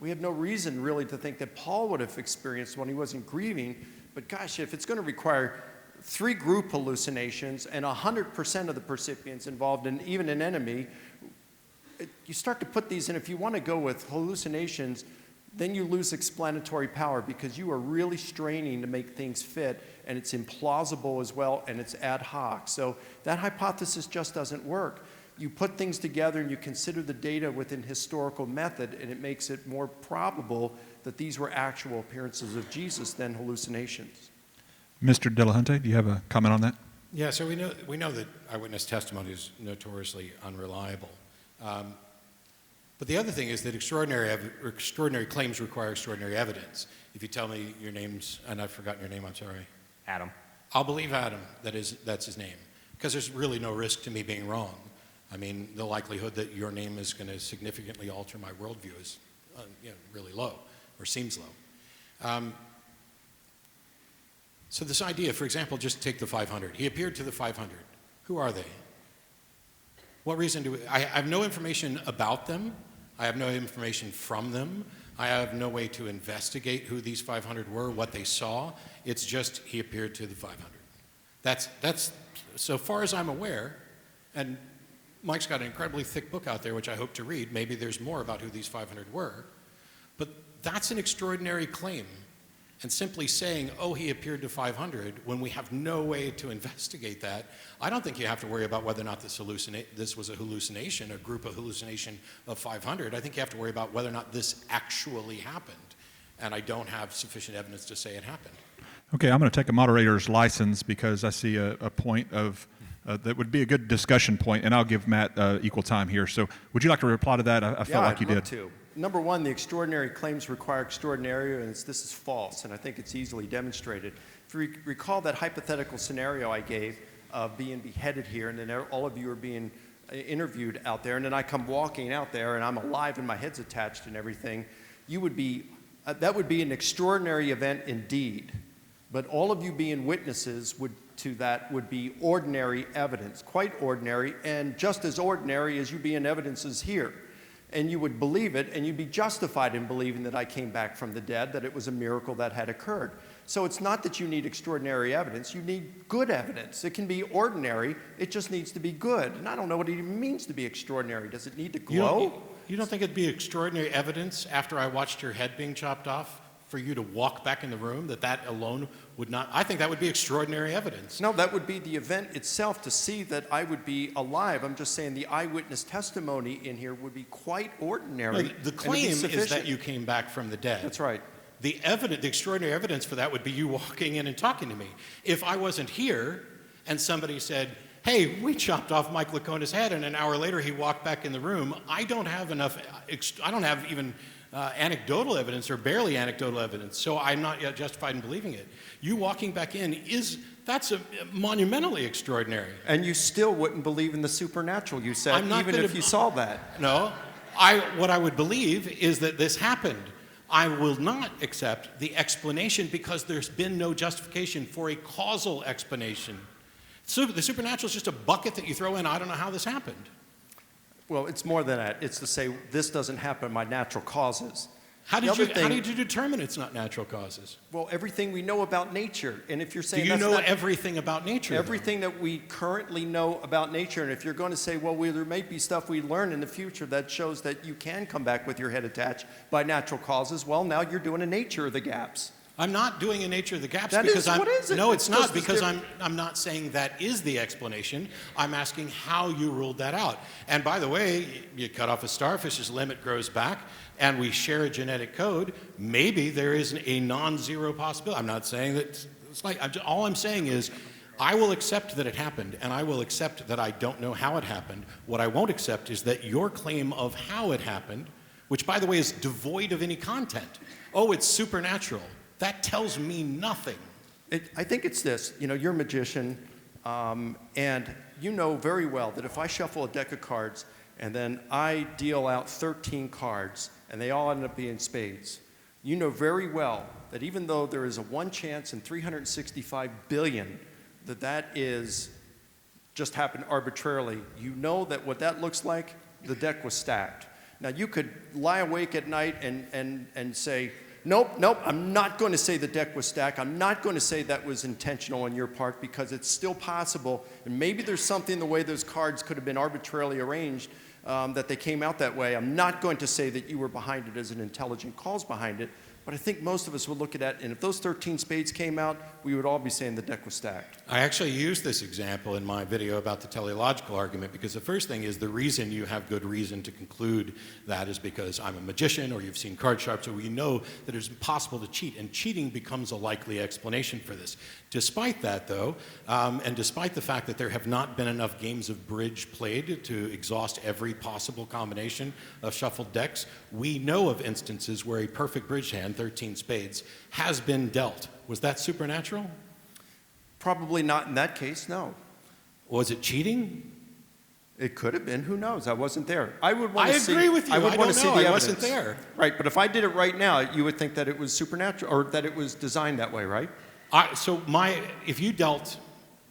we have no reason really to think that Paul would have experienced when he wasn't grieving. But gosh, if it's going to require 3 group hallucinations and 100% of the recipients involved in even an enemy, you start to put these in. If you want to go with hallucinations, then you lose explanatory power because you are really straining to make things fit, and it's implausible as well, and it's ad hoc. So that hypothesis just doesn't work. You put things together and you consider the data within historical method, and it makes it more probable that these were actual appearances of Jesus than hallucinations. Mr. Delahunty, do you have a comment on that? Yeah, so we know that eyewitness testimony is notoriously unreliable. But the other thing is that extraordinary claims require extraordinary evidence. If you tell me your name's, and I've forgotten your name, I'm sorry. Adam. I'll believe Adam, that's his name, because there's really no risk to me being wrong. I mean, the likelihood that your name is going to significantly alter my worldview is really low, or seems low. So this idea, for example, just take the 500. He appeared to the 500. Who are they? What reason I have no information about them. I have no information from them. I have no way to investigate who these 500 were, what they saw. It's just he appeared to the 500. That's so far as I'm aware, and Mike's got an incredibly thick book out there, which I hope to read. Maybe there's more about who these 500 were. But that's an extraordinary claim. And simply saying, oh, he appeared to 500, when we have no way to investigate that, I don't think you have to worry about whether or not this was a hallucination, a group of hallucination of 500. I think you have to worry about whether or not this actually happened. And I don't have sufficient evidence to say it happened. Okay, I'm going to take a moderator's license because I see a point of that would be a good discussion point, and I'll give Matt equal time here. So would you like to reply to that? I felt like you did. To. Number one, the extraordinary claims require extraordinary evidence. This is false, and I think it's easily demonstrated. If you recall that hypothetical scenario I gave of being beheaded here, and then all of you are being interviewed out there, and then I come walking out there, and I'm alive, and my head's attached and everything, you would be, that would be an extraordinary event indeed. But all of you being witnesses to that would be ordinary evidence, quite ordinary, and just as ordinary as you being evidences here. And you would believe it, and you'd be justified in believing that I came back from the dead, that it was a miracle that had occurred. So it's not that you need extraordinary evidence, you need good evidence. It can be ordinary, it just needs to be good. And I don't know what it even means to be extraordinary. Does it need to glow? You don't think it'd be extraordinary evidence after I watched your head being chopped off for you to walk back in the room, that alone would not? I think that would be extraordinary evidence. No, that would be the event itself to see that I would be alive. I'm just saying the eyewitness testimony in here would be quite ordinary. No, the claim is that you came back from the dead. That's right. The extraordinary evidence for that would be you walking in and talking to me. If I wasn't here and somebody said, hey, we chopped off Mike Lacona's head, and an hour later he walked back in the room, I don't have even anecdotal evidence or barely anecdotal evidence, so I'm not yet justified in believing it. You walking back in that's monumentally extraordinary. And you still wouldn't believe in the supernatural, you said, even if you saw that. No, what I would believe is that this happened. I will not accept the explanation because there's been no justification for a causal explanation. So the supernatural is just a bucket that you throw in. I don't know how this happened. Well, it's more than that. It's to say this doesn't happen by natural causes. How did you determine it's not natural causes? Well, everything we know about nature. And if you're saying do you know everything about nature? Everything that we currently know about nature. And if you're going to say, well, there may be stuff we learn in the future that shows that you can come back with your head attached by natural causes, well, now you're doing a nature of the gaps. I'm not doing a nature of the gaps what is it? No, it's not, because I'm not saying that is the explanation. I'm asking how you ruled that out. And by the way, you cut off a starfish's limb, it grows back, and we share a genetic code. Maybe there is a non-zero possibility. I'm not saying that all I'm saying is I will accept that it happened, and I will accept that I don't know how it happened. What I won't accept is that your claim of how it happened, which by the way is devoid of any content. Oh, it's supernatural. That tells me nothing. I think it's this. You're a magician, and you know very well that if I shuffle a deck of cards and then I deal out 13 cards and they all end up being spades, you know very well that even though there is a 1 chance in 365 billion that that is just happened arbitrarily, you know that what that looks like, the deck was stacked. Now, you could lie awake at night and say, nope, I'm not going to say the deck was stacked. I'm not going to say that was intentional on your part, because it's still possible. And maybe there's something in the way those cards could have been arbitrarily arranged that they came out that way. I'm not going to say that you were behind it as an intelligent cause behind it. But I think most of us would look at that, and if those 13 spades came out, we would all be saying the deck was stacked. I actually used this example in my video about the teleological argument, because the first thing is the reason you have good reason to conclude that is because I'm a magician or you've seen card sharps, or you know that it's impossible to cheat, and cheating becomes a likely explanation for this. Despite that, though, and despite the fact that there have not been enough games of bridge played to exhaust every possible combination of shuffled decks, we know of instances where a perfect bridge hand, 13 spades, has been dealt. Was that supernatural? Probably not in that case, no. Was it cheating? It could have been. Who knows? I wasn't there. I would want I to see. agree with you. I would I want don't to see know. the I evidence. wasn't there. Right, but if I did it right now, you would think that it was supernatural, or that it was designed that way, right? If you dealt,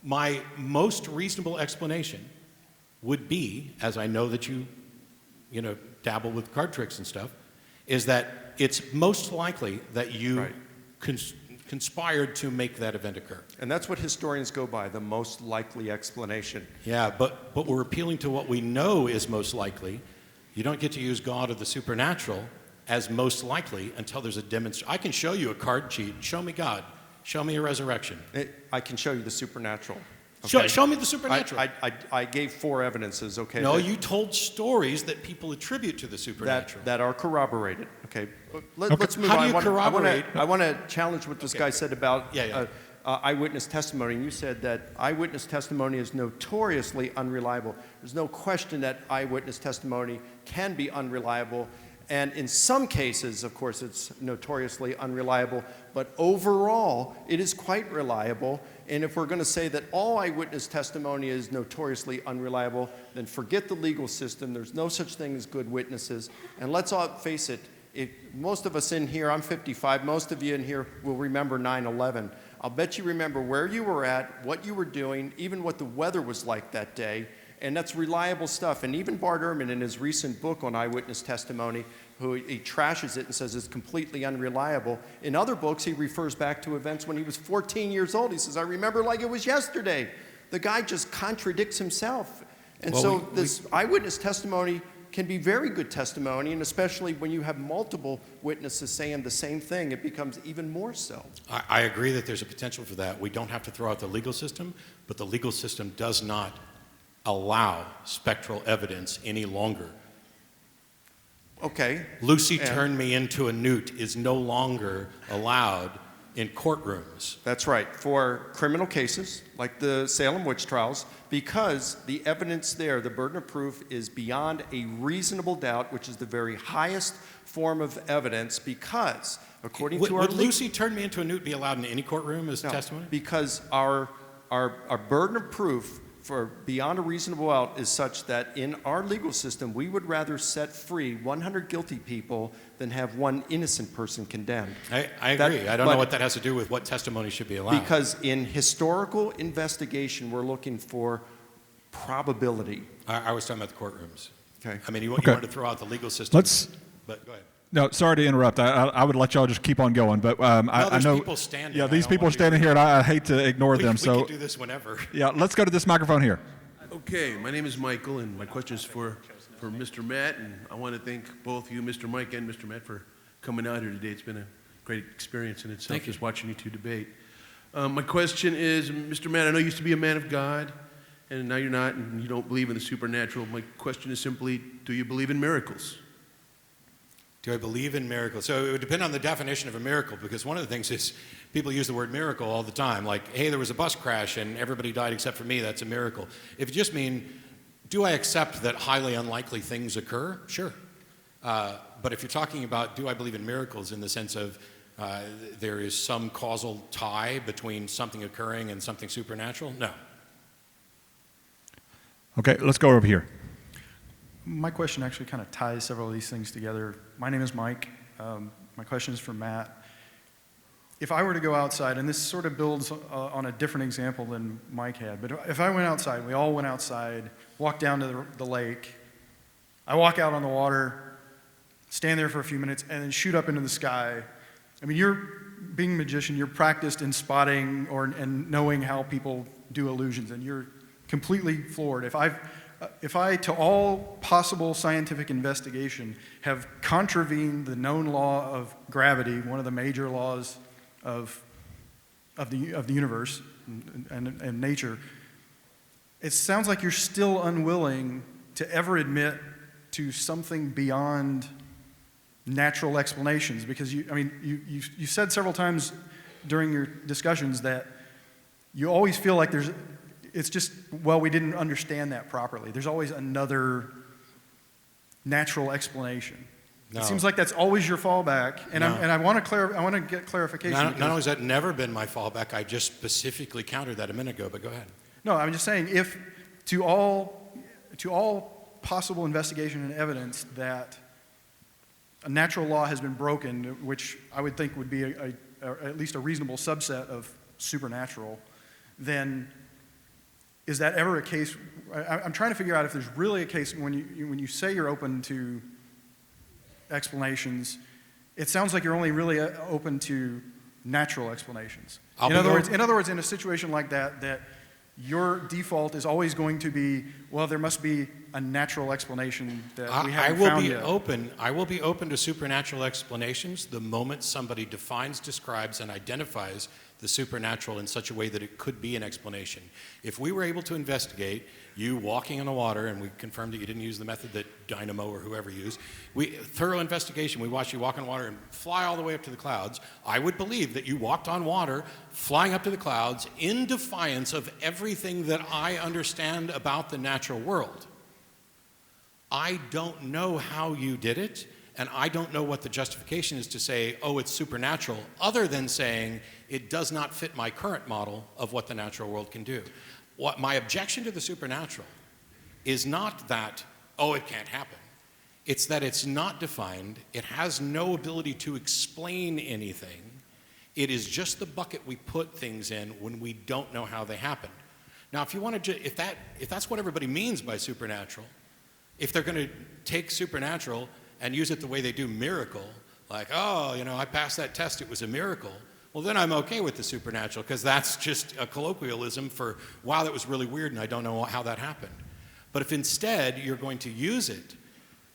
my most reasonable explanation would be, as I know that you dabble with card tricks and stuff, is that it's most likely that you Right. conspired to make that event occur. And that's what historians go by, the most likely explanation. Yeah, but we're appealing to what we know is most likely. You don't get to use God or the supernatural as most likely until there's a demonstration. I can show you a card cheat. Show me God. Show me a resurrection. I can show you the supernatural. Show me the supernatural. I gave 4 evidences, okay? No, you told stories that people attribute to the supernatural. that are corroborated. Okay, but Okay. let's move How on. do you corroborate? I want to challenge what this guy said about Yeah. eyewitness testimony. You said that eyewitness testimony is notoriously unreliable. There's no question that eyewitness testimony can be unreliable. And in some cases, of course, it's notoriously unreliable, but overall, it is quite reliable. And if we're going to say that all eyewitness testimony is notoriously unreliable, then forget the legal system. There's no such thing as good witnesses. And let's all face it, most of us in here, I'm 55, most of you in here will remember 9/11. I'll bet you remember where you were at, what you were doing, even what the weather was like that day. And that's reliable stuff. And even Bart Ehrman, in his recent book on eyewitness testimony, he trashes it and says it's completely unreliable. In other books, he refers back to events when he was 14 years old. He says, I remember like it was yesterday. The guy just contradicts himself. And this eyewitness testimony can be very good testimony, and especially when you have multiple witnesses saying the same thing, it becomes even more so. I agree that there's a potential for that. We don't have to throw out the legal system, but the legal system does not allow spectral evidence any longer. Okay. Lucy turned me into a newt is no longer allowed in courtrooms. That's right, for criminal cases like the Salem witch trials, because the evidence there, the burden of proof, is beyond a reasonable doubt, which is the very highest form of evidence, because according to our Would Lucy turn me into a newt be allowed in any courtroom as testimony? Because our burden of proof for beyond a reasonable doubt is such that in our legal system, we would rather set free 100 guilty people than have one innocent person condemned. I agree. I don't know what that has to do with what testimony should be allowed. Because in historical investigation, we're looking for probability. I was talking about the courtrooms. Okay. I mean, you Okay. wanted to throw out the legal system. But go ahead. No, sorry to interrupt. I would let y'all just keep on going, but I there's know people standing. Yeah, I these don't people are want you standing to- here, and I hate to ignore them. We So can do this whenever. yeah, let's go to this microphone here. Okay, my name is Michael, and my question is for Mr. Matt, and I want to thank both you, Mr. Mike and Mr. Matt, for coming out here today. It's been a great experience in itself, Thank you. just watching you two debate. My question is, Mr. Matt, I know you used to be a man of God, and now you're not, and you don't believe in the supernatural. My question is simply, do you believe in miracles? Do I believe in miracles? So it would depend on the definition of a miracle, because one of the things is people use the word miracle all the time. Like, hey, there was a bus crash and everybody died except for me, that's a miracle. If you just mean, do I accept that highly unlikely things occur? Sure. But if you're talking about, do I believe in miracles in the sense of there is some causal tie between something occurring and something supernatural? No. Okay, let's go over here. My question actually kind of ties several of these things together. My name is Mike. My question is for Matt. If I were to go outside, and this sort of builds on a different example than Mike had, but if I went outside, we all went outside, walked down to the lake, I walk out on the water, stand there for a few minutes, and then shoot up into the sky. I mean, being a magician, you're practiced in spotting and knowing how people do illusions, and you're completely floored. If I, to all possible scientific investigation, have contravened the known law of gravity, one of the major laws of the universe and nature, it sounds like you're still unwilling to ever admit to something beyond natural explanations, because you said several times during your discussions that you always feel like it's just, well, we didn't understand that properly. There's always another natural explanation. No. It seems like that's always your fallback, and No. I want to get clarification. Not only has that never been my fallback, I just specifically countered that a minute ago, but go ahead. No, I'm just saying, if to all possible investigation and evidence that a natural law has been broken, which I would think would be at least a reasonable subset of supernatural, then is that ever a case? I'm trying to figure out if there's really a case when you say you're open to explanations. It sounds like you're only really open to natural explanations. In other words, in a situation like that your default is always going to be, well, there must be a natural explanation that we haven't found yet. I will be open to supernatural explanations the moment somebody defines, describes, and identifies the supernatural in such a way that it could be an explanation. If we were able to investigate you walking on the water, and we confirmed that you didn't use the method that Dynamo or whoever used, thorough investigation, we watched you walk on water and fly all the way up to the clouds, I would believe that you walked on water, flying up to the clouds, in defiance of everything that I understand about the natural world. I don't know how you did it, and I don't know what the justification is to say, oh, it's supernatural, other than saying it does not fit my current model of what the natural world can do. What my objection to the supernatural is not that, oh, it can't happen. It's that it's not defined, it has no ability to explain anything. It is just the bucket we put things in when we don't know how they happened. Now, if you want to, if that's what everybody means by supernatural, if they're going to take supernatural and use it the way they do miracle, like, oh, I passed that test, it was a miracle, well, then I'm okay with the supernatural, because that's just a colloquialism for, wow, that was really weird and I don't know how that happened. But if instead you're going to use it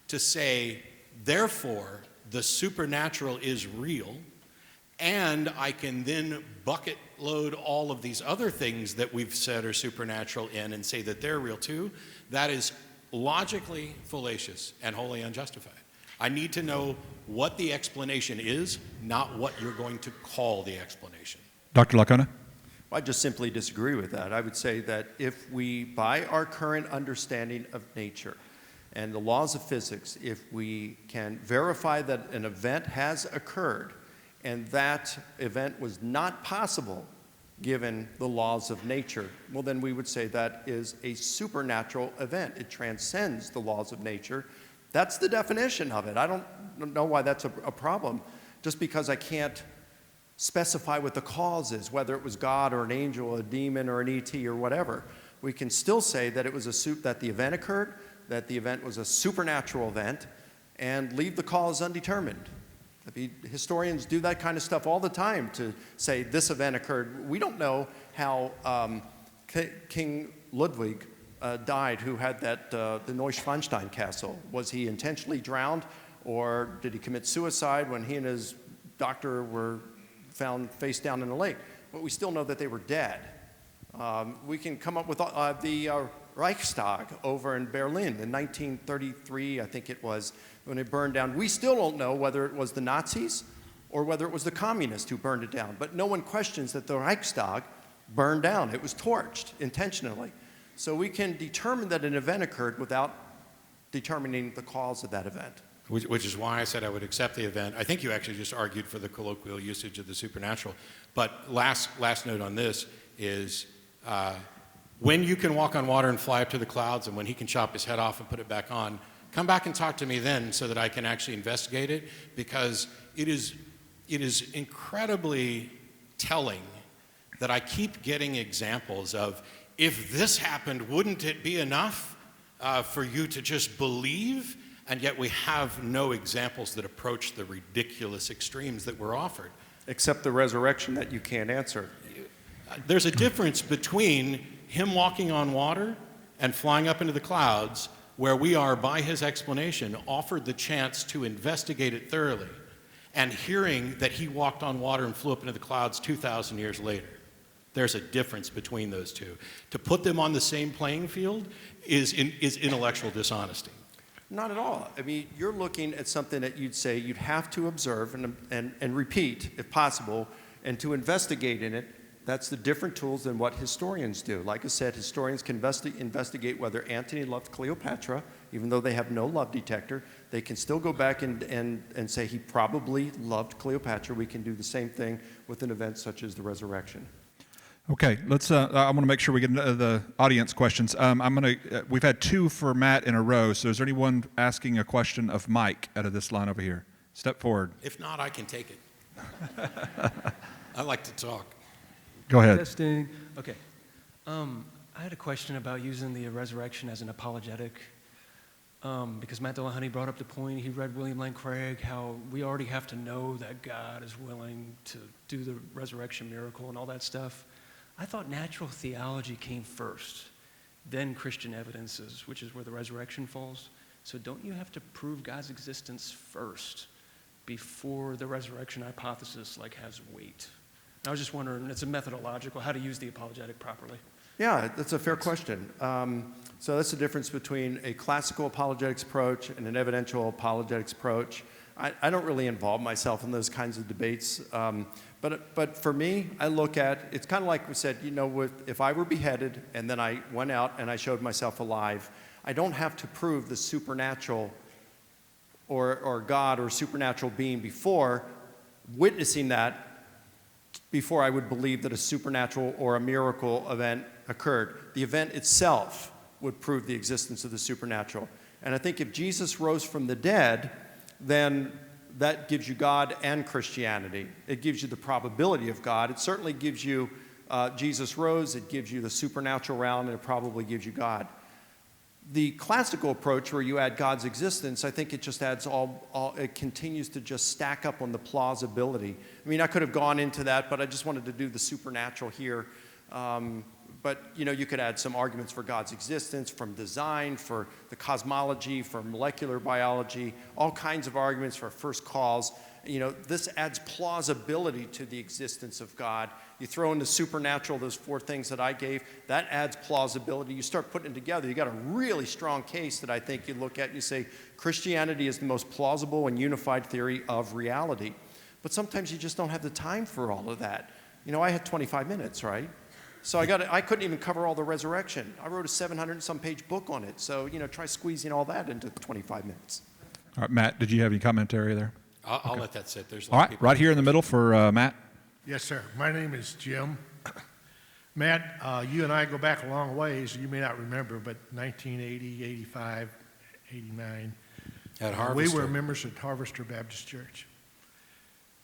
to say, therefore, the supernatural is real, and I can then bucket load all of these other things that we've said are supernatural in and say that they're real too, that is logically fallacious and wholly unjustified. I need to know what the explanation is, not what you're going to call the explanation. Dr. Lacona? I just simply disagree with that. I would say that if we, by our current understanding of nature and the laws of physics, if we can verify that an event has occurred and that event was not possible given the laws of nature, well, then we would say that is a supernatural event. It transcends the laws of nature. That's the definition of it. I don't know why that's a problem. Just because I can't specify what the cause is, whether it was God or an angel, a demon or an ET or whatever, we can still say that it was that the event occurred, that the event was a supernatural event, and leave the cause undetermined. Historians do that kind of stuff all the time to say this event occurred. We don't know how King Ludwig died, who had the Neuschwanstein castle. Was he intentionally drowned, or did he commit suicide when he and his doctor were found face down in the lake? But we still know that they were dead. We can come up with the Reichstag over in Berlin in 1933, I think it was, when it burned down. We still don't know whether it was the Nazis or whether it was the communists who burned it down. But no one questions that the Reichstag burned down. It was torched intentionally. So we can determine that an event occurred without determining the cause of that event. Which is why I said I would accept the event. I think you actually just argued for the colloquial usage of the supernatural. But last note on this is when you can walk on water and fly up to the clouds, and when he can chop his head off and put it back on, come back and talk to me then so that I can actually investigate it, because it is incredibly telling that I keep getting examples of, if this happened, wouldn't it be enough for you to just believe? And yet we have no examples that approach the ridiculous extremes that were offered. Except the resurrection that you can't answer. There's a difference between him walking on water and flying up into the clouds, where we are, by his explanation, offered the chance to investigate it thoroughly, and hearing that he walked on water and flew up into the clouds 2,000 years later. There's a difference between those two. To put them on the same playing field is intellectual dishonesty. Not at all. I mean, you're looking at something that you'd say you'd have to observe and repeat, if possible, and to investigate in it. That's the different tools than what historians do. Like I said, historians can investigate whether Antony loved Cleopatra, even though they have no love detector. They can still go back and say he probably loved Cleopatra. We can do the same thing with an event such as the resurrection. Okay, let's. I want to make sure we get the audience questions. We've had two for Matt in a row. So is there anyone asking a question of Mike out of this line over here? Step forward. If not, I can take it. I like to talk. Go ahead. Testing. Okay. I had a question about using the resurrection as an apologetic, because Matt Dillahunty brought up the point. He read William Lane Craig, how we already have to know that God is willing to do the resurrection miracle and all that stuff. I thought natural theology came first, then Christian evidences, which is where the resurrection falls. So don't you have to prove God's existence first before the resurrection hypothesis has weight? I was just wondering, it's a methodological, how to use the apologetic properly. Yeah, that's a fair question. So that's the difference between a classical apologetics approach and an evidential apologetics approach. I don't really involve myself in those kinds of debates. But for me, I look at, it's kind of like we said, if I were beheaded and then I went out and I showed myself alive, I don't have to prove the supernatural or God or supernatural being before witnessing that, before I would believe that a supernatural or a miracle event occurred. The event itself would prove the existence of the supernatural. And I think if Jesus rose from the dead, then that gives you God and Christianity. It gives you the probability of God. It certainly gives you Jesus rose. It gives you the supernatural realm, and it probably gives you God. The classical approach, where you add God's existence, I think it just adds it continues to just stack up on the plausibility. I mean, I could have gone into that, but I just wanted to do the supernatural here. But, you could add some arguments for God's existence, from design, for the cosmology, for molecular biology, all kinds of arguments for first cause. This adds plausibility to the existence of God. You throw in the supernatural, those four things that I gave, that adds plausibility. You start putting it together, you got a really strong case that I think you look at and you say, Christianity is the most plausible and unified theory of reality. But sometimes you just don't have the time for all of that. I had 25 minutes, right? So I couldn't even cover all the resurrection. I wrote a 700 and some page book on it. So, try squeezing all that into 25 minutes. All right, Matt, did you have any commentary there? I'll let that sit. There's a All lot right, of people. right here in the middle for Matt. Yes, sir. My name is Jim. Matt, you and I go back a long ways. You may not remember, but 1980, 85, 89. At Harvester. We were members at Harvester Baptist Church.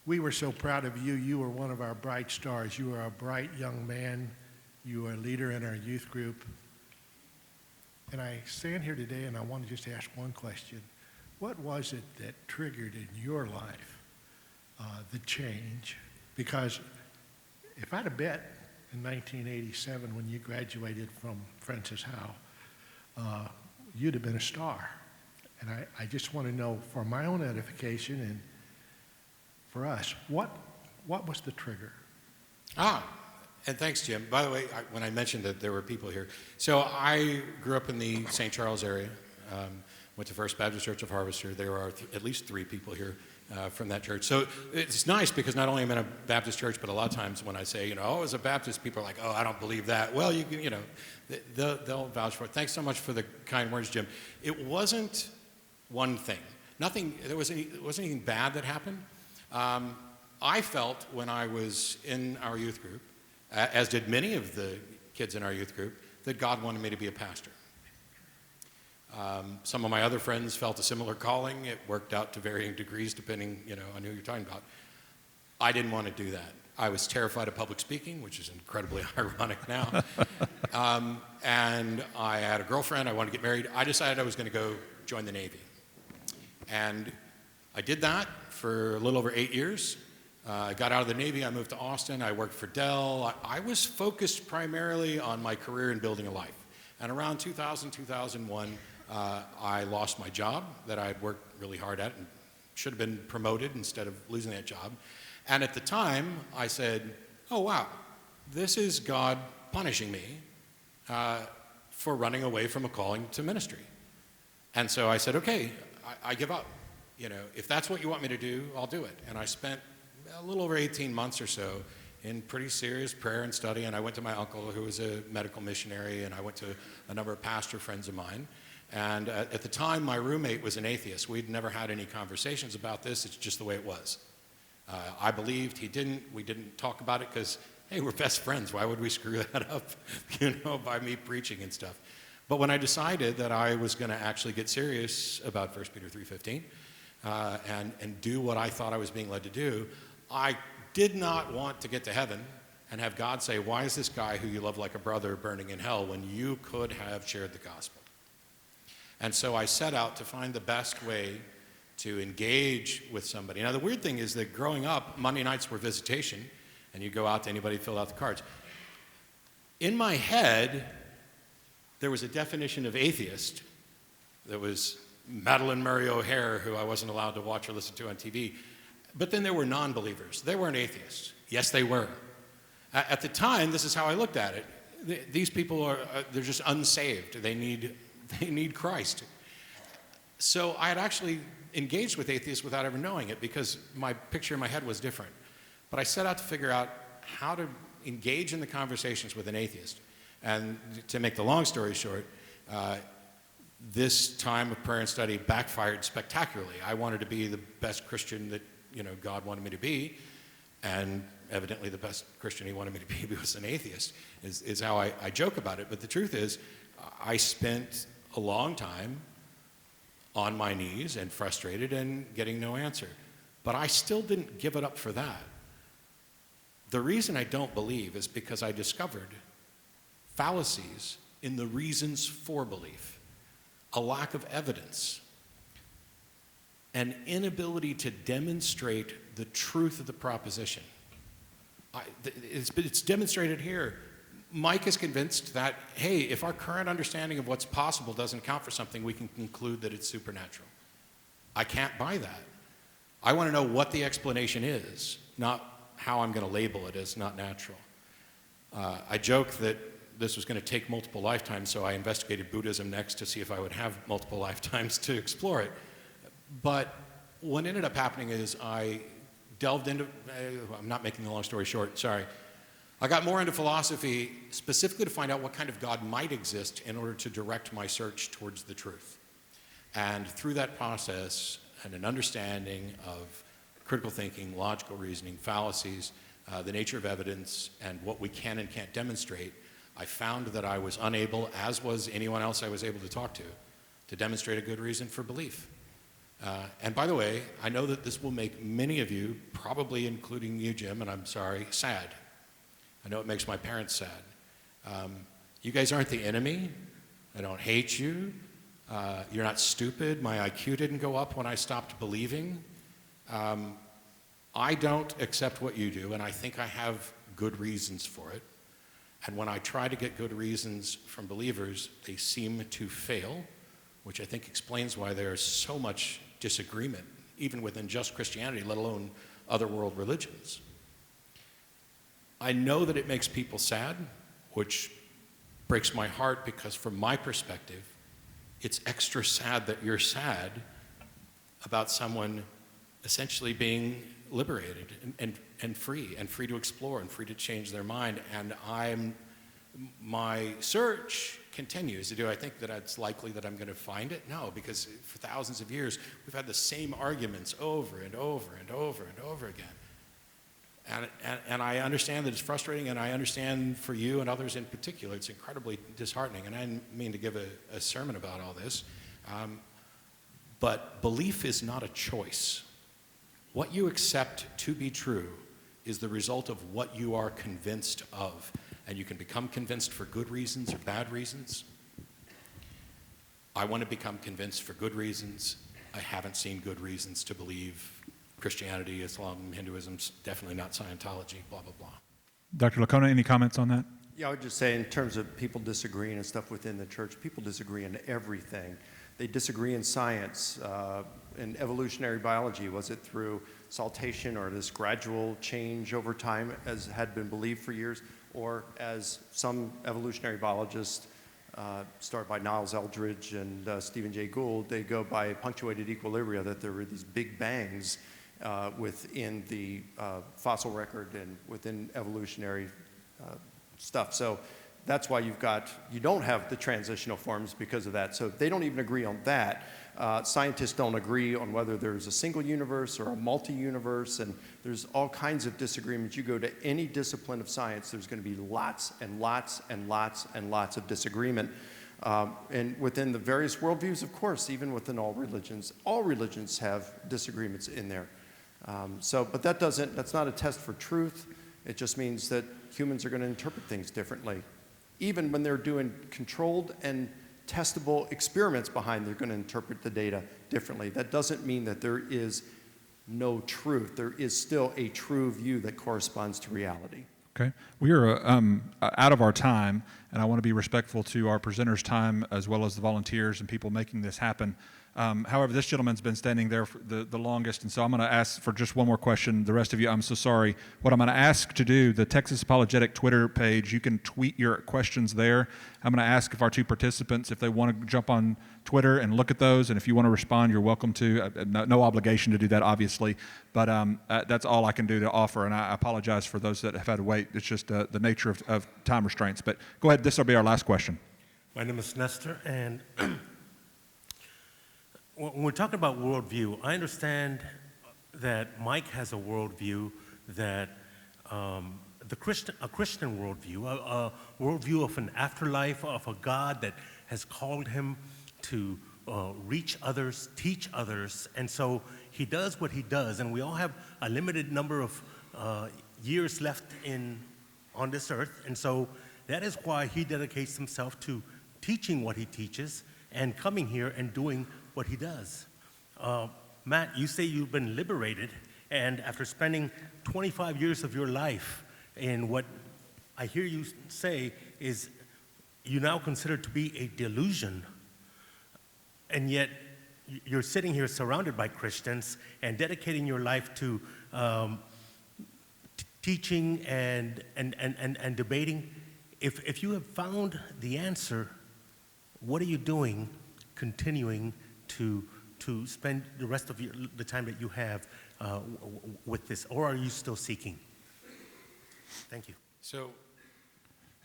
We were so proud of you. You were one of our bright stars. You were a bright young man. You were a leader in our youth group. And I stand here today and I want to just ask one question. What was it that triggered in your life the change? Because if I'd have bet in 1987 when you graduated from Francis Howe, you'd have been a star. And I just want to know, for my own edification and for us, what was the trigger? And thanks, Jim. By the way, when I mentioned that there were people here, so I grew up in the St. Charles area, went to First Baptist Church of Harvester. There are at least 3 people here from that church. So it's nice because not only am I in a Baptist church, but a lot of times when I say, as a Baptist, people are like, I don't believe that. Well, they'll vouch for it. Thanks so much for the kind words, Jim. It wasn't one thing. There wasn't anything bad that happened. I felt when I was in our youth group, as did many of the kids in our youth group, that God wanted me to be a pastor. Some of my other friends felt a similar calling. It worked out to varying degrees depending, on who you're talking about. I didn't want to do that. I was terrified of public speaking, which is incredibly ironic now. And I had a girlfriend. I wanted to get married. I decided I was going to go join the Navy. And I did that for a little over 8 years. I got out of the Navy. I moved to Austin. I worked for Dell. I was focused primarily on my career and building a life. And around 2000, 2001, I lost my job that I had worked really hard at and should have been promoted instead of losing that job. And at the time, I said, oh, wow, this is God punishing me for running away from a calling to ministry. And so I said, okay, I give up. If that's what you want me to do, I'll do it. And I spent a little over 18 months or so in pretty serious prayer and study. And I went to my uncle, who was a medical missionary, and I went to a number of pastor friends of mine. And at the time, my roommate was an atheist. We'd never had any conversations about this. It's just the way it was. I believed, he didn't. We didn't talk about it because, hey, we're best friends. Why would we screw that up, by me preaching and stuff? But when I decided that I was going to actually get serious about 1 Peter 3:15 and do what I thought I was being led to do, I did not want to get to heaven and have God say, why is this guy who you love like a brother burning in hell when you could have shared the gospel? And so I set out to find the best way to engage with somebody. Now, the weird thing is that growing up, Monday nights were visitation, and you go out to anybody, fill out the cards. In my head, there was a definition of atheist that was Madeline Murray O'Hare, who I wasn't allowed to watch or listen to on TV. But then there were non-believers. They weren't atheists. Yes, they were. At the time, this is how I looked at it. These people they're just unsaved. They need Christ. So I had actually engaged with atheists without ever knowing it because my picture in my head was different. But I set out to figure out how to engage in the conversations with an atheist. And to make the long story short, this time of prayer and study backfired spectacularly. I wanted to be the best Christian that God wanted me to be, and evidently the best Christian he wanted me to be was an atheist, is how I joke about it. But the truth is, I spent a long time on my knees and frustrated and getting no answer. But I still didn't give it up for that. The reason I don't believe is because I discovered fallacies in the reasons for belief, a lack of evidence, an inability to demonstrate the truth of the proposition. It's demonstrated here. Mike is convinced that, hey, if our current understanding of what's possible doesn't account for something, we can conclude that it's supernatural. I can't buy that. I want to know what the explanation is, not how I'm going to label it as not natural. I joke that this was going to take multiple lifetimes, so I investigated Buddhism next to see if I would have multiple lifetimes to explore it. But what ended up happening is I delved into, I'm not making the long story short, sorry. I got more into philosophy specifically to find out what kind of God might exist in order to direct my search towards the truth. And through that process and an understanding of critical thinking, logical reasoning, fallacies, the nature of evidence, and what we can and can't demonstrate, I found that I was unable, as was anyone else I was able to talk to demonstrate a good reason for belief. And by the way, I know that this will make many of you, probably including you, Jim, and I'm sorry, sad. I know it makes my parents sad. You guys aren't the enemy. I don't hate you. You're not stupid. My IQ didn't go up when I stopped believing. I don't accept what you do, and I think I have good reasons for it. And when I try to get good reasons from believers, they seem to fail, which I think explains why there is so much disagreement, even within just Christianity, let alone other world religions. I know that it makes people sad, which breaks my heart because from my perspective, it's extra sad that you're sad about someone essentially being liberated and free to explore and free to change their mind. And my search continues. Do I think that it's likely that I'm going to find it? No, because for thousands of years, we've had the same arguments over and over and over and over again. And I understand that it's frustrating, and I understand for you and others in particular, it's incredibly disheartening. And I didn't mean to give a sermon about all this, But belief is not a choice. What you accept to be true is the result of what you are convinced of. And you can become convinced for good reasons or bad reasons. I want to become convinced for good reasons. I haven't seen good reasons to believe Christianity, Islam, Hinduism, definitely not Scientology, blah, blah, blah. Dr. Lacona, any comments on that? Yeah, I would just say in terms of people disagreeing and stuff within the church, people disagree in everything. They disagree in science, in evolutionary biology. Was it through saltation or this gradual change over time as had been believed for years? Or as some evolutionary biologists, started by Niles Eldredge and Stephen Jay Gould, they go by punctuated equilibria, that there were these big bangs within the fossil record and within evolutionary stuff. So that's why you don't have the transitional forms because of that. So they don't even agree on that. Scientists don't agree on whether there's a single universe or a multi-universe, and there's all kinds of disagreements. You go to any discipline of science, there's going to be lots and lots and lots and lots of disagreement. And within the various worldviews, of course, even within all religions have disagreements in there. But that's not a test for truth. It just means that humans are going to interpret things differently. Even when they're doing controlled and testable experiments behind, they're going to interpret the data differently. That doesn't mean that there is no truth. There is still a true view that corresponds to reality. Okay. We are out of our time, and I want to be respectful to our presenters' time as well as the volunteers and people making this happen. However, this gentleman's been standing there for the longest, and so I'm going to ask for just one more question. The rest of you, I'm so sorry. What I'm going to ask to do, the Texas Apologetic Twitter page, you can tweet your questions there. I'm going to ask if our two participants, if they want to jump on Twitter and look at those, and if you want to respond, you're welcome to. No obligation to do that, obviously, but that's all I can do to offer, and I apologize for those that have had to wait. It's just the nature of time restraints. But go ahead, this will be our last question. My name is Nestor, and when we're talking about worldview, I understand that Mike has a worldview that a Christian worldview, a worldview of an afterlife, of a God that has called him to reach others, teach others, and so he does what he does, and we all have a limited number of years left on this earth, and so that is why he dedicates himself to teaching what he teaches and coming here and doing what he does. Matt, you say you've been liberated, and after spending 25 years of your life in what I hear you say is you now consider to be a delusion, and yet you're sitting here surrounded by Christians and dedicating your life to teaching and debating. If you have found the answer, what are you doing continuing to spend the rest of the time that you have with this, or are you still seeking? Thank you. So,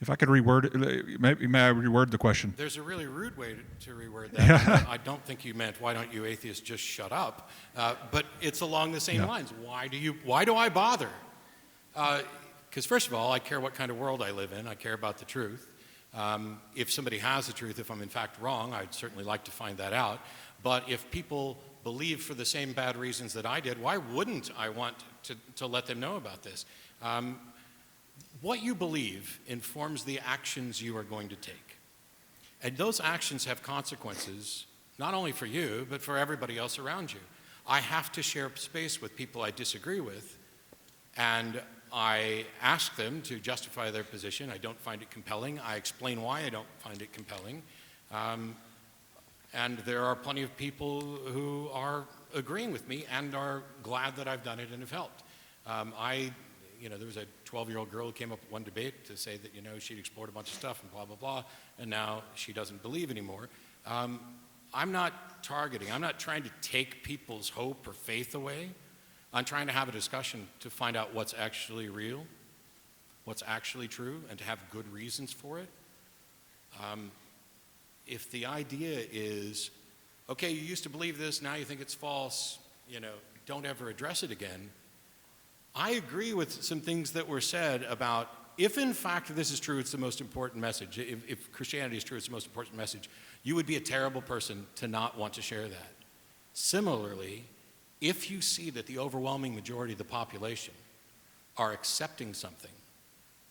if I could reword it, may I reword the question? there's a really rude way to reword that. I don't think you meant, why don't you atheists just shut up? But it's along the same lines. Why do I bother? Because first of all, I care what kind of world I live in. I care about the truth. If somebody has the truth, if I'm in fact wrong, I'd certainly like to find that out. But if people believe for the same bad reasons that I did, why wouldn't I want to let them know about this? What you believe informs the actions you are going to take. And those actions have consequences, not only for you, but for everybody else around you. I have to share space with people I disagree with, and I ask them to justify their position. I don't find it compelling. I explain why I don't find it compelling. And there are plenty of people who are agreeing with me and are glad that I've done it and have helped. There was a 12-year-old girl who came up at one debate to say that, she'd explored a bunch of stuff and blah, blah, blah, and now she doesn't believe anymore. I'm not trying to take people's hope or faith away. I'm trying to have a discussion to find out what's actually real, what's actually true, and to have good reasons for it. If the idea is, okay, you used to believe this, now you think it's false, don't ever address it again. I agree with some things that were said about If in fact this is true, it's the most important message. If Christianity is true, it's the most important message. You would be a terrible person to not want to share that. Similarly, if you see that the overwhelming majority of the population are accepting something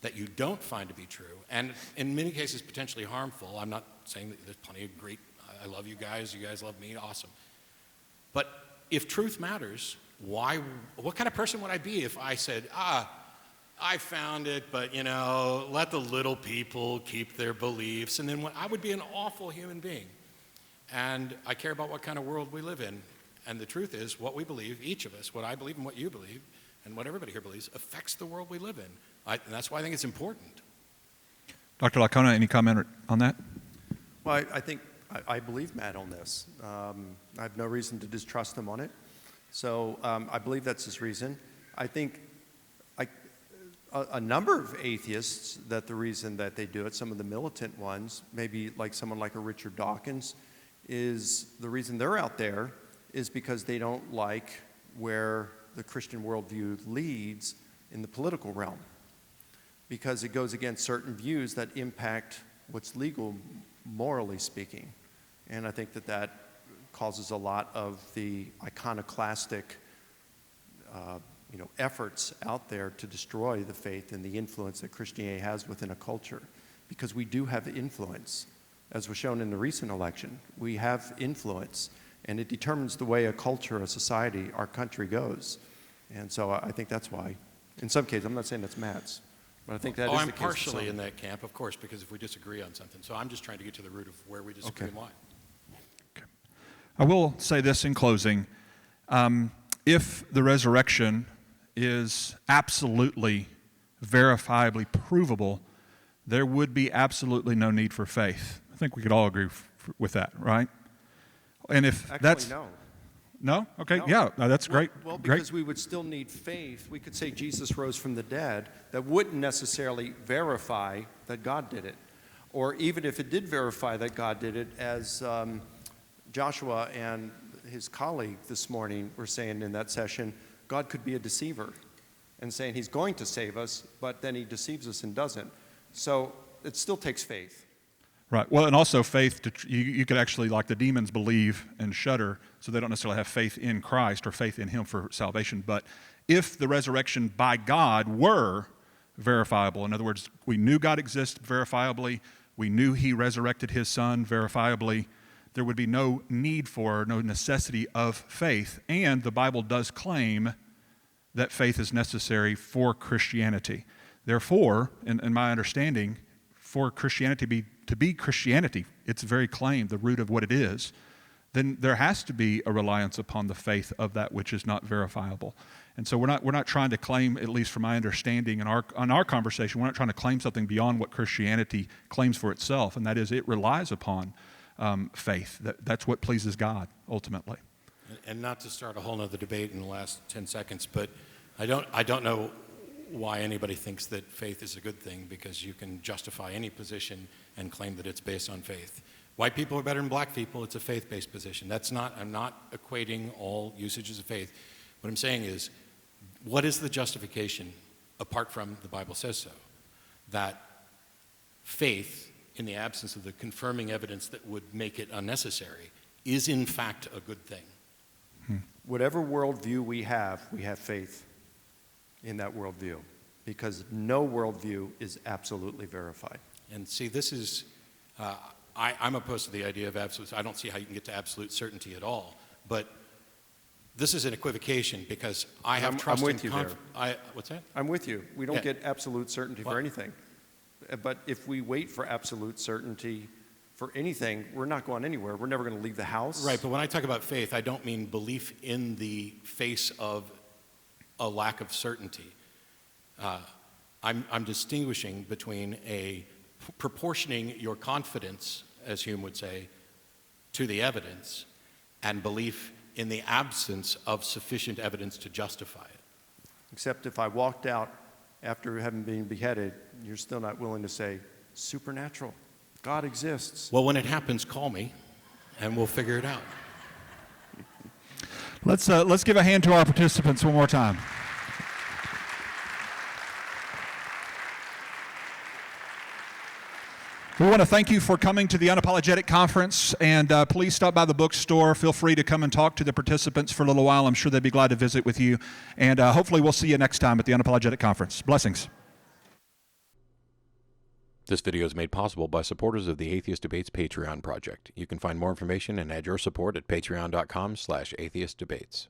that you don't find to be true, and in many cases potentially harmful, I'm not saying that there's plenty of great, I love you guys love me, awesome. But if truth matters, what kind of person would I be if I said, I found it, but let the little people keep their beliefs, and then I would be an awful human being. And I care about what kind of world we live in. And the truth is, what we believe, each of us, what I believe and what you believe, and what everybody here believes, affects the world we live in. And that's why I think it's important. Dr. Lacona, any comment on that? Well, I think I believe Matt on this. I have no reason to distrust him on it. So I believe that's his reason. I think a number of atheists, that the reason that they do it, some of the militant ones, maybe like someone like a Richard Dawkins, is the reason they're out there is because they don't like where the Christian worldview leads in the political realm, because it goes against certain views that impact what's legal, morally speaking. And I think that causes a lot of the iconoclastic efforts out there to destroy the faith and the influence that Christianity has within a culture, because we do have influence. As was shown in the recent election, we have influence, and it determines the way a culture, a society, our country goes. And so I think that's why. In some cases, I'm not saying that's Matt's, but I think that is the I'm case. partially in that camp, of course, because if we disagree on something. So I'm just trying to get to the root of where we disagree and why. Okay. I will say this in closing. If the resurrection is absolutely, verifiably provable, there would be absolutely no need for faith. I think we could all agree with that, right? And if Actually, no. No? Okay, No. yeah, no, that's great. Well, great. because we would still need faith. We could say Jesus rose from the dead. That wouldn't necessarily verify that God did it. Or even if it did verify that God did it, as Joshua and his colleague this morning were saying in that session, God could be a deceiver and saying he's going to save us, but then he deceives us and doesn't. So it still takes faith. Right. Well, and also faith, you could actually, like the demons, believe and shudder, so they don't necessarily have faith in Christ or faith in him for salvation. But if the resurrection by God were verifiable, in other words, we knew God exists verifiably, we knew he resurrected his son verifiably, there would be no need for, no necessity of faith. And the Bible does claim that faith is necessary for Christianity. Therefore, in my understanding, for Christianity to be Christianity, its very claim, the root of what it is, then there has to be a reliance upon the faith of that which is not verifiable. And so we're not trying to claim, at least from my understanding in our conversation, we're not trying to claim something beyond what Christianity claims for itself, and that is it relies upon faith. That's what pleases God, ultimately. And not to start a whole other debate in the last 10 seconds, but I don't know why anybody thinks that faith is a good thing, because you can justify any position and claim that it's based on faith. White people are better than black people. It's a faith-based position. I'm not equating all usages of faith. What I'm saying is, what is the justification, apart from the Bible says so, that faith, in the absence of the confirming evidence that would make it unnecessary, is in fact a good thing? Whatever worldview we have faith in that worldview, because no worldview is absolutely verified. And see, this is, I'm opposed to the idea of absolute, I don't see how you can get to absolute certainty at all, but this is an equivocation, because I have trust I'm in with you What's that? I'm with you. We don't Yeah. get absolute certainty for anything. But if we wait for absolute certainty for anything, we're not going anywhere. We're never going to leave the house. Right, but when I talk about faith, I don't mean belief in the face of a lack of certainty. I'm distinguishing between proportioning your confidence, as Hume would say, to the evidence, and belief in the absence of sufficient evidence to justify it. Except if I walked out after having been beheaded, you're still not willing to say, supernatural, God exists. Well, when it happens, call me, and we'll figure it out. Let's give a hand to our participants one more time. We want to thank you for coming to the Unapologetic Conference, and please stop by the bookstore. Feel free to come and talk to the participants for a little while. I'm sure they'd be glad to visit with you, and hopefully we'll see you next time at the Unapologetic Conference. Blessings. This video is made possible by supporters of the Atheist Debates Patreon project. You can find more information and add your support at patreon.com/atheistdebates.